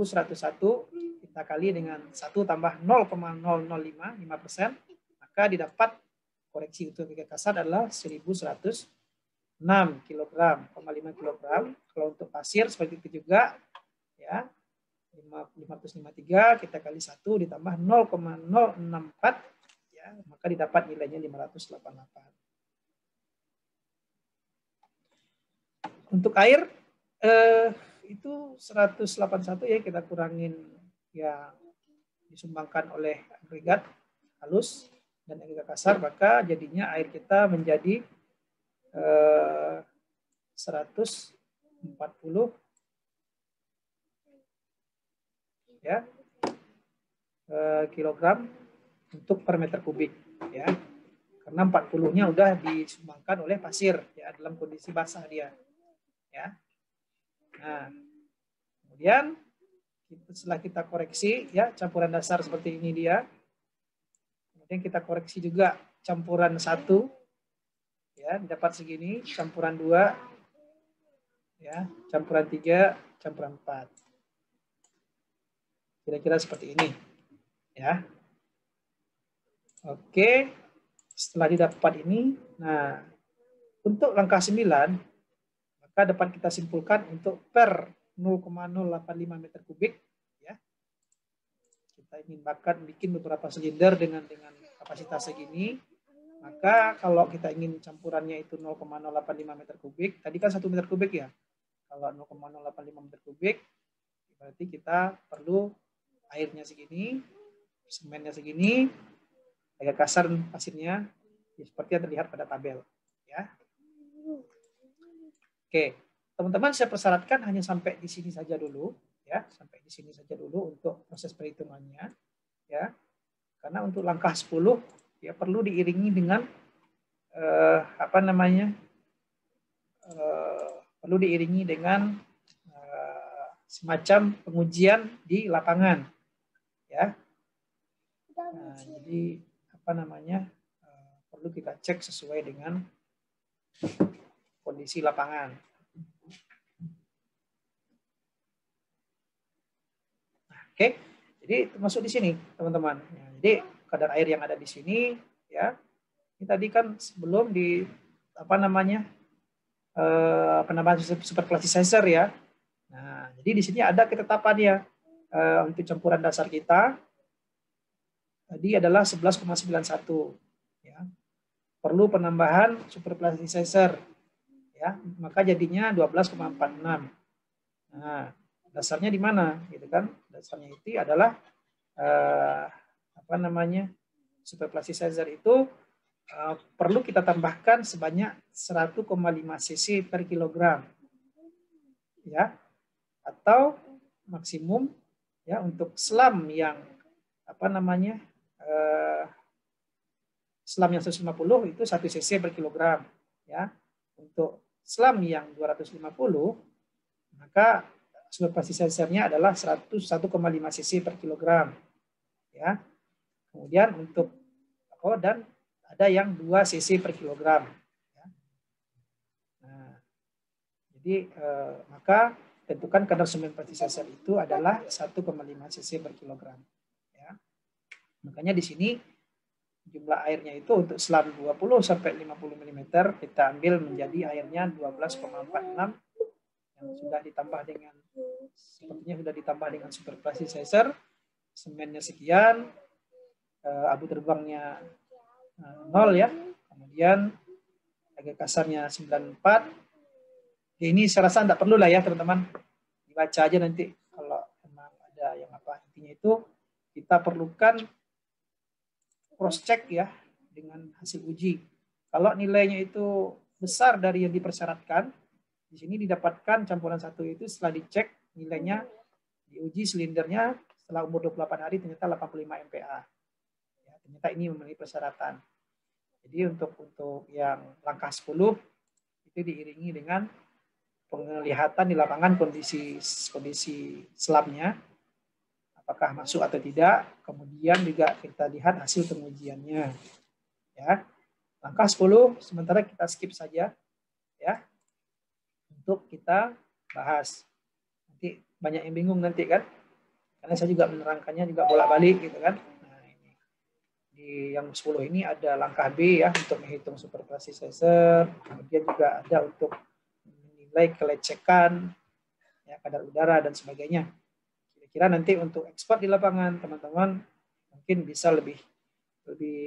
kita kali dengan 1 tambah 0,005%, maka didapat koreksi untuk agregat kasar adalah 1106 kg, 5 kg. Kalau untuk pasir seperti itu juga ya 553 kita kali 1 ditambah 0,064 ya, maka didapat nilainya 588. Untuk air itu 181 ya, kita kurangin yang disumbangkan oleh agregat halus dan agregat kasar, maka jadinya air kita menjadi 140 ya kilogram untuk per meter kubik ya, karena 40-nya udah disumbangkan oleh pasir ya dalam kondisi basah dia ya. Nah kemudian setelah kita koreksi ya campuran dasar seperti ini dia, kemudian kita koreksi juga campuran 1 ya dapat segini, campuran 2 ya, campuran 3, campuran 4. Kira-kira seperti ini ya. Oke, setelah didapat ini, nah untuk langkah 9 maka dapat kita simpulkan untuk per 0,085 meter kubik ya. Kita ingin bikin beberapa silinder dengan kapasitas segini. Maka kalau kita ingin campurannya itu 0,085 meter kubik, tadi kan 1 meter kubik ya. Kalau 0,085 meter kubik berarti kita perlu airnya segini, semennya segini, agak kasar pasirnya seperti yang terlihat pada tabel ya. Oke, teman-teman saya persyaratkan hanya sampai di sini saja dulu ya, sampai di sini saja dulu untuk proses perhitungannya ya. Karena untuk langkah 10 ya perlu diiringi dengan perlu diiringi dengan semacam pengujian di lapangan ya. Nah, jadi perlu kita cek sesuai dengan kondisi lapangan. Nah, oke, jadi termasuk di sini teman-teman. Jadi kadar air yang ada di sini ya. Ini tadi kan sebelum di superplasticizer ya. Nah, jadi di sini ada ketetapannya untuk campuran dasar kita tadi adalah 11,91 ya. Perlu penambahan superplasticizer ya, maka jadinya 12,46. Nah, dasarnya di mana gitu kan? Dasarnya itu adalah superplasticizer itu perlu kita tambahkan sebanyak 1,5 cc per kilogram ya, atau maksimum ya untuk selam yang selam yang 150 itu 1 cc per kilogram ya. Untuk selam yang 250 maka superplasi sensor-nya adalah 101,5 cc per kilogram ya. Kemudian untuk dan ada yang 2 cc per kilogram ya. Nah, jadi maka tentukan kadar superplasi sensor itu adalah 1,5 cc per kilogram ya. Makanya di sini jumlah airnya itu untuk selam 20 sampai 50 mm kita ambil menjadi airnya 12,46 yang sudah ditambah dengan sepertinya sudah ditambah dengan superplasi sensor, semennya sekian, abu terbangnya 0 ya, kemudian agak kasarnya 94. Ya, ini saya rasa tidak perlu lah ya teman-teman, dibaca aja nanti kalau memang ada yang apa. Intinya itu kita perlukan cross check ya dengan hasil uji. Kalau nilainya itu besar dari yang dipersyaratkan, di sini didapatkan campuran 1 itu setelah dicek nilainya diuji silindernya setelah umur 28 hari ternyata 85 MPa. Ya, ternyata ini memenuhi persyaratan. Jadi untuk yang langkah 10 itu diiringi dengan penglihatan di lapangan kondisi selamnya, apakah masuk atau tidak, kemudian juga kita lihat hasil pengujiannya. Ya. Langkah 10 sementara kita skip saja ya. Untuk kita bahas. Nanti banyak yang bingung nanti kan. Karena saya juga menerangkannya juga bolak-balik gitu kan. Nah, ini. Di yang 10 ini ada langkah B ya untuk menghitung superplasi sensor, kemudian juga ada untuk menilai kelecekan ya, kadar udara dan sebagainya. Kira nanti untuk ekspor di lapangan teman-teman mungkin bisa lebih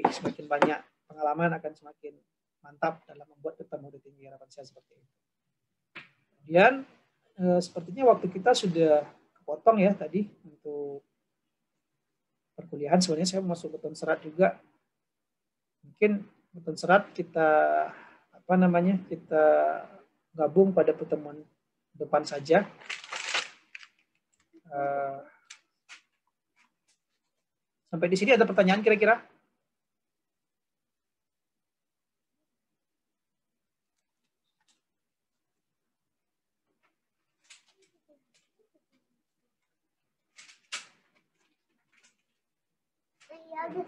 semakin banyak pengalaman, akan semakin mantap dalam membuat beton mutu tinggi, harapan saya seperti itu. Kemudian sepertinya waktu kita sudah kepotong ya tadi untuk perkuliahan. Sebenarnya saya masuk beton serat juga. Mungkin beton serat kita kita gabung pada pertemuan depan saja. Sampai di sini ada pertanyaan kira-kira?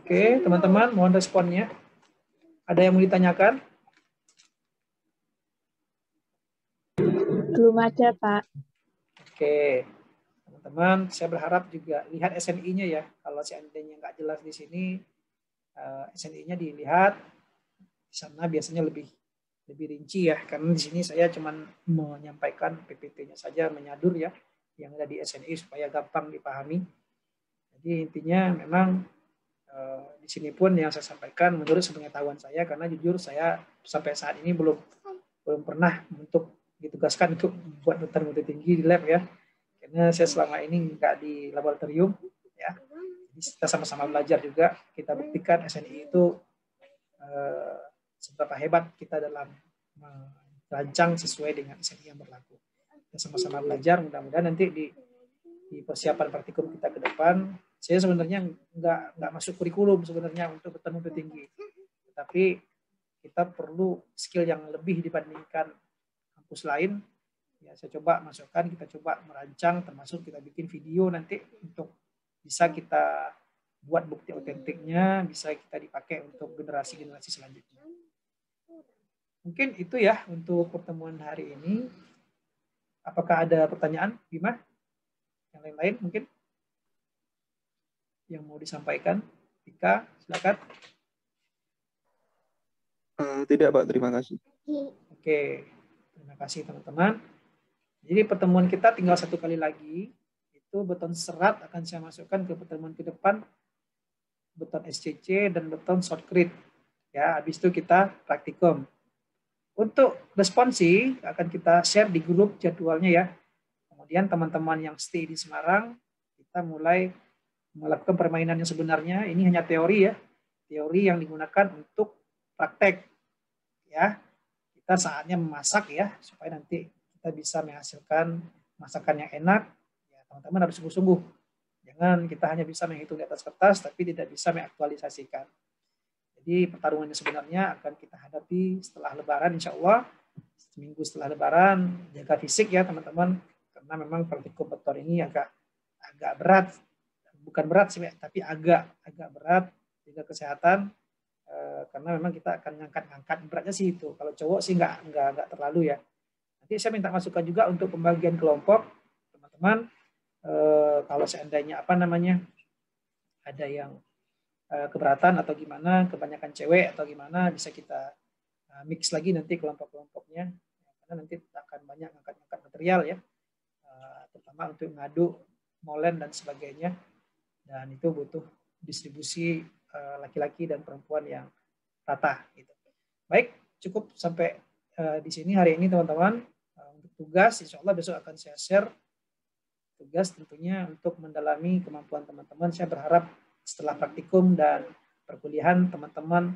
Oke, teman-teman, mohon responnya. Ada yang mau ditanyakan? Belum ada, Pak. Oke. Teman-teman, saya berharap juga lihat SNI-nya ya. Kalau seandainya nggak jelas di sini, SNI-nya dilihat. Di sana biasanya lebih rinci ya. Karena di sini saya cuma menyampaikan PPT-nya saja, menyadur ya, yang ada di SNI supaya gampang dipahami. Jadi intinya memang di sini pun yang saya sampaikan menurut sepengetahuan saya, karena jujur saya sampai saat ini belum pernah untuk ditugaskan untuk membuat beton mutu tinggi di lab ya. Karena saya selama ini nggak di laboratorium ya. Jadi kita sama-sama belajar juga, kita buktikan SNI itu seberapa hebat kita dalam merancang sesuai dengan SNI yang berlaku. Kita sama-sama belajar, mudah-mudahan nanti di persiapan praktikum kita ke depan, saya sebenarnya nggak masuk kurikulum sebenarnya untuk beton mutu tinggi. Tetapi kita perlu skill yang lebih dibandingkan kampus lain. Ya, saya coba masukkan, kita coba merancang, termasuk kita bikin video nanti untuk bisa kita buat bukti otentiknya, bisa kita dipakai untuk generasi-generasi selanjutnya. Mungkin itu ya untuk pertemuan hari ini. Apakah ada pertanyaan, Bima? Yang lain-lain mungkin? Yang mau disampaikan? Ika, silakan. Tidak, Pak. Terima kasih. Oke, terima kasih teman-teman. Jadi pertemuan kita tinggal 1 kali lagi. Itu beton serat akan saya masukkan ke pertemuan ke depan. Beton SCC dan beton shotcrete. Ya, habis itu kita praktikum. Untuk responsi akan kita share di grup jadwalnya ya. Kemudian teman-teman yang stay di Semarang, kita mulai melakukan permainan yang sebenarnya. Ini hanya teori ya. Teori yang digunakan untuk praktek. Ya, kita saatnya memasak ya, supaya nanti kita bisa menghasilkan masakan yang enak. Ya, teman-teman harus sungguh-sungguh. Jangan kita hanya bisa menghitung di atas kertas, tapi tidak bisa mengaktualisasikan. Jadi pertarungannya sebenarnya akan kita hadapi setelah Lebaran, insya Allah. Seminggu setelah Lebaran, jaga fisik ya teman-teman, karena memang praktik kompetitor ini agak berat, bukan berat sih, tapi agak berat, jaga kesehatan, karena memang kita akan ngangkat beratnya sih itu. Kalau cowok sih nggak terlalu ya. Nanti saya minta masukan juga untuk pembagian kelompok, teman-teman. Kalau seandainya ada yang keberatan atau gimana, kebanyakan cewek atau gimana, bisa kita mix lagi nanti kelompok-kelompoknya, karena nanti akan banyak angkat material ya, terutama untuk ngadu, molen dan sebagainya, dan itu butuh distribusi laki-laki dan perempuan yang rata. Gitu. Baik, cukup sampai di sini hari ini teman-teman. Untuk tugas, insya Allah besok akan saya share tugas tentunya untuk mendalami kemampuan teman-teman. Saya berharap setelah praktikum dan perkuliahan teman-teman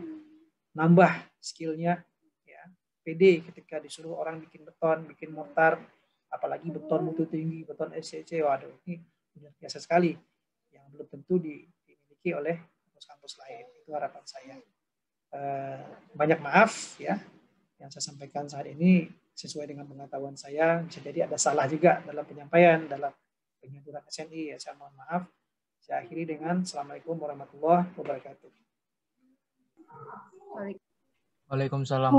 nambah skillnya ya, PD ketika disuruh orang bikin beton, bikin mortar, apalagi beton mutu tinggi, beton SCC, waduh ini luar biasa sekali yang belum tentu dimiliki oleh kampus-kampus lain. Itu harapan saya. Banyak maaf ya yang saya sampaikan saat ini sesuai dengan pengetahuan saya, bisa jadi ada salah juga dalam penyampaian, dalam penyaluran SNI ya, saya mohon maaf. Saya akhiri dengan Assalamualaikum warahmatullahi wabarakatuh. Waalaikumsalam.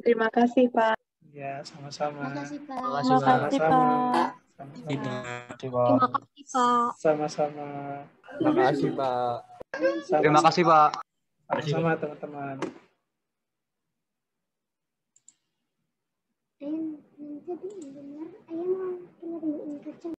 Terima kasih, Pak. Ya, sama-sama. Terima kasih, Pak. Terima kasih, Pak. Sama-sama. Terima kasih, Pak. Terima kasih, Pak. Sama-sama, teman-teman. Ayam, nanti dengar, ayam mau dengerin kaca.